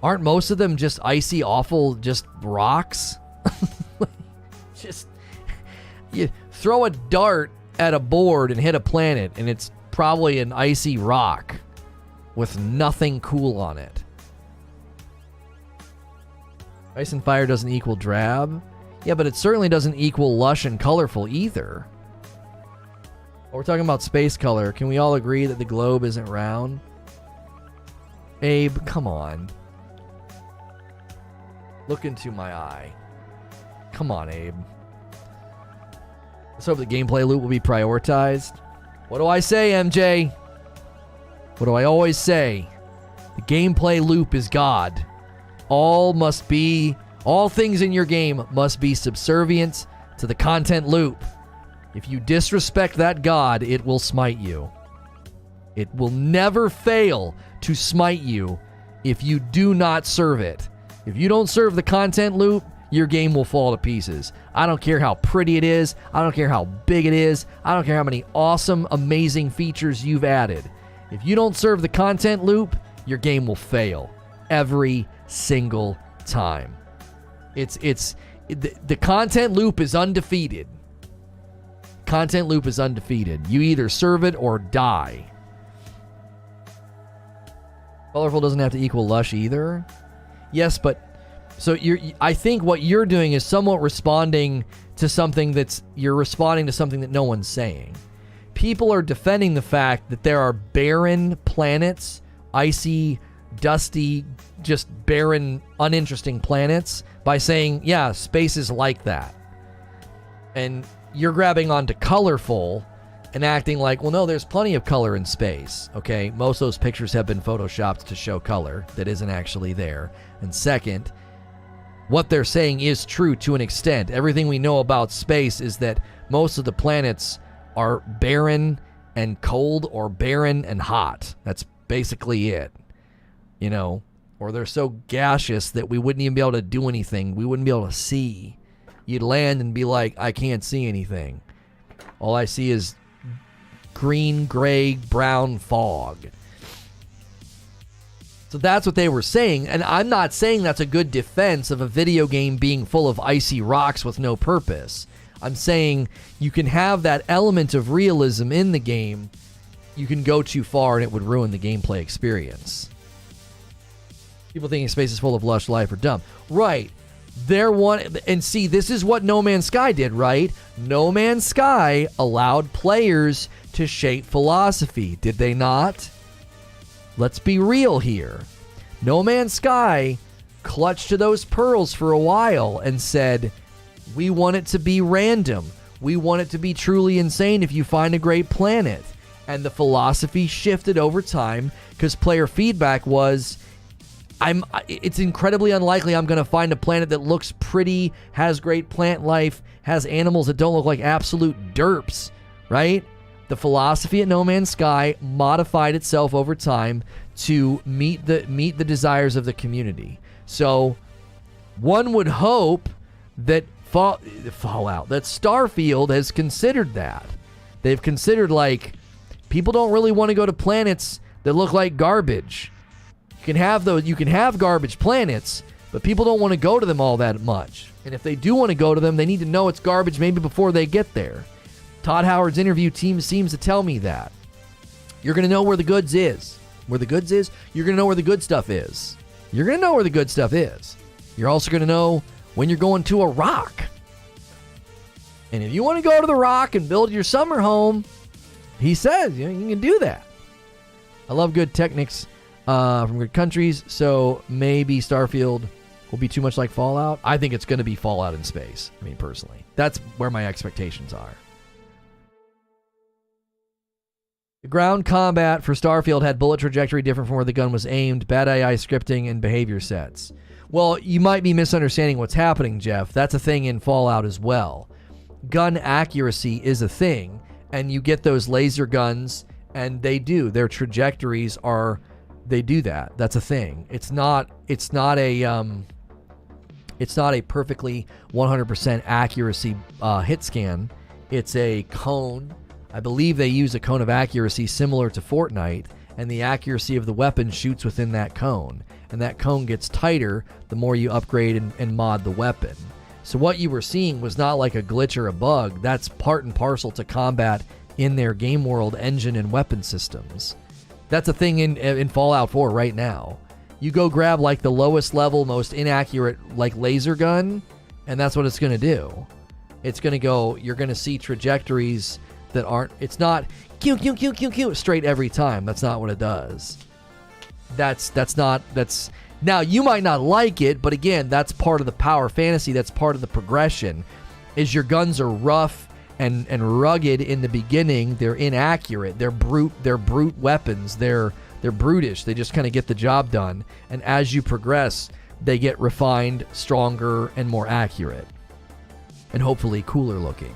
Aren't most of them just icy, awful, just rocks? Just... You throw a dart at a board and hit a planet, and it's probably an icy rock with nothing cool on it. Ice and fire doesn't equal drab. Yeah, but it certainly doesn't equal lush and colorful either. We're talking about space color. Can we all agree that the globe isn't round? Abe, come on. Look into my eye. Come on, Abe. Let's hope the gameplay loop will be prioritized. What do I say, MJ? What do I always say? The gameplay loop is God. All things in your game must be subservient to the content loop. If you disrespect that God, it will smite you. It will never fail to smite you if you do not serve it. If you don't serve the content loop, your game will fall to pieces. I don't care how pretty it is. I don't care how big it is. I don't care how many awesome, amazing features you've added. If you don't serve the content loop, your game will fail. every single time. The content loop is undefeated. Content loop is undefeated. You either serve it or die. Colorful doesn't have to equal lush either. Yes, but so I think what you're doing is somewhat responding to something you're responding to something that no one's saying. People are defending the fact that there are barren planets, icy, dusty, just barren, uninteresting planets by saying, yeah, space is like that. And you're grabbing onto colorful and acting like, well, no, there's plenty of color in space. Okay, most of those pictures have been photoshopped to show color that isn't actually there. And second, what they're saying is true to an extent. Everything we know about space is that most of the planets are barren and cold or barren and hot. That's basically it. You know, or they're so gaseous that we wouldn't even be able to do anything. We wouldn't be able to see. You'd land and be like, I can't see anything. All I see is green, gray, brown fog. So that's what they were saying. And I'm not saying that's a good defense of a video game being full of icy rocks with no purpose. I'm saying you can have that element of realism in the game. You can go too far and it would ruin the gameplay experience. People thinking space is full of lush life are dumb. Right. And see, this is what No Man's Sky did, right? No Man's Sky allowed players to shape philosophy, did they not? Let's be real here. No Man's Sky clutched to those pearls for a while and said, we want it to be random. We want it to be truly insane if you find a great planet. And the philosophy shifted over time because player feedback was, it's incredibly unlikely I'm going to find a planet that looks pretty, has great plant life, has animals that don't look like absolute derps, right? The philosophy at No Man's Sky modified itself over time to meet the desires of the community. So one would hope that Fallout, that Starfield has considered that. They've considered, like, people don't really want to go to planets that look like garbage. You can have garbage planets, but people don't want to go to them all that much. And if they do want to go to them, they need to know it's garbage maybe before they get there. Todd Howard's interview team seems to tell me that. You're going to know where the goods is. Where the goods is, you're going to know where the good stuff is. You're going to know where the good stuff is. You're also going to know when you're going to a rock. And if you want to go to the rock and build your summer home, he says, you can do that. I love good techniques from good countries, so maybe Starfield will be too much like Fallout. I think it's going to be Fallout in space, I mean, personally. That's where my expectations are. The ground combat for Starfield had bullet trajectory different from where the gun was aimed, bad AI scripting, and behavior sets. Well, you might be misunderstanding what's happening, Jeff. That's a thing in Fallout as well. Gun accuracy is a thing, and you get those laser guns, and they do. Their trajectories are... They do that. That's a thing. It's not a perfectly 100% accuracy hit scan. It's a cone. I believe they use a cone of accuracy similar to Fortnite, and the accuracy of the weapon shoots within that cone. And that cone gets tighter the more you upgrade and mod the weapon. So what you were seeing was not like a glitch or a bug. That's part and parcel to combat in their game world engine and weapon systems. That's a thing in Fallout 4 right now. You go grab like the lowest level, most inaccurate like laser gun, and that's what it's going to do. It's going to go, you're going to see trajectories that aren't, it's not straight every time. That's not what it does. Now you might not like it, but again, that's part of the power fantasy. That's part of the progression, is your guns are rough and rugged in the beginning. They're inaccurate. They're brute weapons. They're brutish. They just kind of get the job done. And as you progress, they get refined, stronger, and more accurate. And hopefully cooler looking.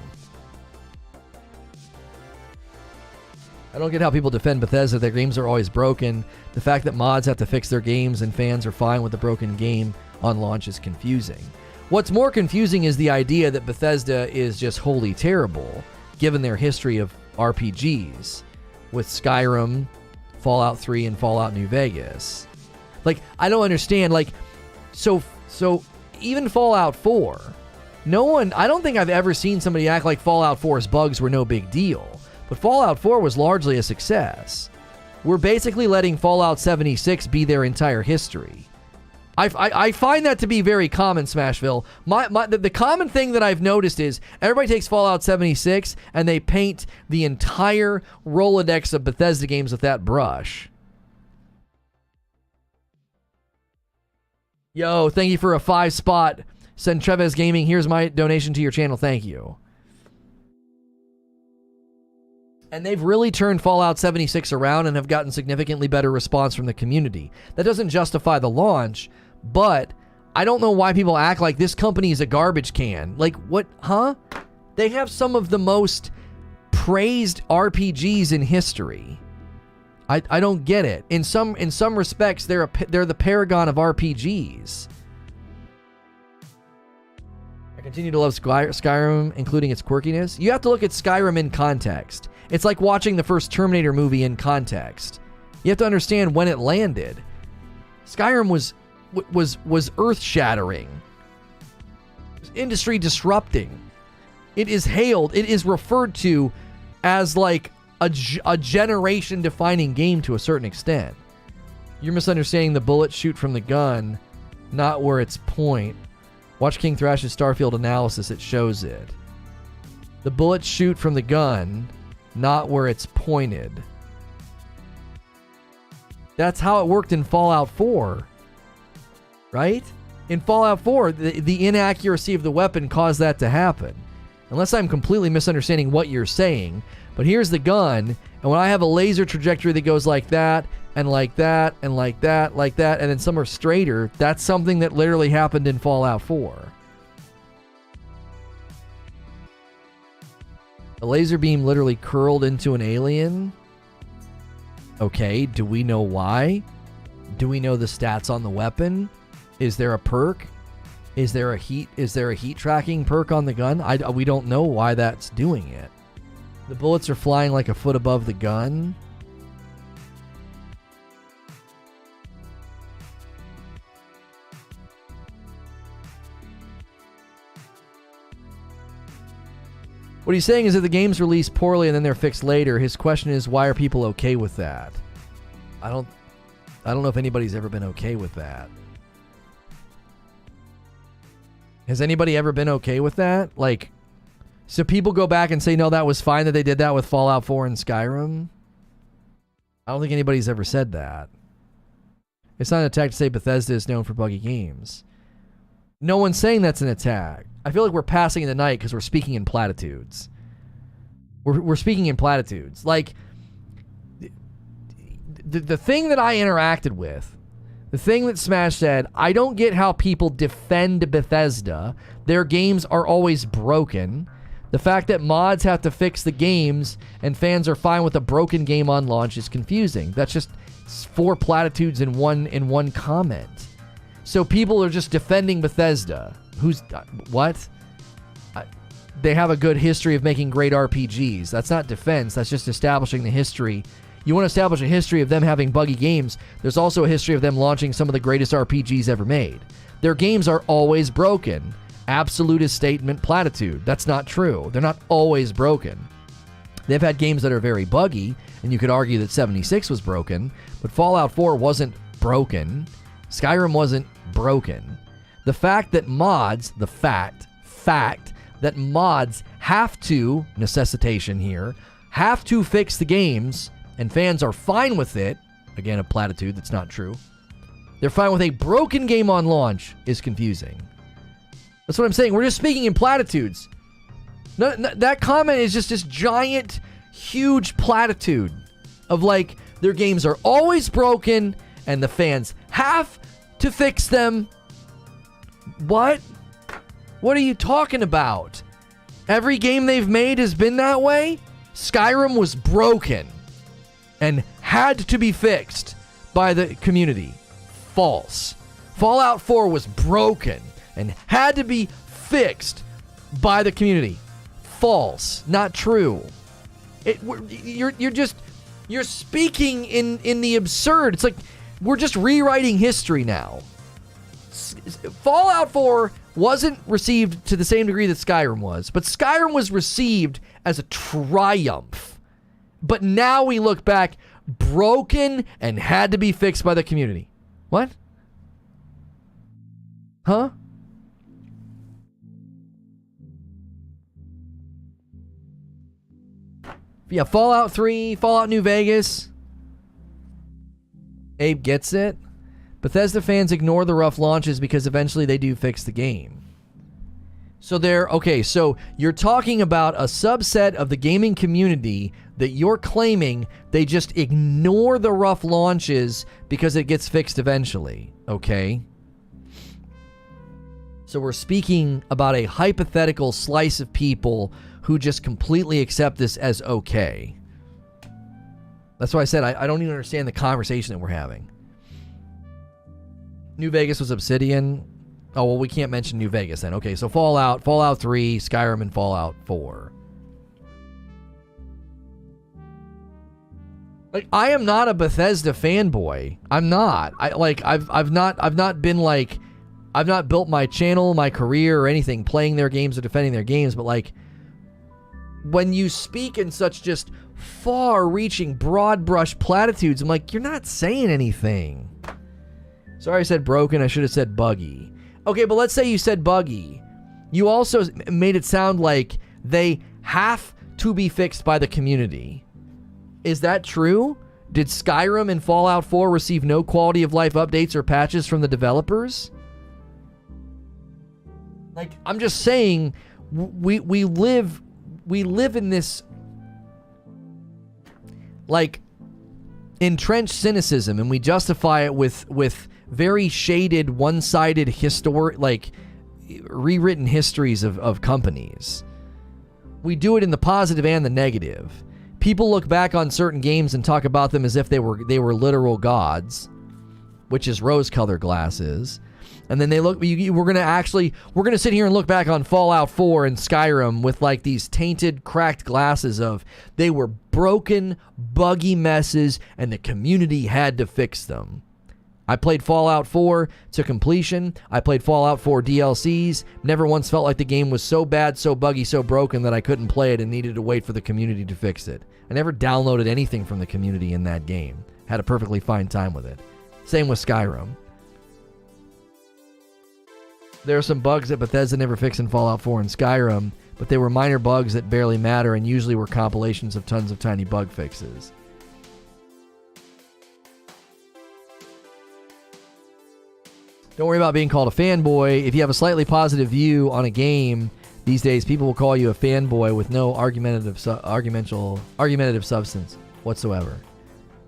I don't get how people defend Bethesda. Their games are always broken. The fact that mods have to fix their games and fans are fine with the broken game on launch is confusing. What's more confusing is the idea that Bethesda is just wholly terrible, given their history of RPGs with Skyrim, Fallout 3, and Fallout New Vegas. Like, I don't understand. Like, so even Fallout 4, I don't think I've ever seen somebody act like Fallout 4's bugs were no big deal. But Fallout 4 was largely a success. We're basically letting Fallout 76 be their entire history. I find that to be very common, Smashville. The common thing that I've noticed is everybody takes Fallout 76 and they paint the entire Rolodex of Bethesda games with that brush. Yo, thank you for a 5-spot. Send Treves Gaming. Here's my donation to your channel. Thank you. And they've really turned Fallout 76 around and have gotten significantly better response from the community. That doesn't justify the launch, but I don't know why people act like this company is a garbage can. Like, what? Huh? They have some of the most praised RPGs in history. I don't get it. In some respects, they're the paragon of RPGs. I continue to love Skyrim, including its quirkiness. You have to look at Skyrim in context. It's like watching the first Terminator movie in context. You have to understand when it landed. Skyrim was earth-shattering. It was industry disrupting. It is hailed. It is referred to as like a generation-defining game to a certain extent. You're misunderstanding the bullets shoot from the gun, not where it's point. Watch King Thrash's Starfield analysis. It shows it. The bullets shoot from the gun, not where it's pointed. That's how it worked in Fallout 4. Right? In Fallout 4, the inaccuracy of the weapon caused that to happen. Unless I'm completely misunderstanding what you're saying. But here's the gun, and when I have a laser trajectory that goes like that, and like that, and like that, like that, and then some are straighter, that's something that literally happened in Fallout 4. A laser beam literally curled into an alien? Okay, do we know why? Do we know the stats on the weapon? Is there a perk? Is there a heat tracking perk on the gun? We don't know why that's doing it. The bullets are flying like a foot above the gun. What he's saying is that the game's released poorly and then they're fixed later. His question is, why are people okay with that? I don't know if anybody's ever been okay with that. Has anybody ever been okay with that? Like, so people go back and say, no, that was fine that they did that with Fallout 4 and Skyrim? I don't think anybody's ever said that. It's not an attack to say Bethesda is known for buggy games. No one's saying that's an attack. I feel like we're passing the night because we're speaking in platitudes. We're speaking in platitudes. Like, the thing that I interacted with, the thing that Smash said, I don't get how people defend Bethesda. Their games are always broken. The fact that mods have to fix the games and fans are fine with a broken game on launch is confusing. That's just 4 platitudes in one comment. So people are just defending Bethesda. What? They have a good history of making great RPGs. That's not defense. That's just establishing the history. You want to establish a history of them having buggy games. There's also a history of them launching some of the greatest RPGs ever made. Their games are always broken. Absolutist statement, platitude. That's not true. They're not always broken. They've had games that are very buggy, and you could argue that 76 was broken, but Fallout 4 wasn't broken. Skyrim wasn't broken. The fact that mods, the fact that mods have to, necessitation here, have to fix the games, and fans are fine with it, again, a platitude that's not true, they're fine with a broken game on launch, is confusing. That's what I'm saying. We're just speaking in platitudes. No, that comment is just this giant, huge platitude of like, their games are always broken, and the fans have to fix them. What? What are you talking about? Every game they've made has been that way? Skyrim was broken and had to be fixed by the community. False. Fallout 4 was broken and had to be fixed by the community. False. Not true. You're speaking in the absurd. It's like We're just rewriting history now. Fallout 4 wasn't received to the same degree that Skyrim was, but Skyrim was received as a triumph. But now we look back, broken and had to be fixed by the community. What? Huh? Yeah, Fallout 3, Fallout New Vegas. Abe gets it. Bethesda fans ignore the rough launches because eventually they do fix the game. So so you're talking about a subset of the gaming community that you're claiming they just ignore the rough launches because it gets fixed eventually, okay? So we're speaking about a hypothetical slice of people who just completely accept this as okay. That's why I said I don't even understand the conversation that we're having. New Vegas was Obsidian. Oh, well, we can't mention New Vegas then. Okay, so Fallout 3, Skyrim, and Fallout 4. Like, I am not a Bethesda fanboy. I'm not. I've not built my channel, my career, or anything playing their games or defending their games, but like, when you speak in such just far-reaching, broad-brush platitudes, I'm like, you're not saying anything. Sorry I said broken. I should have said buggy. Okay, but let's say you said buggy. You also made it sound like they have to be fixed by the community. Is that true? Did Skyrim and Fallout 4 receive no quality of life updates or patches from the developers? Like, I'm just saying, we live in this, like, entrenched cynicism, and we justify it with very shaded, one-sided rewritten histories of companies. We do it in the positive and the negative. People look back on certain games and talk about them as if they were literal gods, which is rose-colored glasses. And then we're gonna sit here and look back on Fallout 4 and Skyrim with like these tainted, cracked glasses of they were broken, buggy messes, and the community had to fix them. I played Fallout 4 to completion. I played Fallout 4 DLCs. Never once felt like the game was so bad, so buggy, so broken that I couldn't play it and needed to wait for the community to fix it. I never downloaded anything from the community in that game. Had a perfectly fine time with it. Same with Skyrim. There are some bugs that Bethesda never fixed in Fallout 4 and Skyrim, but they were minor bugs that barely matter and usually were compilations of tons of tiny bug fixes. Don't worry about being called a fanboy. If you have a slightly positive view on a game, these days people will call you a fanboy with no argumentative substance whatsoever.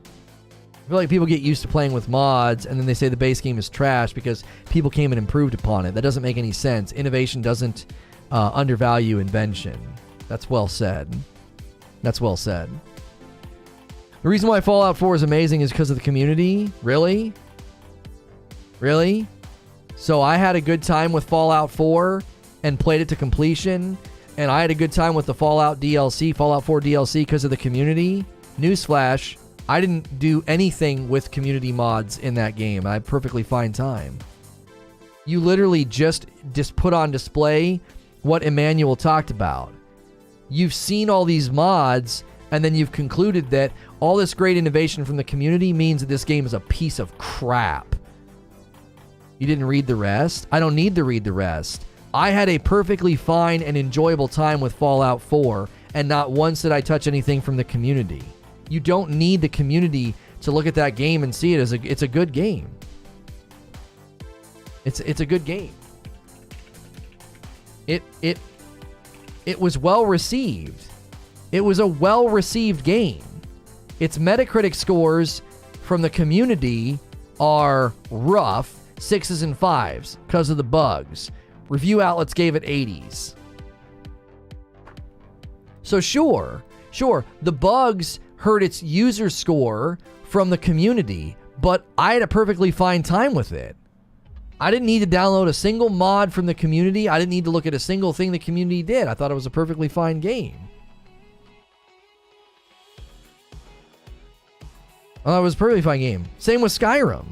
I feel like people get used to playing with mods, and then they say the base game is trash because people came and improved upon it. That doesn't make any sense. Innovation doesn't undervalue invention. That's well said. That's well said. The reason why Fallout 4 is amazing is because of the community. Really? Really? So I had a good time with Fallout 4 and played it to completion, and I had a good time with the Fallout 4 DLC because of the community. Newsflash, I didn't do anything with community mods in that game. I had a perfectly fine time. You literally just put on display what Emmanuel talked about. You've seen all these mods, and then you've concluded that all this great innovation from the community means that this game is a piece of crap. You didn't read the rest? I don't need to read the rest. I had a perfectly fine and enjoyable time with Fallout 4, and not once did I touch anything from the community. You don't need the community to look at that game and see it as it's a good game. It's a good game. It was well received. It was a well received game. Its Metacritic scores from the community are rough, 6s and 5s because of the bugs. Review outlets gave it 80s. So sure, the bugs hurt its user score from the community, but I had a perfectly fine time with it. I didn't need to download a single mod from the community. I didn't need to look at a single thing the community did. I thought it was a perfectly fine game. Oh, it was a perfectly fine game. Same with Skyrim.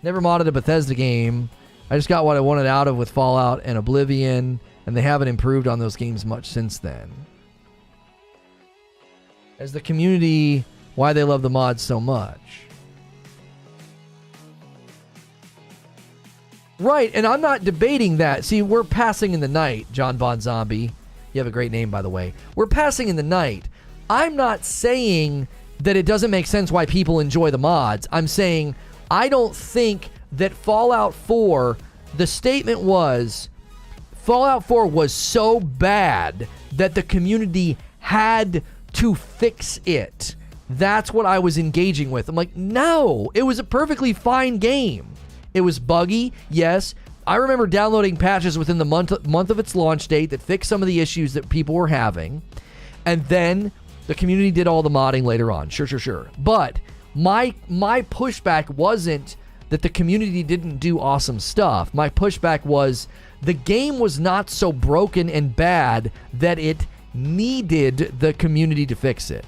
Never modded a Bethesda game. I just got what I wanted out of with Fallout and Oblivion, and they haven't improved on those games much since then. As the community, why they love the mods so much. Right, and I'm not debating that. See, we're passing in the night, John Bon Zombie. You have a great name, by the way. We're passing in the night. I'm not saying that it doesn't make sense why people enjoy the mods. I'm saying I don't think that Fallout 4, the statement was, Fallout 4 was so bad that the community had to fix it. That's what I was engaging with. I'm like, no, it was a perfectly fine game. It was buggy, yes. I remember downloading patches within the month of its launch date that fixed some of the issues that people were having. And then the community did all the modding later on. Sure. But my pushback wasn't that the community didn't do awesome stuff. My pushback was the game was not so broken and bad that it needed the community to fix it.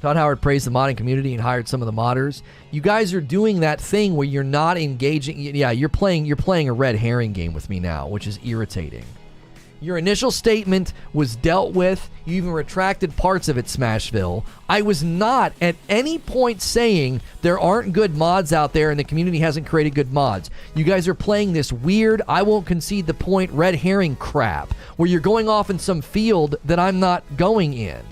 Todd Howard praised the modding community and hired some of the modders. You guys are doing that thing where you're not engaging. Yeah, you're playing a red herring game with me now, which is irritating. Your initial statement was dealt with. You even retracted parts of it, Smashville. I was not at any point saying there aren't good mods out there and the community hasn't created good mods. You guys are playing this weird, I won't concede the point, red herring crap, where you're going off in some field that I'm not going in.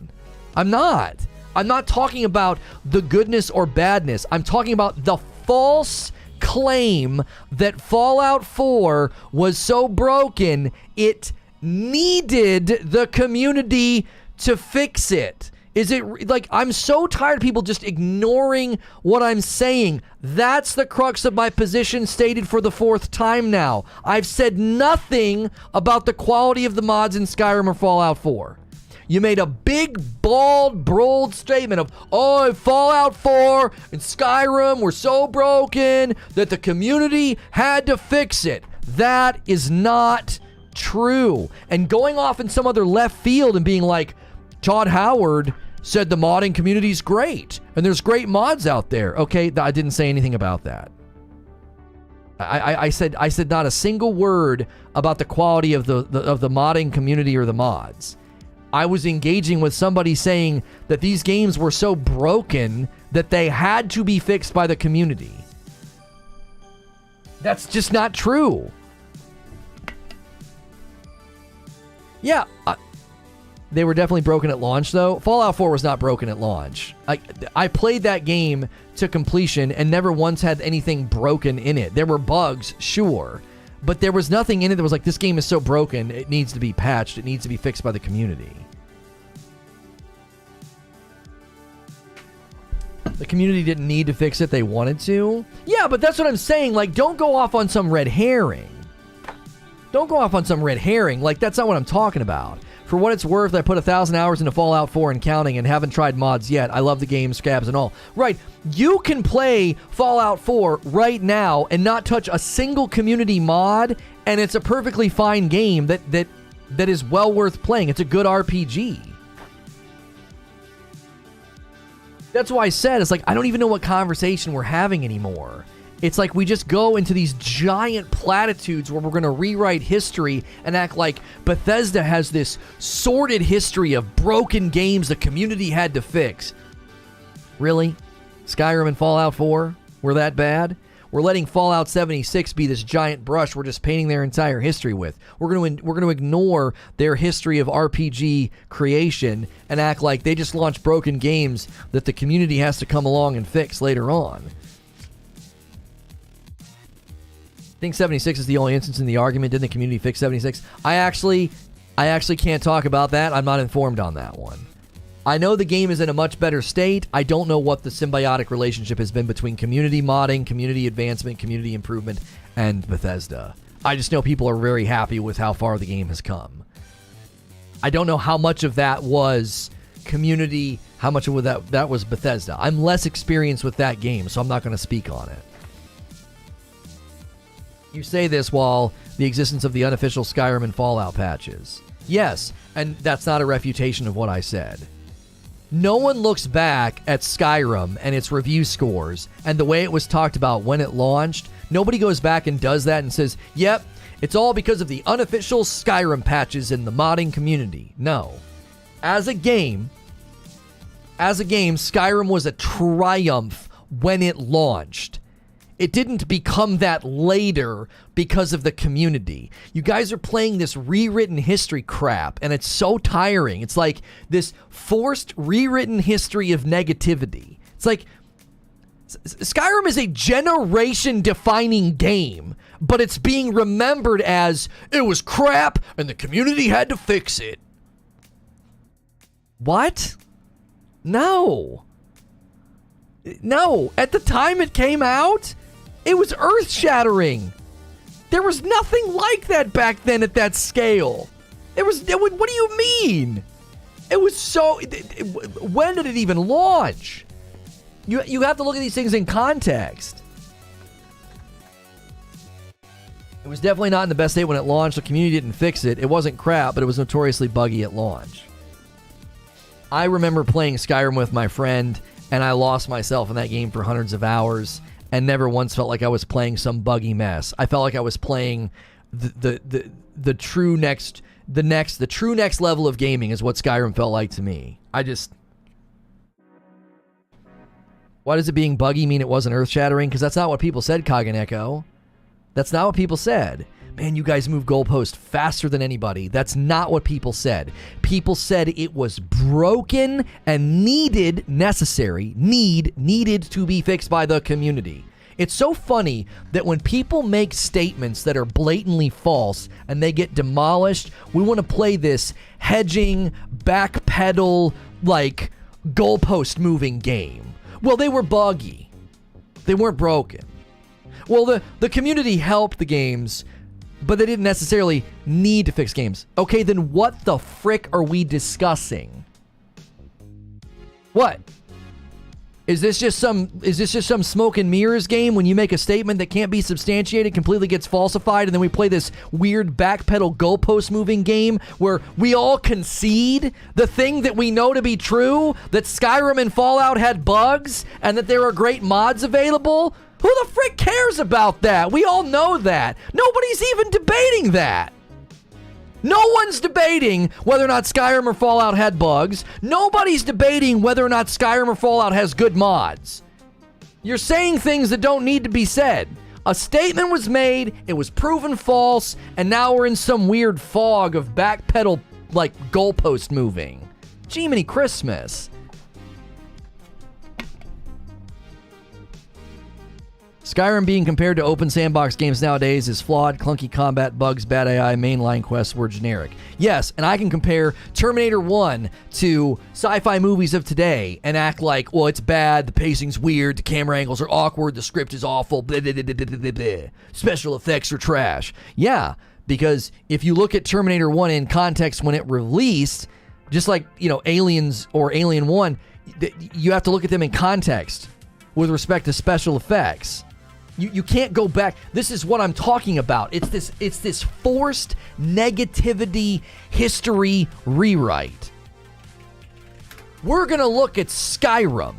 I'm not talking about the goodness or badness. I'm talking about the false claim that Fallout 4 was so broken it needed the community to fix it. Is it like, I'm so tired of people just ignoring what I'm saying. That's the crux of my position, stated for the fourth time now. I've said nothing about the quality of the mods in Skyrim or Fallout 4. You made a big, bald, broad statement of, oh, Fallout 4 and Skyrim were so broken that the community had to fix it. That is not true. And going off in some other left field and being like, Todd Howard said the modding community's great and there's great mods out there. Okay, I didn't say anything about that. I said not a single word about the quality of the modding community or the mods. I was engaging with somebody saying that these games were so broken that they had to be fixed by the community. That's just not true. Yeah, they were definitely broken at launch, though. Fallout 4 was not broken at launch. I played that game to completion and never once had anything broken in it. There were bugs, sure, but there was nothing in it that was like, this game is so broken, it needs to be patched, it needs to be fixed by the community. The community didn't need to fix it, they wanted to. Yeah, but that's what I'm saying. Like, don't go off on some red herring. Don't go off on some red herring. Like, that's not what I'm talking about. For what it's worth, I put 1,000 hours into Fallout 4 and counting and haven't tried mods yet. I love the game, scabs and all. Right, you can play Fallout 4 right now and not touch a single community mod, and it's a perfectly fine game that is well worth playing. It's a good RPG. That's why I said, it's like, I don't even know what conversation we're having anymore. It's like we just go into these giant platitudes where we're going to rewrite history and act like Bethesda has this sordid history of broken games the community had to fix. Really? Skyrim and Fallout 4 were that bad? We're letting Fallout 76 be this giant brush we're just painting their entire history with. We're going to ignore their history of RPG creation and act like they just launched broken games that the community has to come along and fix later on. I think 76 is the only instance in the argument. Didn't the community fix 76? I actually can't talk about that. I'm not informed on that one. I know the game is in a much better state. I don't know what the symbiotic relationship has been between community modding, community advancement, community improvement, and Bethesda. I just know people are very happy with how far the game has come. I don't know how much of that was community, how much of that was Bethesda. I'm less experienced with that game, so I'm not going to speak on it. You say this while the existence of the unofficial Skyrim and Fallout patches. Yes, and that's not a refutation of what I said. no one looks back at Skyrim and its review scores and the way it was talked about when it launched. Nobody goes back and does that and says, yep, it's all because of the unofficial Skyrim patches in the modding community. No. As a game, Skyrim was a triumph when it launched. It didn't become that later because of the community. You guys are playing this rewritten history crap, and it's so tiring. It's like this forced rewritten history of negativity. It's like Skyrim is a generation-defining game, but it's being remembered as it was crap and the community had to fix it. What? No. No. At the time it came out, it was earth-shattering. There was nothing like that back then at that scale. What do you mean? It was so... When did it even launch? You have to look at these things in context. It was definitely not in the best state when it launched. The community didn't fix it. It wasn't crap, but it was notoriously buggy at launch. I remember playing Skyrim with my friend, and I lost myself in that game for hundreds of hours and never once felt like I was playing some buggy mess. I felt like I was playing the true next level of gaming is what Skyrim felt like to me. Why does it being buggy mean it wasn't earth-shattering? Because that's not what people said, Kaganeko. That's not what people said. Man, you guys move goalposts faster than anybody. That's not what people said. People said it was broken and needed to be fixed by the community. It's so funny that when people make statements that are blatantly false and they get demolished, we want to play this hedging, backpedal, like, goalpost moving game. Well, they were buggy. They weren't broken. Well, the community helped the games, but they didn't necessarily need to fix games. Okay, then what the frick are we discussing? What? Is this just some smoke and mirrors game when you make a statement that can't be substantiated, completely gets falsified, and then we play this weird backpedal goalpost moving game where we all concede the thing that we know to be true, that Skyrim and Fallout had bugs and that there are great mods available? Who the frick cares about that? We all know that. Nobody's even debating that. No one's debating whether or not Skyrim or Fallout had bugs. Nobody's debating whether or not Skyrim or Fallout has good mods. You're saying things that don't need to be said. A statement was made, it was proven false, and now we're in some weird fog of backpedal, like, goalpost moving. Jiminy Christmas. Skyrim being compared to open sandbox games nowadays is flawed, clunky combat, bugs, bad AI, mainline quests were generic. Yes, and I can compare Terminator 1 to sci-fi movies of today and act like, well, it's bad, the pacing's weird, the camera angles are awkward, the script is awful, blah, blah, blah, blah, blah, blah. Special effects are trash. Yeah, because if you look at Terminator 1 in context when it released, just like, Aliens or Alien 1, you have to look at them in context with respect to special effects. You can't go back. This is what I'm talking about. It's this forced negativity history rewrite. We're going to look at Skyrim,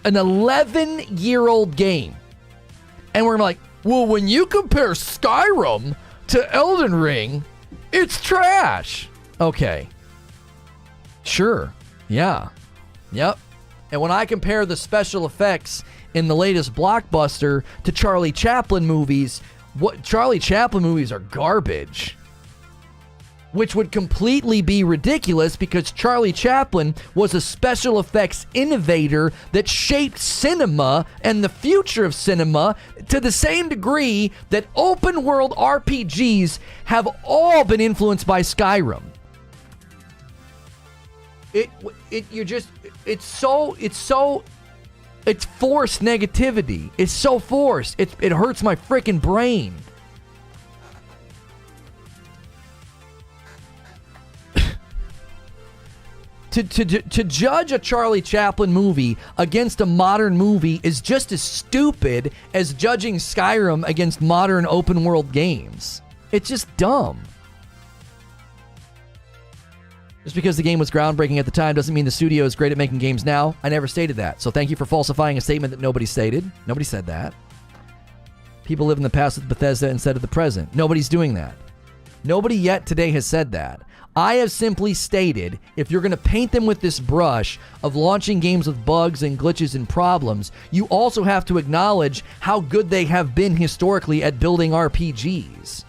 an 11-year-old game, and we're like, well, when you compare Skyrim to Elden Ring, it's trash. Okay. Sure. Yeah. Yep. And when I compare the special effects in the latest blockbuster to Charlie Chaplin movies, Charlie Chaplin movies are garbage. Which would completely be ridiculous because Charlie Chaplin was a special effects innovator that shaped cinema and the future of cinema to the same degree that open world RPGs have all been influenced by Skyrim. It's forced negativity. It's so forced. It hurts my freaking brain. To judge a Charlie Chaplin movie against a modern movie is just as stupid as judging Skyrim against modern open world games. It's just dumb. Just because the game was groundbreaking at the time doesn't mean the studio is great at making games now. I never stated that. So thank you for falsifying a statement that nobody stated. Nobody said that. People live in the past with Bethesda instead of the present. Nobody's doing that. Nobody yet today has said that. I have simply stated, if you're going to paint them with this brush of launching games with bugs and glitches and problems, you also have to acknowledge how good they have been historically at building RPGs.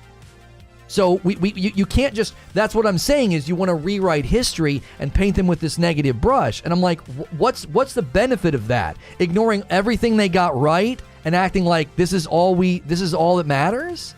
So you can't just, that's what I'm saying is you want to rewrite history and paint them with this negative brush. And I'm like, what's the benefit of that? Ignoring everything they got right and acting like this is all that matters?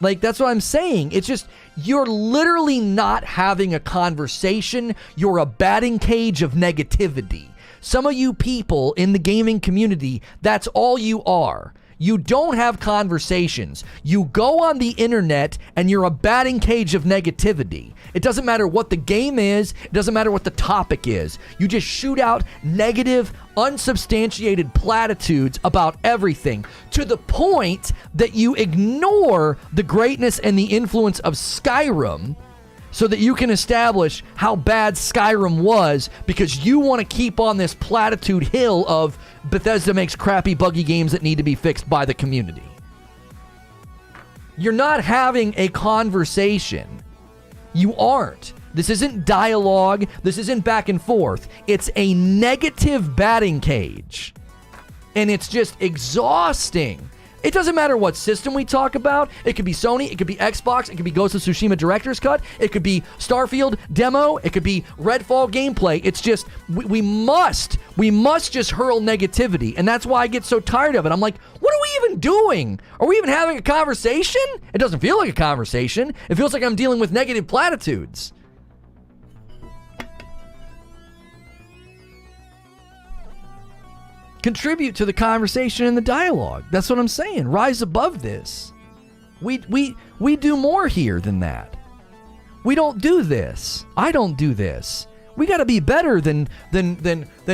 Like, that's what I'm saying. It's just, you're literally not having a conversation. You're a batting cage of negativity. Some of you people in the gaming community, that's all you are. You don't have conversations. You go on the internet and you're a batting cage of negativity. It doesn't matter what the game is. It doesn't matter what the topic is. You just shoot out negative, unsubstantiated platitudes about everything to the point that you ignore the greatness and the influence of Skyrim so that you can establish how bad Skyrim was because you want to keep on this platitude hill of Bethesda makes crappy, buggy games that need to be fixed by the community. You're not having a conversation. You aren't. This isn't dialogue. This isn't back and forth. It's a negative batting cage. And it's just exhausting. It doesn't matter what system we talk about. It could be Sony, it could be Xbox, it could be Ghost of Tsushima Director's Cut, it could be Starfield demo, it could be Redfall gameplay. It's just, we must just hurl negativity. And that's why I get so tired of it. I'm like, what are we even doing? Are we even having a conversation? It doesn't feel like a conversation. It feels like I'm dealing with negative platitudes. Contribute to the conversation and the dialogue. That's what I'm saying. Rise above this. We do more here than that. We don't do this. I don't do this. We got to be better than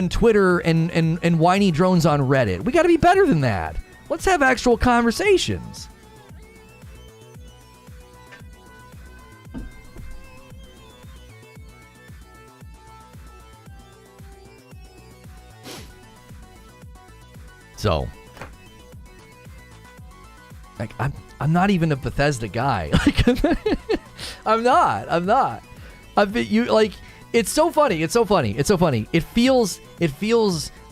Twitter and whiny drones on Reddit. We got to be better than that. Let's have actual conversations. So, like, I'm not even a Bethesda guy. Like, I'm not. I've been, like, it's so funny. It feels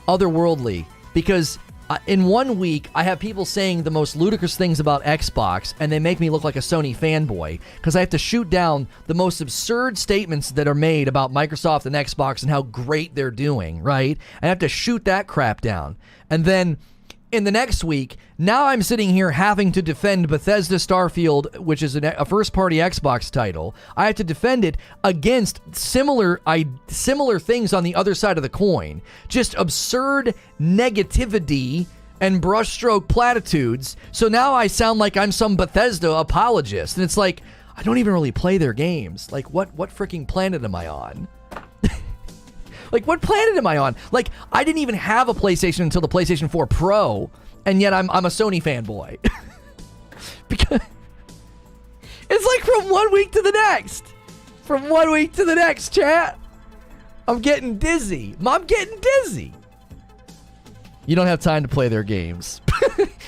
otherworldly because in 1 week I have people saying the most ludicrous things about Xbox, and they make me look like a Sony fanboy because I have to shoot down the most absurd statements that are made about Microsoft and Xbox and how great they're doing. Right? I have to shoot that crap down. And then in the next week, now I'm sitting here having to defend Bethesda Starfield, which is a first-party Xbox title. I have to defend it against similar things on the other side of the coin. Just absurd negativity and brushstroke platitudes. So now I sound like I'm some Bethesda apologist. And it's like, I don't even really play their games. Like, what freaking planet am I on? Like, what planet am I on? Like, I didn't even have a PlayStation until the PlayStation 4 Pro, and yet I'm a Sony fanboy. Because it's like from 1 week to the next. From 1 week to the next, chat. I'm getting dizzy. You don't have time to play their games.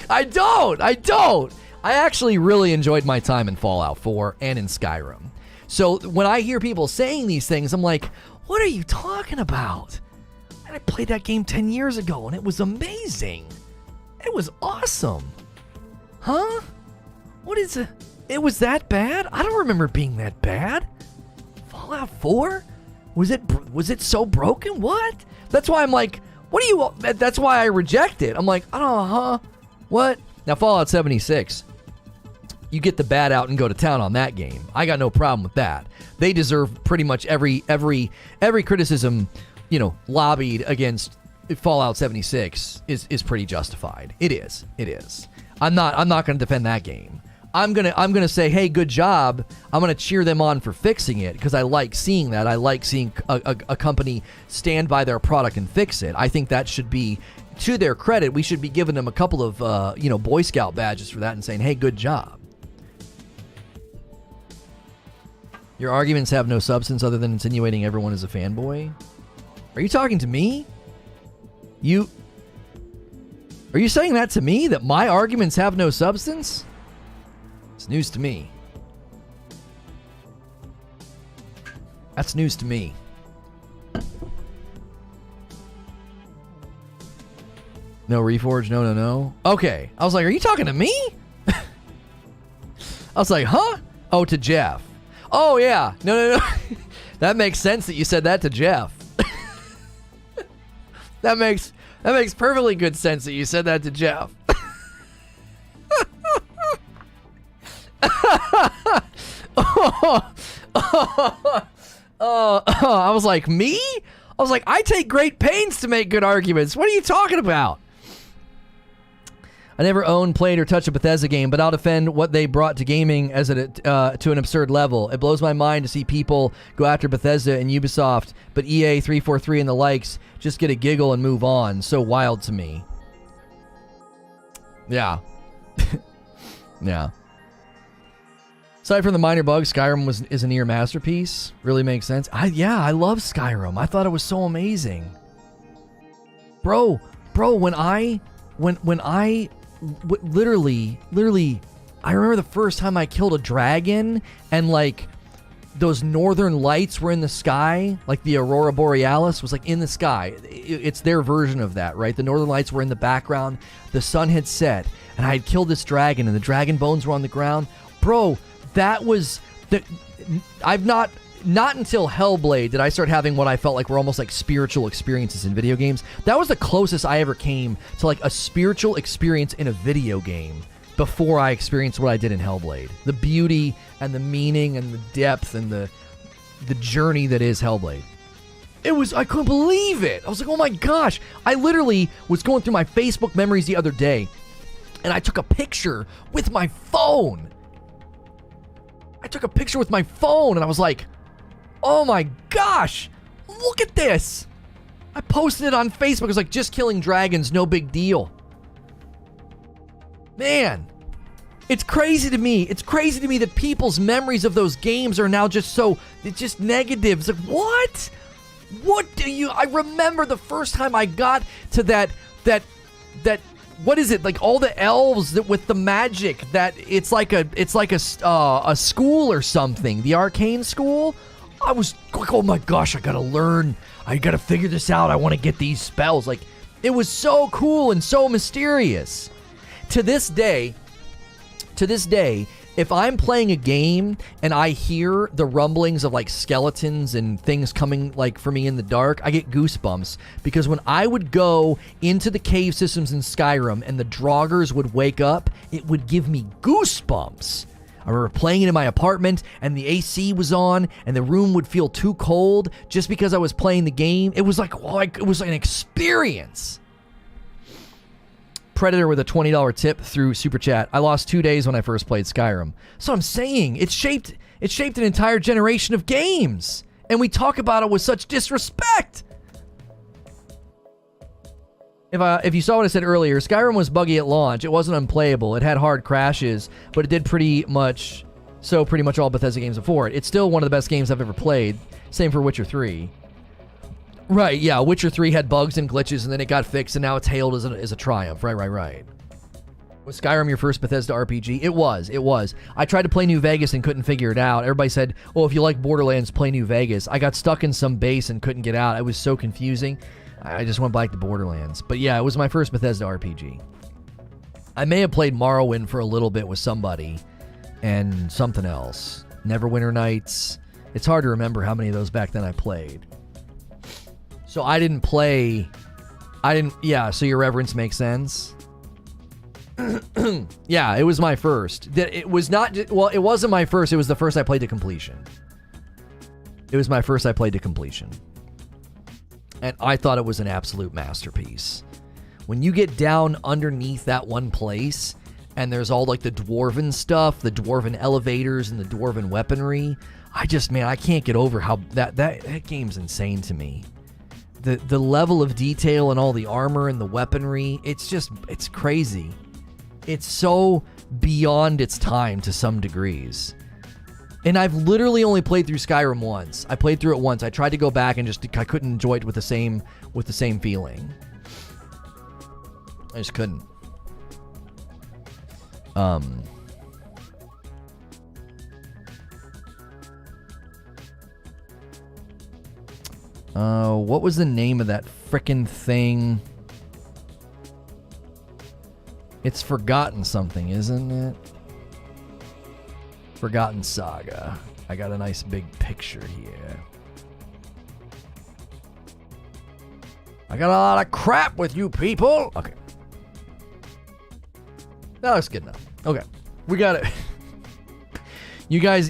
I don't. I actually really enjoyed my time in Fallout 4 and in Skyrim. So when I hear people saying these things, I'm like, what are you talking about? And I played that game 10 years ago, and it was amazing. It was awesome. Huh? What is it? It was that bad? I don't remember it being that bad. Fallout 4? Was it so broken? What? That's why I'm like, that's why I reject it. I'm like, I don't know, huh? What? Now, Fallout 76, you get the bat out and go to town on that game. I got no problem with that. They deserve pretty much every criticism, lobbied against Fallout 76 is pretty justified. It is. I'm not going to defend that game. I'm gonna say, hey, good job. I'm gonna cheer them on for fixing it because I like seeing that. I like seeing a company stand by their product and fix it. I think that should be, to their credit, we should be giving them a couple of Boy Scout badges for that and saying, hey, good job. Your arguments have no substance other than insinuating everyone is a fanboy? Are you talking to me? Are you saying that to me? That my arguments have no substance? It's news to me. That's news to me. No Reforge, no. Okay. I was like, are you talking to me? I was like, huh? Oh, to Jeff. Oh, yeah. No. That makes sense that you said that to Jeff. That makes perfectly good sense that you said that to Jeff. I was like, me? I was like, I take great pains to make good arguments. What are you talking about? I never owned, played, or touched a Bethesda game, but I'll defend what they brought to gaming as to an absurd level. It blows my mind to see people go after Bethesda and Ubisoft, but EA, 343, and the likes just get a giggle and move on. So wild to me. Yeah. Yeah. Aside from the minor bugs, Skyrim is a near masterpiece. Really makes sense. I love Skyrim. I thought it was so amazing. Bro, when I literally, I remember the first time I killed a dragon and like those northern lights were in the sky, like the Aurora Borealis was like in the sky. It's their version of that, right? The northern lights were in the background. The sun had set and I had killed this dragon and the dragon bones were on the ground. Bro, that was not until Hellblade did I start having what I felt like were almost like spiritual experiences in video games. That was the closest I ever came to like a spiritual experience in a video game before I experienced what I did in Hellblade. The beauty and the meaning and the depth and the journey that is Hellblade. I couldn't believe it. I was like, oh my gosh. I literally was going through my Facebook memories the other day and I took a picture with my phone. And I was like, oh my gosh, look at this. I posted it on Facebook. It was like, just killing dragons, no big deal. Man, it's crazy to me. It's crazy to me that people's memories of those games are now just it's just negative. It's like, what? I remember the first time I got to that, what is it? Like all the elves that with the magic that it's like a school or something. The arcane school. I was like, oh my gosh, I gotta learn. I gotta figure this out. I want to get these spells. Like, it was so cool and so mysterious. To this day, if I'm playing a game and I hear the rumblings of like skeletons and things coming like for me in the dark, I get goosebumps. Because when I would go into the cave systems in Skyrim and the Draugrs would wake up, it would give me goosebumps. I remember playing it in my apartment and the AC was on and the room would feel too cold just because I was playing the game. It was like it was an experience. Predator with a $20 tip through Super Chat. I lost 2 days when I first played Skyrim. So I'm saying it shaped an entire generation of games. And we talk about it with such disrespect. If you saw what I said earlier, Skyrim was buggy at launch. It wasn't unplayable. It had hard crashes, but it did pretty much all Bethesda games before it. It's still one of the best games I've ever played. Same for Witcher 3. Right, yeah, Witcher 3 had bugs and glitches, and then it got fixed, and now it's hailed as a triumph. Right. Was Skyrim your first Bethesda RPG? It was. I tried to play New Vegas and couldn't figure it out. Everybody said, oh, if you like Borderlands, play New Vegas. I got stuck in some base and couldn't get out. It was so confusing. I just went back to Borderlands. But yeah, it was my first Bethesda RPG. I may have played Morrowind for a little bit with somebody and something else. Neverwinter Nights. It's hard to remember how many of those back then I played. So yeah, so your reverence makes sense. Yeah, it was my first. It wasn't my first, it was the first I played to completion. And I thought it was an absolute masterpiece. When you get down underneath that one place, and there's all like the dwarven stuff, the dwarven elevators and the dwarven weaponry, I can't get over how that game's insane to me. The level of detail and all the armor and the weaponry, it's crazy. It's so beyond its time to some degrees. And I've literally only played through Skyrim once. I played through it once. I tried to go back and I couldn't enjoy it with the same feeling. I just couldn't. What was the name of that frickin' thing? It's Forgotten something, isn't it? Forgotten Saga. I got a nice big picture here. I got a lot of crap with you people. Okay. That looks good enough. Okay. We got it. You guys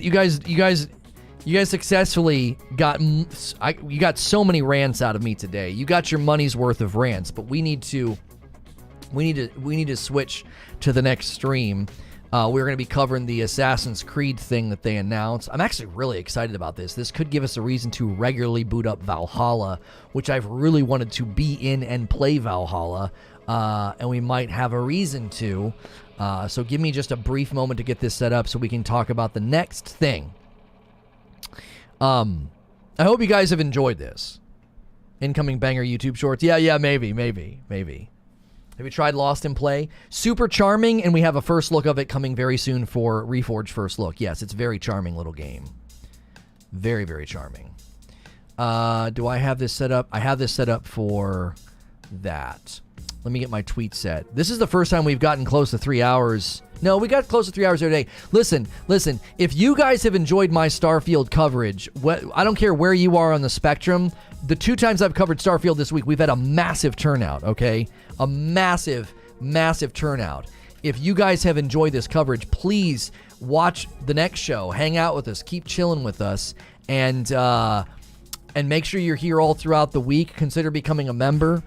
successfully got you got so many rants out of me today. You got your money's worth of rants, but we need to switch to the next stream. We're going to be covering the Assassin's Creed thing that they announced. I'm actually really excited about this. This could give us a reason to regularly boot up Valhalla, which I've really wanted to be in and play Valhalla, and we might have a reason to. So give me just a brief moment to get this set up so we can talk about the next thing. I hope you guys have enjoyed this. Incoming banger YouTube shorts. Yeah, maybe. Have you tried Lost in Play? Super charming, and we have a first look of it coming very soon for Reforge First Look. Yes, it's a very charming little game. Very, very charming. Do I have this set up? I have this set up for that. Let me get my tweet set. This is the first time we've gotten close to 3 hours. No, we got close to 3 hours the other day. Listen. If you guys have enjoyed my Starfield coverage, I don't care where you are on the spectrum. The 2 times I've covered Starfield this week, we've had a massive turnout, okay? A massive, massive turnout. If you guys have enjoyed this coverage, please watch the next show. Hang out with us. Keep chilling with us. And make sure you're here all throughout the week. Consider becoming a member.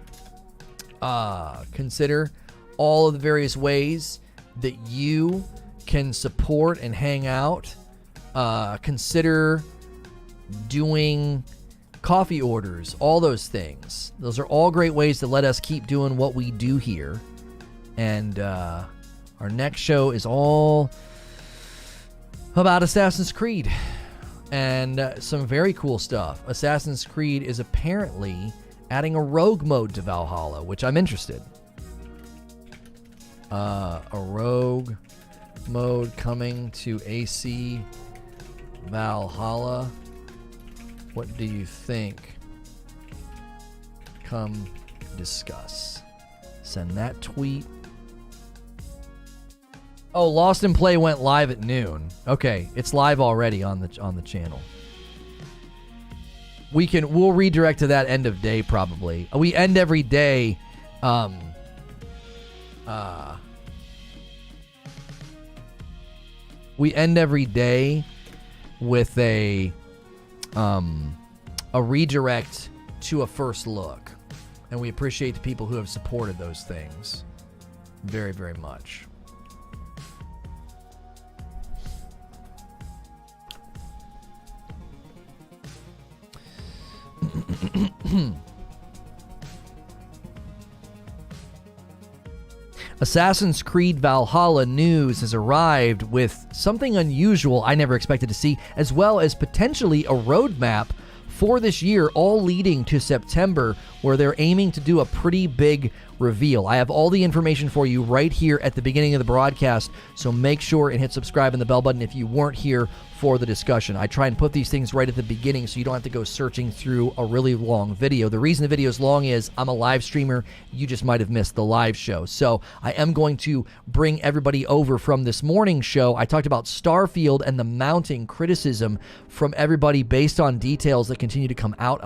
Consider all of the various ways that you can support and hang out. Consider doing coffee orders, all those things. Those are all great ways to let us keep doing what we do here. And our next show is all about Assassin's Creed and some very cool stuff. Assassin's Creed is apparently adding a rogue mode to Valhalla, which I'm interested. A rogue mode coming to AC Valhalla. What do you think? Come discuss. Send that tweet. Oh, Lost in Play went live at noon. Okay, it's live already on the channel. We'll redirect to that end of day probably. We end every day. We end every day with a redirect to a first look, and we appreciate the people who have supported those things very, very much. Assassin's Creed Valhalla news has arrived with something unusual I never expected to see, as well as potentially a roadmap for this year, all leading to September, where they're aiming to do a pretty big reveal. I have all the information for you right here at the beginning of the broadcast, so make sure and hit subscribe and the bell button if you weren't here for the discussion. I try and put these things right at the beginning so you don't have to go searching through a really long video. The reason the video is long is I'm a live streamer. You just might have missed the live show. So I am going to bring everybody over from this morning's show. I talked about Starfield and the mounting criticism from everybody based on details that continue to come out